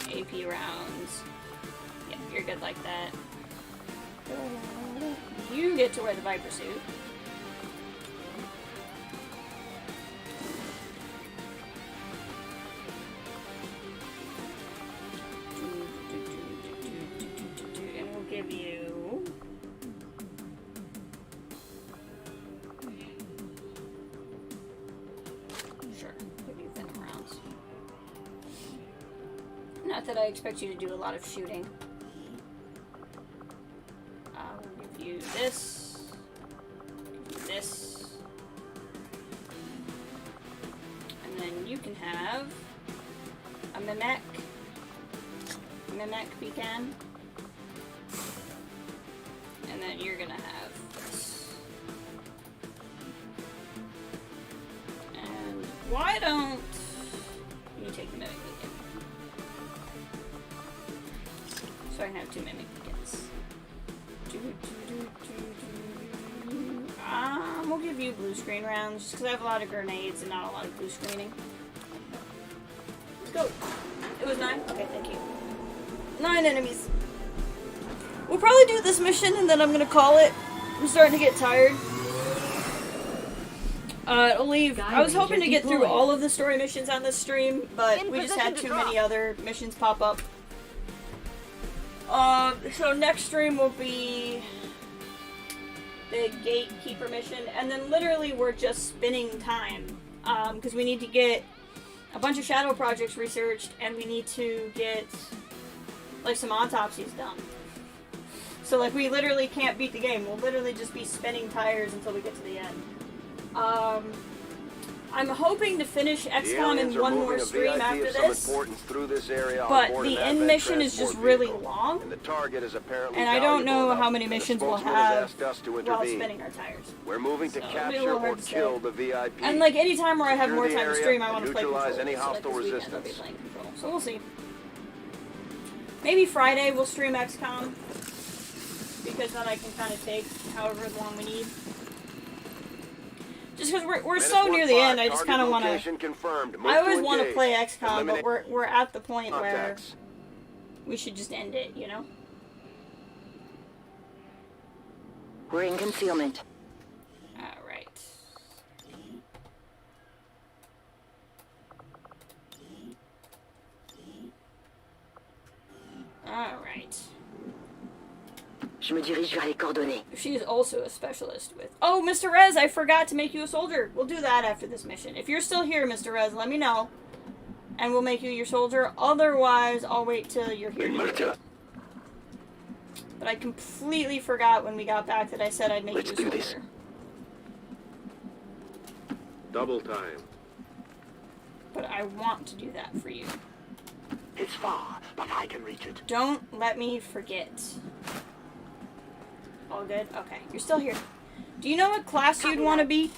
AP rounds. Yeah, you're good like that. You get to wear the Viper suit. And we'll give you... Sure, give you Venom rounds. Not that I expect you to do a lot of shooting. I'll give you this. Give you this. And then you can have a Mimic. Mimic Beacon. And then you're gonna have this. And why don't you take the Mimic Beacon? So I can have 2 Mimic Beacons. We'll give you blue screen rounds, just because I have a lot of grenades and not a lot of blue screening. Let's go. It was 9? Okay, thank you. 9 enemies. We'll probably do this mission and then I'm gonna call it. I'm starting to get tired. I'll leave. I was hoping to get through all of the story missions on this stream, but we just had too many other missions pop up. So next stream will be the Gatekeeper mission, and then literally we're just spinning time, because we need to get a bunch of shadow projects researched, and we need to get, like, some autopsies done. So, like, we literally can't beat the game. We'll literally just be spinning tires until we get to the end. I'm hoping to finish XCOM in one more stream after this, but the end mission is just really long, and I don't know how many missions we'll have while spinning our tires. We're moving to capture or kill the VIP. And like any time where I have more time to stream, I want to play Control. Any hostile resistance. I'll be playing Control. So we'll see. Maybe Friday we'll stream XCOM, because then I can kind of take however long we need. Just because we're so near the end, I just kind of want to... I always want to play XCOM, but we're at the point where we should just end it, you know? We're in concealment. Alright. Alright. Je me dirige vers les coordonnées. She is also a specialist with... Oh, Mr. Rez, I forgot to make you a soldier. We'll do that after this mission. If you're still here, Mr. Rez, let me know. And we'll make you your soldier. Otherwise, I'll wait till you're here. But I completely forgot when we got back that I said I'd make you a soldier. This. Double time. But I want to do that for you. It's far, but I can reach it. Don't let me forget. All good? Okay, you're still here. Do you know what class you'd want to be?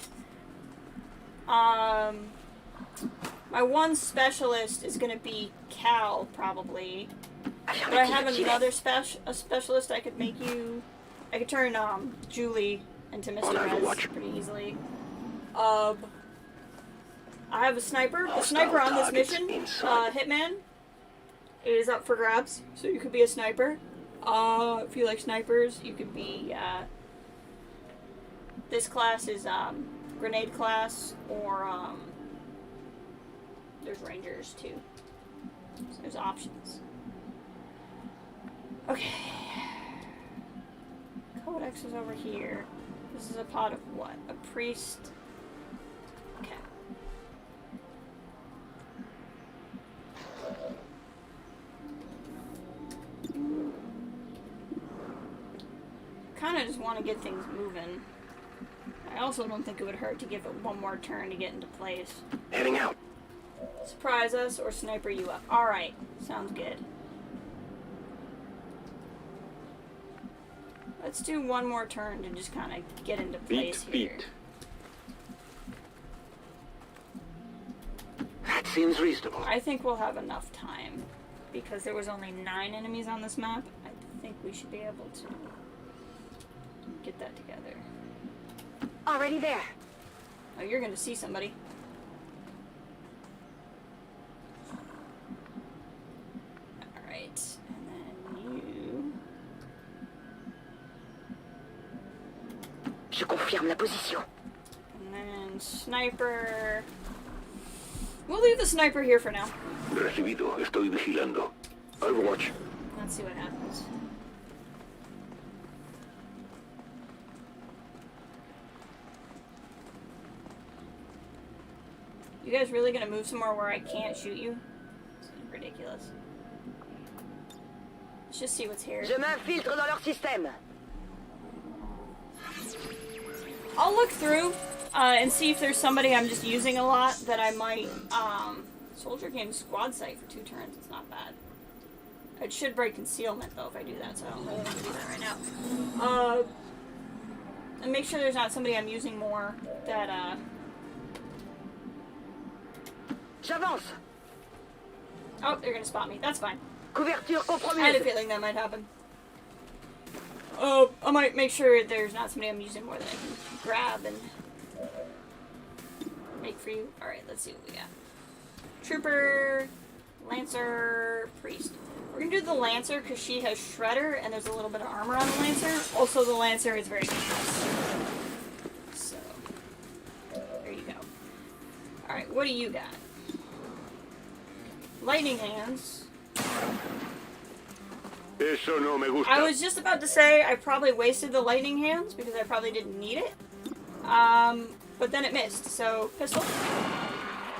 My one specialist is going to be Cal, probably. But I have another specialist I could make you... I could turn, Julie into Mr. Rez pretty easily. I have a sniper. The sniper on this mission, Hitman, is up for grabs. So you could be a sniper. If you like snipers, you could be, this class is, grenade class, or, there's rangers, too. So there's options. Okay. Codex is over here. This is a pod of what? A priest. Okay. Kinda just want to get things moving. I also don't think it would hurt to give it one more turn to get into place. Heading out. Surprise us or sniper you up. Alright, sounds good. Let's do one more turn to just kind of get into place here. That seems reasonable. I think we'll have enough time. Because there was only 9 enemies on this map, I think we should be able to get that together. Already there. Oh, you're gonna see somebody. Alright, and then you... Je confirme la position. And then sniper... We'll leave the sniper here for now. Recibido. Estoy vigilando. Overwatch. Let's see what happens. You guys really gonna move somewhere where I can't shoot you? This is ridiculous. Let's just see what's here. Je m'infiltre dans leur système. I'll look through and see if there's somebody I'm just using a lot that I might. Soldier gains squad sight for 2 turns. It's not bad. It should break concealment though if I do that, so I don't really want to do that right now. And make sure there's not somebody I'm using more that J'avance. Oh, they're gonna spot me. That's fine. Couverture compromise. I had a feeling that might happen. I might make sure there's not somebody I'm using more that I can grab and make for you. Alright, let's see what we got. Trooper, Lancer, Priest. We're gonna do the Lancer because she has Shredder and there's a little bit of armor on the Lancer. Also, the Lancer is very dangerous. So, there you go. Alright, what do you got? Lightning hands. Eso no me gusta. I was just about to say I probably wasted the lightning hands because I probably didn't need it. But then it missed. So, pistol.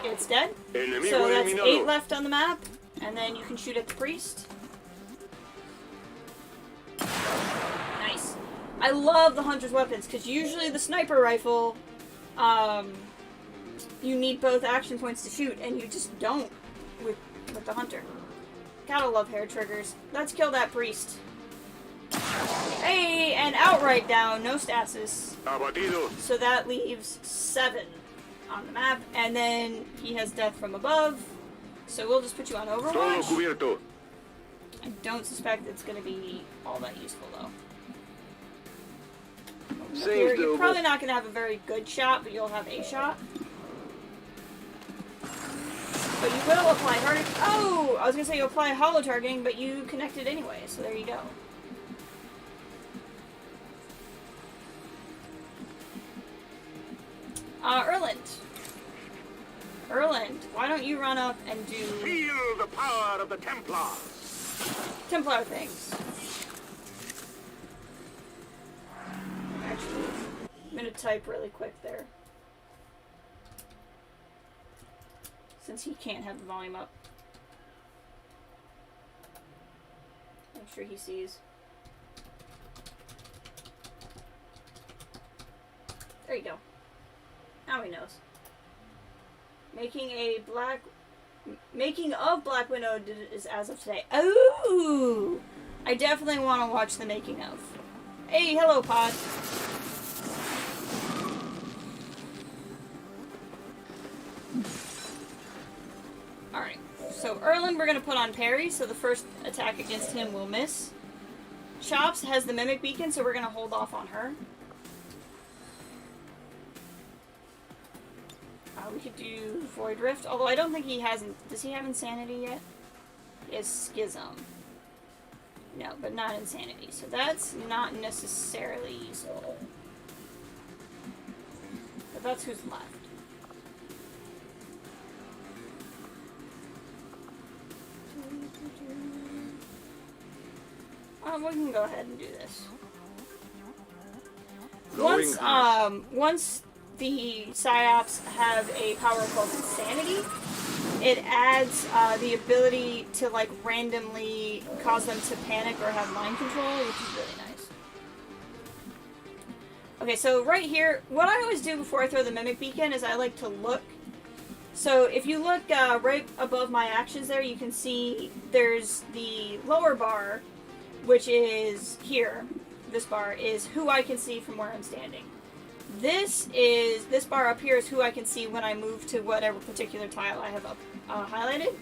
It's dead. So that's 8 left on the map. And then you can shoot at the priest. Nice. I love the hunter's weapons because usually the sniper rifle, you need both action points to shoot, and you just don't with the hunter. Gotta love hair triggers. Let's kill that priest. Hey, and outright down, no stasis. Abatido. So that leaves 7 on the map, and then he has death from above. So we'll just put you on Overwatch. Todo cubierto. I don't suspect it's going to be all that useful, though. You're probably not going to have a very good shot, but you'll have a shot. But you will apply targeting. Oh! I was going to say you apply hollow targeting, but you connected anyway, so there you go. Erland, why don't you run up and do... Feel the power of the Templars. Templar things. Actually, I'm going to type really quick there. Since he can't have the volume up. Make sure he sees. There you go. Now he knows. Making of Black Widow is as of today. Ooh! I definitely want to watch the making of. Hey, hello, Pod. Alright, So Erlen we're going to put on parry, so the first attack against him will miss. Chops has the Mimic Beacon, so we're going to hold off on her. We could do Void Rift, although I don't think he has... Does he have Insanity yet? He has Schism. No, but not Insanity, so that's not necessarily useful. But that's who's left. We can go ahead and do this. Once the Psyops have a power called Insanity, it adds the ability to like randomly cause them to panic or have mind control, which is really nice. Okay, so right here, what I always do before I throw the Mimic Beacon is I like to look. So if you look right above my actions there, you can see there's the lower bar, which is here. This bar is who I can see from where I'm standing. This bar up here is who I can see when I move to whatever particular tile I have highlighted.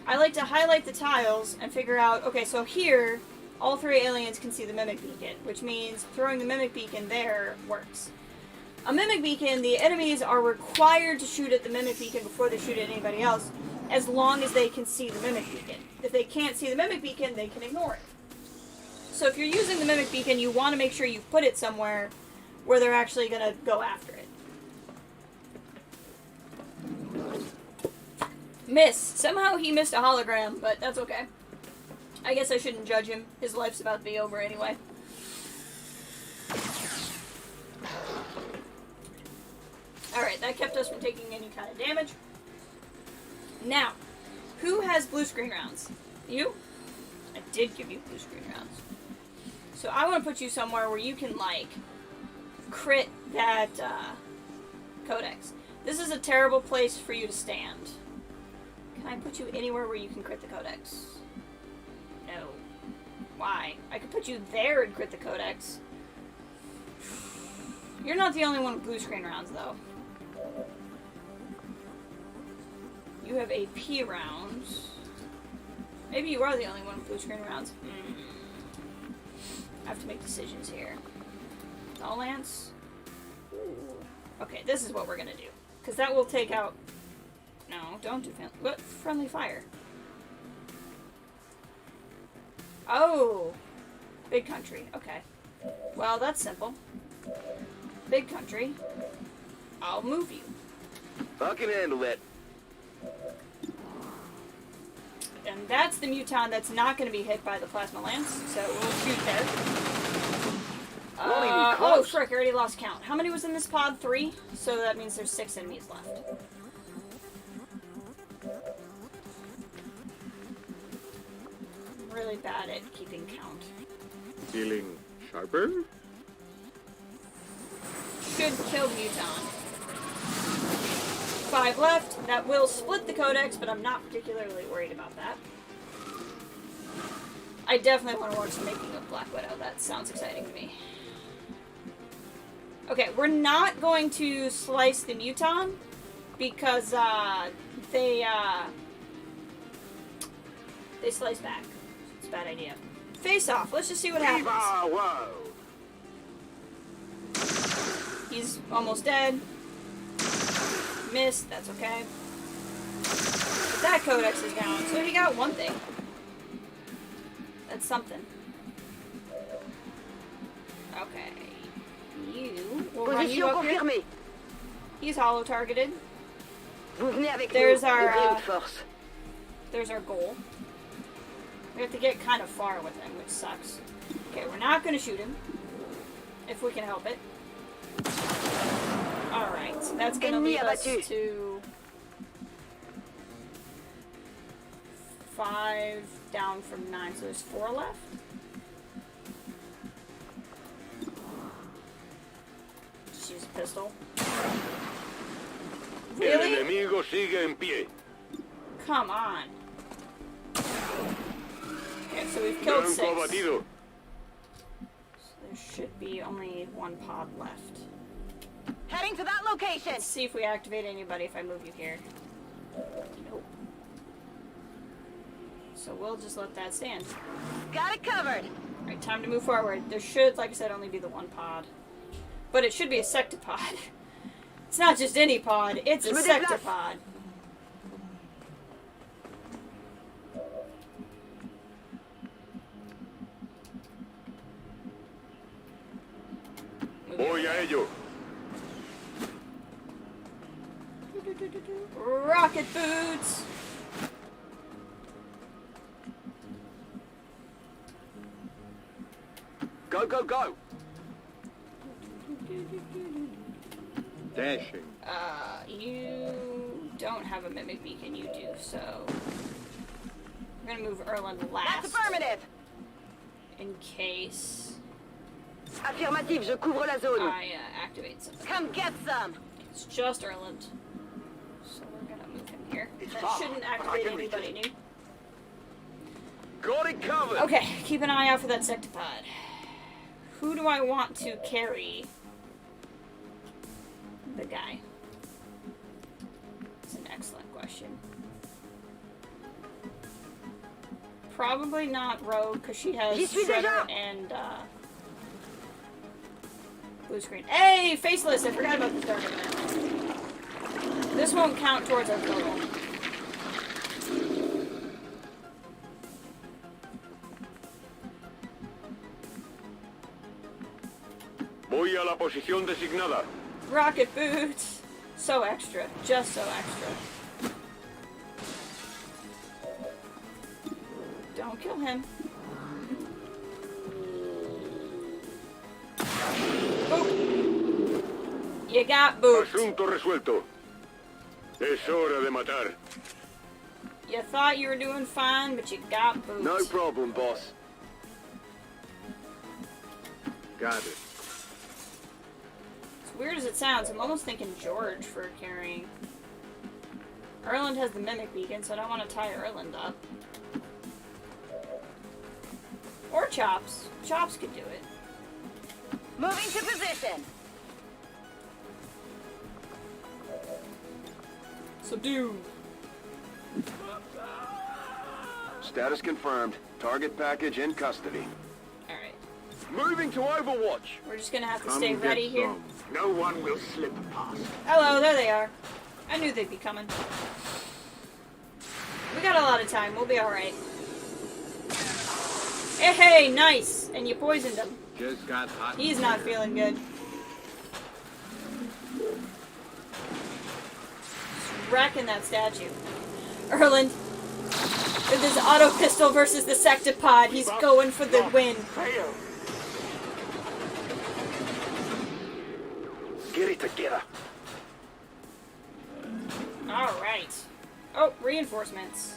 I like to highlight the tiles and figure out, okay, so here, all three aliens can see the Mimic Beacon, which means throwing the Mimic Beacon there works. A Mimic Beacon, the enemies are required to shoot at the Mimic Beacon before they shoot at anybody else, as long as they can see the Mimic Beacon. If they can't see the Mimic Beacon, they can ignore it. So if you're using the Mimic Beacon, you want to make sure you put it somewhere where they're actually going to go after it. Miss. Somehow he missed a hologram, but that's okay. I guess I shouldn't judge him. His life's about to be over anyway. Alright, that kept us from taking any kind of damage. Now, who has blue screen rounds? You? I did give you blue screen rounds. So I want to put you somewhere where you can, like, crit that codex. This is a terrible place for you to stand. Can I put you anywhere where you can crit the codex? No. Why? I could put you there and crit the codex. You're not the only one with blue screen rounds, though. You have AP rounds. Maybe you are the only one with blue screen rounds. I have to make decisions here. All Lance? Okay, this is what we're gonna do. Because that will take out... No, don't do friendly fire. Oh! Big country, okay. Well, that's simple. Big country. I'll move you. I can handle it. And that's the Muton that's not going to be hit by the Plasma Lance, so we'll shoot there. Oh, frick, I already lost count. How many was in this pod? 3? So that means there's 6 enemies left. I'm really bad at keeping count. Feeling sharper? Should kill Muton. 5 left. That will split the codex, but I'm not particularly worried about that. I definitely want to watch the making of Black Widow. That sounds exciting to me. Okay, we're not going to slice the Muton because they slice back. It's a bad idea. Face off. Let's just see what happens. Whoa. He's almost dead. Missed. That's okay. But that codex is down, so he got one thing. That's something. Okay. You will run you up here. He's hollow targeted. There's our goal. We have to get kind of far with him, which sucks. Okay, we're not going to shoot him. If we can help it. Alright, so that's going to leave us to 5 down from 9, so there's 4 left. Just use a pistol. Really? El enemigo sigue en pie. Come on. Okay, so we've killed 6. So there should be only 1 pod left. Heading to that location. Let's see if we activate anybody if I move you here. Nope. So we'll just let that stand. Got it covered. Alright, time to move forward. There should, like I said, only be the one pod. But it should be a sectopod. It's not just any pod, it's a sectopod. Voy a ello. Rocket boots! Go, go, go! Dashing. You don't have a mimic beacon, you do, so... I'm gonna move Erland last. That's affirmative. In case... Affirmative, je couvre la zone. I activate something. Come get some. It's just Erland. So we're gonna move him here. That far, shouldn't but I activate can reach anybody new. Got it covered! Okay, keep an eye out for that sectopod. Who do I want to carry the guy? It's an excellent question. Probably not Rogue, because she has Shredder and blue screen. Hey, Faceless! I forgot about this dark event. This won't count towards our total. Voy a la posición designada. Rocket boots! So extra. Just so extra. Don't kill him. Boop. You got booped. Asunto resuelto. Es hora de matar. You thought you were doing fine, but you got booped. No problem, boss. Got it. As weird as it sounds, I'm almost thinking George for carrying. Erland has the mimic beacon, so I don't want to tie Erland up. Or Chops. Chops could do it. Moving to position. Subdue. Status confirmed. Target package in custody. Alright. Moving to Overwatch. We're just gonna have to stay ready here. No one will slip past. Hello, there they are. I knew they'd be coming. We got a lot of time. We'll be alright. Hey, hey, nice! And you poisoned him. Just got hot. He's not feeling good. Just wrecking that statue. Erland, with his auto pistol versus the sectopod, he's going for the win. Get it together. Alright. Oh, reinforcements.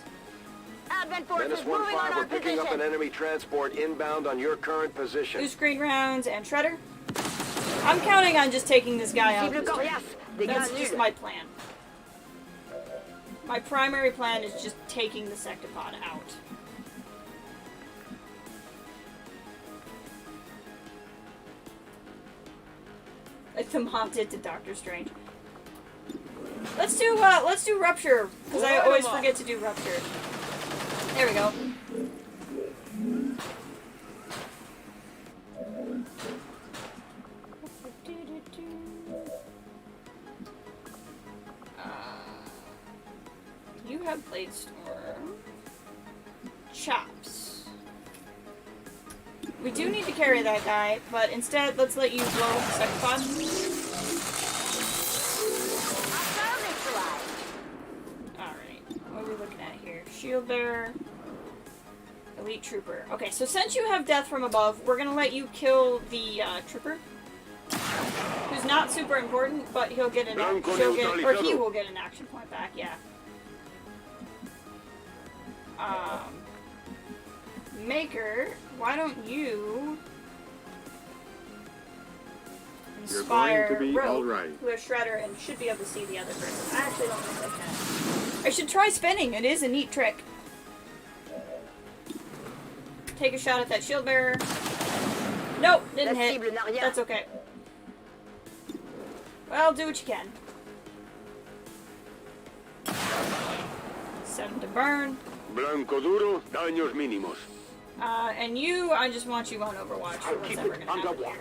Advent forces Menace moving on 1-5, our we're picking up an position. enemy transport inbound on your current position. Blue screen rounds and Shredder. I'm counting on just taking this guy out. Cible This turn. coriace. Dégâts That's just nuls. my plan. My primary plan is just taking the sectopod out. Like the mom did to Doctor Strange. Let's do rupture, because I always forget to do rupture. There we go. You have Blade Storm. Chops. We do need to carry that guy, but instead, let's let you blow up the sectopod. Alright, what are we looking at here? Shield Bearer. Elite Trooper. Okay, so since you have Death from Above, we're gonna let you kill the Trooper. Who's not super important, but he'll get an he will get an action point back, yeah. Maker, why don't you inspire You're going to be Rogue, all right. who has Shredder and should be able to see the other person. I actually don't think I can. I should try spinning. It is a neat trick. Take a shot at that shield bearer. Nope, didn't hit. That's okay. Well, do what you can. 7 to burn. Blanco duro, daños mínimos. And you, I just want you on Overwatch for what's ever gonna happen here.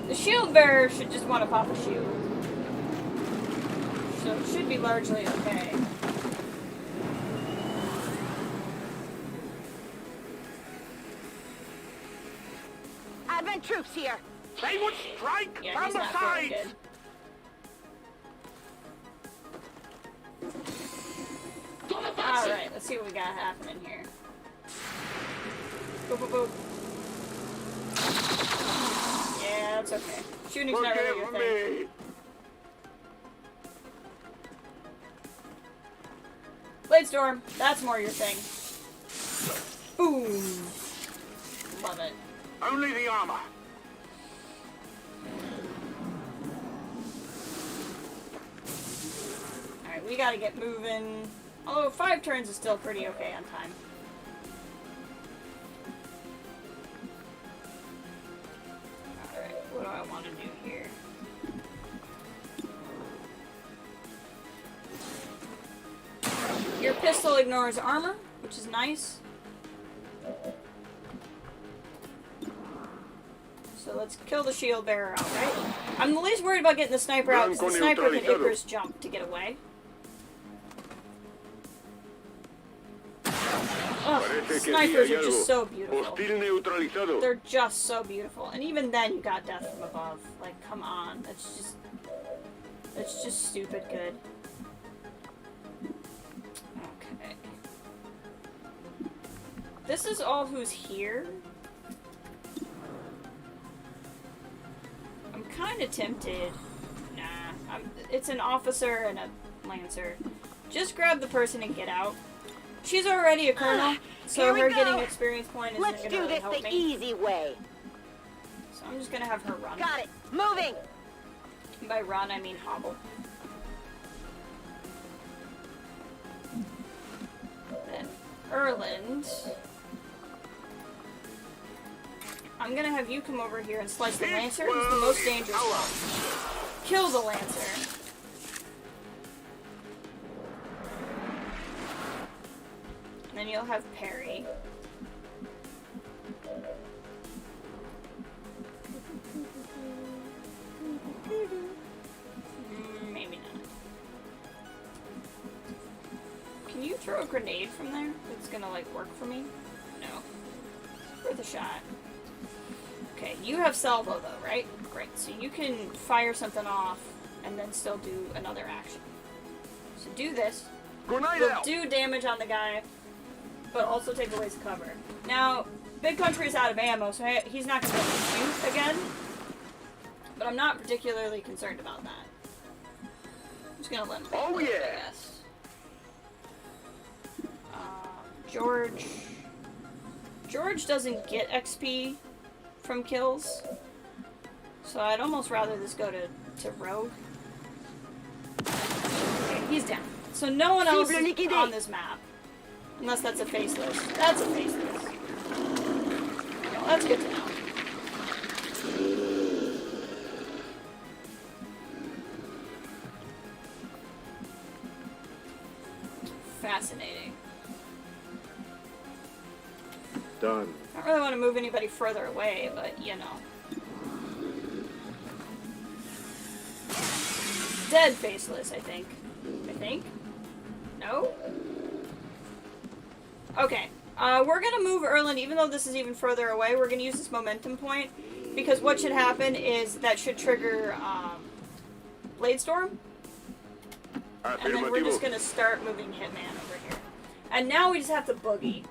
The shield bearer should just want to pop a shield. So it should be largely okay. Advent troops here. They would strike Yeah, from he's the not feeling sides. good. Alright, let's see what we got happening here. Boop, boop, boop. Yeah, that's okay. Shooting's not really your thing. Blade Storm, that's more your thing. Boom. Love it. Only the armor. Alright, we gotta get moving. Although 5 turns is still pretty okay on time. Alright, what do I want to do here? Your pistol ignores armor, which is nice. So let's kill the shield bearer outright. I'm the least worried about getting the sniper out because the sniper can Icarus jump to get away. Oh, snipers are just so beautiful. They're just so beautiful. And even then you got death from above. Like, come on. That's just stupid good. Okay. This is all who's here. I'm kind of tempted. Nah, it's an officer and a lancer. Just grab the person and get out. She's already a colonel, so her getting experience point isn't going to really help me. Let's do this the easy way. So I'm just going to have her run. Got it. Moving. And by run, I mean hobble. Then Erland. I'm going to have you come over here and slice the lancer. He's the most dangerous one. Kill the lancer. Then you'll have parry. Maybe not. Can you throw a grenade from there? That's gonna like work for me? No. Worth a shot. Okay, you have salvo though, right? Great. So you can fire something off and then still do another action. So do this. We'll do damage on the guy, but also take away his cover. Now, Big Country's out of ammo, so he's not going to be able to shoot again. But I'm not particularly concerned about that. I'm just going to let him I guess. George doesn't get XP from kills, so I'd almost rather this go to Rogue. Okay, he's down. So no one else is on this map. Unless that's a faceless. That's a faceless. Well, that's good to know. Fascinating. Done. I don't really want to move anybody further away, but you know. Dead faceless, I think. No? Okay. We're gonna move Erland, even though this is even further away. We're gonna use this momentum point, because what should happen is that should trigger, Blade Storm. And then we're just gonna start moving Hitman over here. And now we just have to boogie.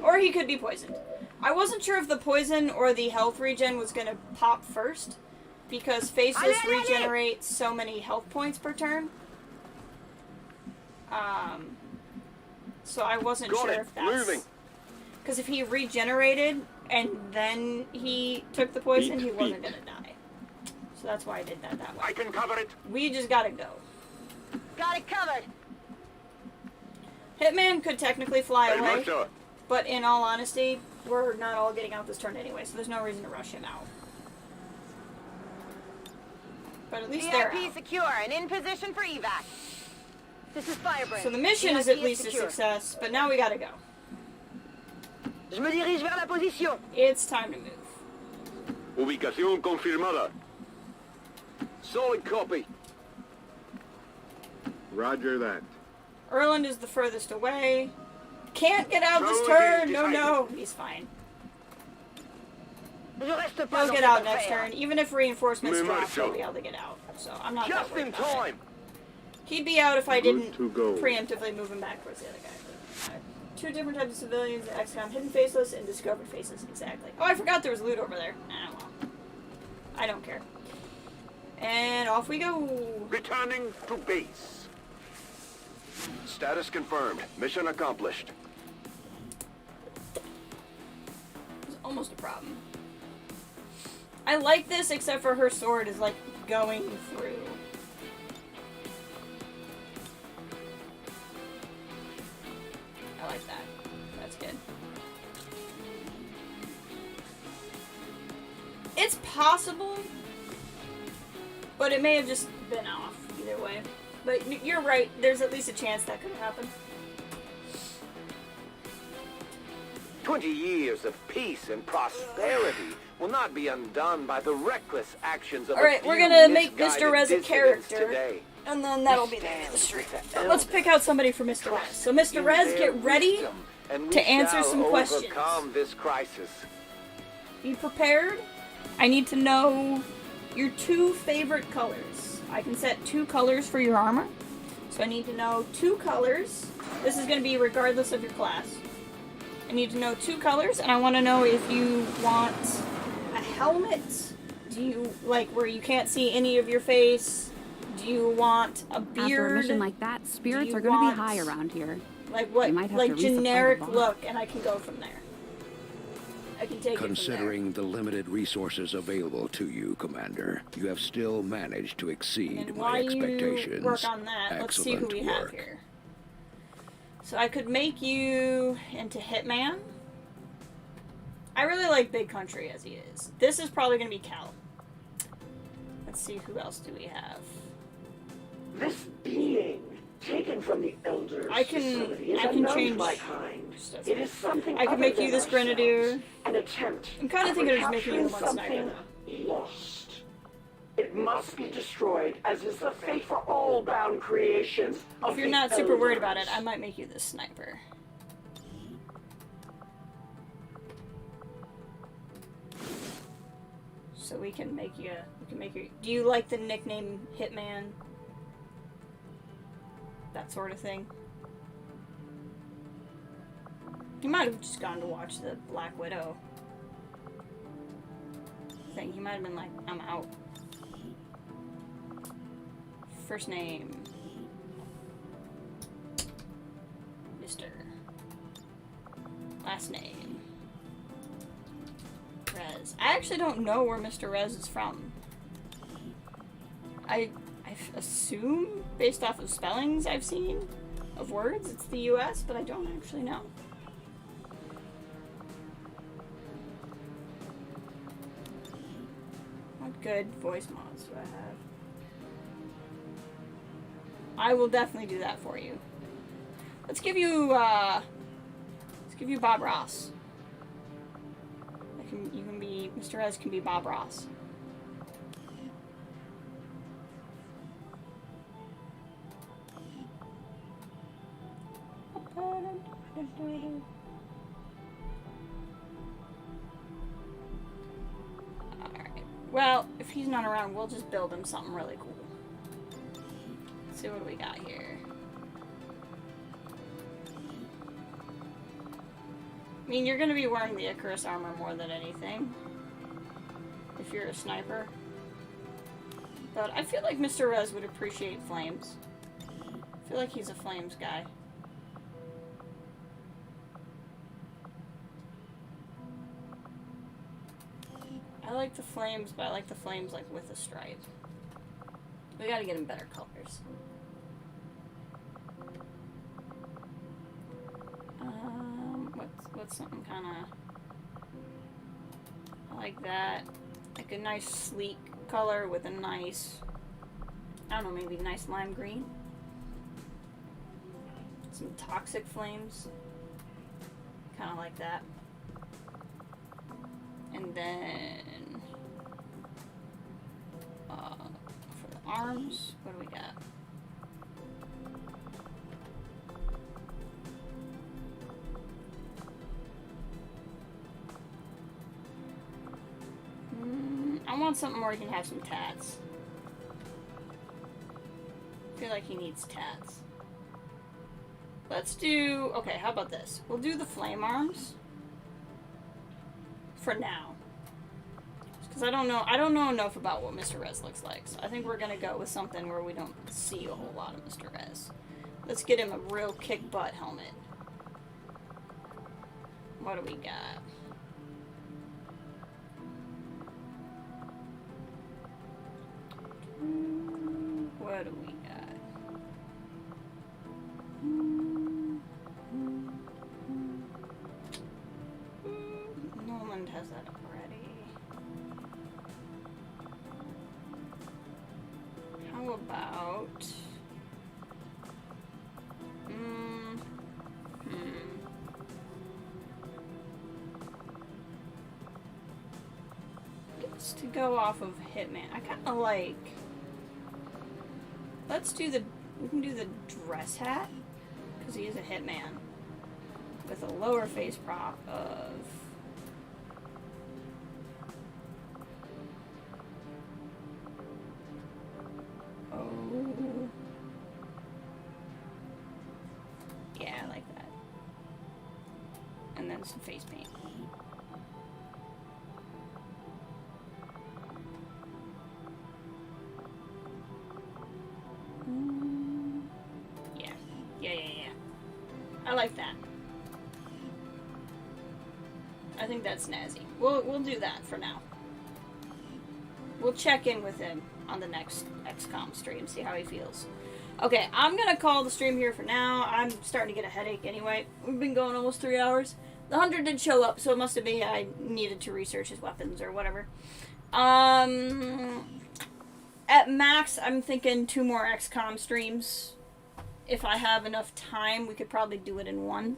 Or he could be poisoned. I wasn't sure if the poison or the health regen was gonna pop first, because Faceless regenerates so many health points per turn. So I wasn't sure if that's... Because if he regenerated and then he took the poison, he wasn't gonna die. So that's why I did that way. I can cover it. We just gotta go. Got it covered. Hitman could technically fly away, but in all honesty, we're not all getting out this turn anyway, so there's no reason to rush him out. But at least they're VIP out. secure and in position for evac. This is Firebrand. So the mission is at least a success, but now we gotta go. Je me dirige vers la position. It's time to move. Ubicación confirmada. Solid copy. Roger that. Erland is the furthest away. Can't get out this Charlie, turn. No, behind no. He's fine. Je reste pas He'll dans get cette out next affaire. turn. Even if reinforcements Me drop, marcho. he'll be able to get out. So I'm not that Just worried in about it. time. He'd be out if I Good didn't to go. preemptively move him back towards the other guy. Two different types of civilians in XCOM: hidden faceless and discovered faces. Exactly. Oh, I forgot there was loot over there. Ah, well. I don't care. And off we go. Returning to base. Status confirmed. Mission accomplished. It was almost a problem. I like this, except for her sword is like going through. I like that. That's good. It's possible, but it may have just been off either way. But you're right, there's at least a chance that could happen. 20 years of peace and prosperity will not be undone by the reckless actions of Alright, a we're few gonna make misguided Mr. Rez a dissidents character, today. and then that'll be the end of the stream. But let's pick out somebody for Mr. Rez. So Mr. Rez, get ready And we to answer shall some questions. overcome this crisis. Be prepared. I need to know your 2 favorite colors. I can set 2 colors for your armor. So I need to know 2 colors. This is going to be regardless of your class. I need to know 2 colors, and I want to know if you want a helmet. Do you, like, where you can't see any of your face? Do you want a beard? After a mission like that, spirits you are going to want- be high around here. Like what? You might have Like to resupply the generic box. look, and I can go from there. I can take Considering the limited resources available to you, Commander, you have still managed to it from exceed there. And my while expectations. you work on that, let's see who Excellent we have work. here. So I could make you into Hitman. I really like Big Country as he is. This is probably going to be Cal. Let's see, who else do we have? This being taken from the Elders I can facility is change unknown to my kind. stuff. It is something I could other make you than this ourselves. Grenadier. An attempt I'm kind of at thinking of just making you the one recapturing sniper, something lost. It must be destroyed, as is the fate for all bound creations of If you're the not super worried about it, Elders. I might make you the sniper. So we can make you. Do you like the nickname Hitman? That sort of thing. He might have just gone to watch the Black Widow thing. He might have been like, I'm out. First name. Mr. Last name. Rez. I actually don't know where Mr. Rez is from. I assume, based off of spellings I've seen of words, it's the US, but I don't actually know. What good voice mods do I have? I will definitely do that for you. Let's give you Bob Ross. You can be, Mr. Rez can be Bob Ross. Alright. Well, if he's not around, we'll just build him something really cool. Let's see what we got here. I mean, you're gonna be wearing the Icarus armor more than anything. If you're a sniper. But I feel like Mr. Rez would appreciate flames. I feel like he's a flames guy. I like the flames, but I like the flames like with a stripe. We gotta get him better colors. What's something kinda... I like that. Like a nice sleek color with a nice I don't know, maybe nice lime green. Some toxic flames. Kind of like that. And then for the arms, what do we got? I want something where he can have some tats. I feel like he needs tats. Let's do... Okay, how about this? We'll do the flame arms. For now. Because I don't know enough about what Mr. Rez looks like. So I think we're going to go with something where we don't see a whole lot of Mr. Rez. Let's get him a real kick-butt helmet. What do we got? What do we got? Nolan has that already. How about... Just to go off of Hitman. I kind of like... Let's do the... We can do the dress hat. Because he is a hitman. With a lower face prop of... Oh... Yeah, I like that. And then some face paint. I like that. I think that's snazzy. We'll do that for now. We'll check in with him on the next XCOM stream, see how he feels. Okay, I'm gonna call the stream here for now. I'm starting to get a headache anyway. We've been going almost 3 hours. The hunter did show up, so it must have been I needed to research his weapons or whatever. At max, I'm thinking 2 more XCOM streams. If I have enough time, we could probably do it in one.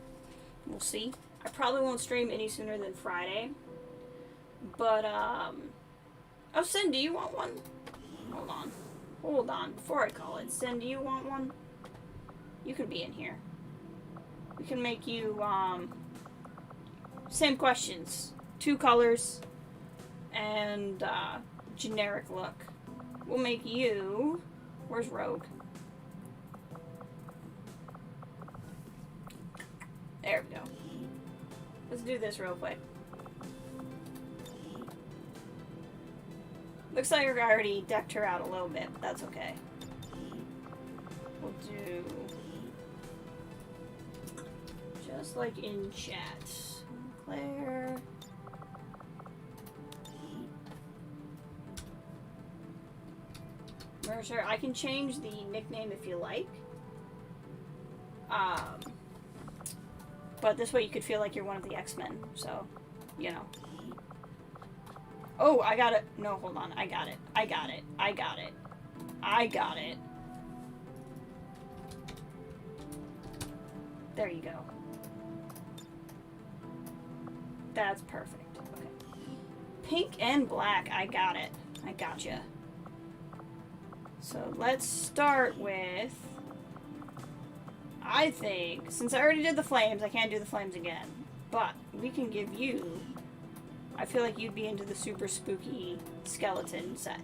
We'll see. I probably won't stream any sooner than Friday. But, oh, Sin, do you want one? Hold on. Hold on. Before I call it, Sin, do you want one? You can be in here. We can make you, same questions. 2 colors. And, generic look. We'll make you... Where's Rogue? There we go. Let's do this real quick. Looks like I already decked her out a little bit, but that's okay. We'll do... Just like in chat. Claire... Mercer, I can change the nickname if you like. But this way you could feel like you're one of the X-Men, so, you know. Oh, I got it. No, hold on. I got it. I got it. I got it. I got it. There you go. That's perfect. Okay. Pink and black. I got it. I gotcha. So let's start with... I think, since I already did the flames, I can't do the flames again. But we can give you... I feel like you'd be into the super spooky skeleton set.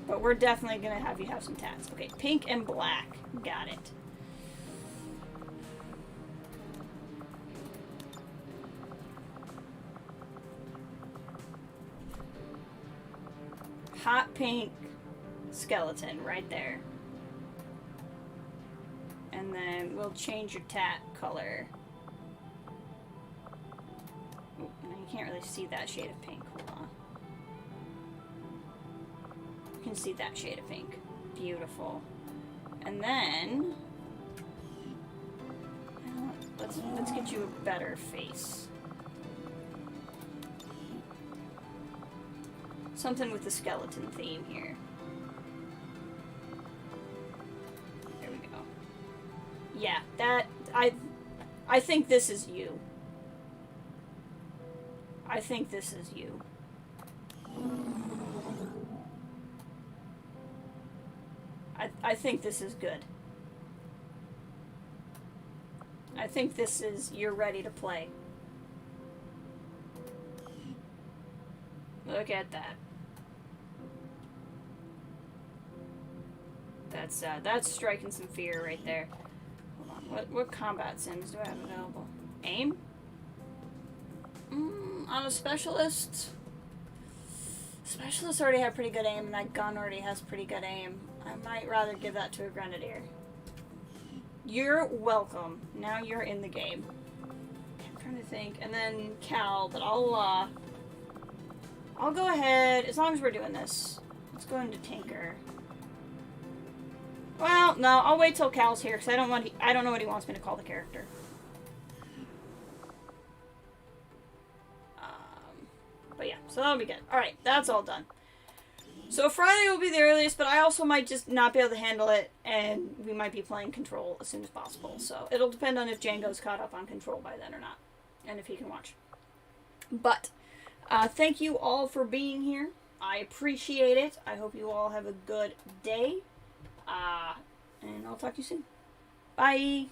But we're definitely going to have you have some tats. Okay, pink and black. Got it. Hot pink skeleton right there. And then we'll change your tat color. Ooh, you can't really see that shade of pink. Hold on. You can see that shade of pink. Beautiful. And then let's get you a better face. Something with the skeleton theme here. There we go. Yeah, that... I think this is you. I think this is you. I think this is good. I think this is... You're ready to play. Look at that. That's striking some fear right there. Hold on, what combat sims do I have available? Aim? On a specialist? Specialists already have pretty good aim, and that gun already has pretty good aim. I might rather give that to a grenadier. You're welcome. Now you're in the game. I'm trying to think. And then Cal, but I'll go ahead, as long as we're doing this. Let's go into Tinker. Well, no, I'll wait till Cal's here, because I don't know what he wants me to call the character. But yeah, so that'll be good. Alright, that's all done. So Friday will be the earliest, but I also might just not be able to handle it, and we might be playing Control as soon as possible. So it'll depend on if Django's caught up on Control by then or not, and if he can watch. But, thank you all for being here. I appreciate it. I hope you all have a good day. And I'll talk to you soon. Bye!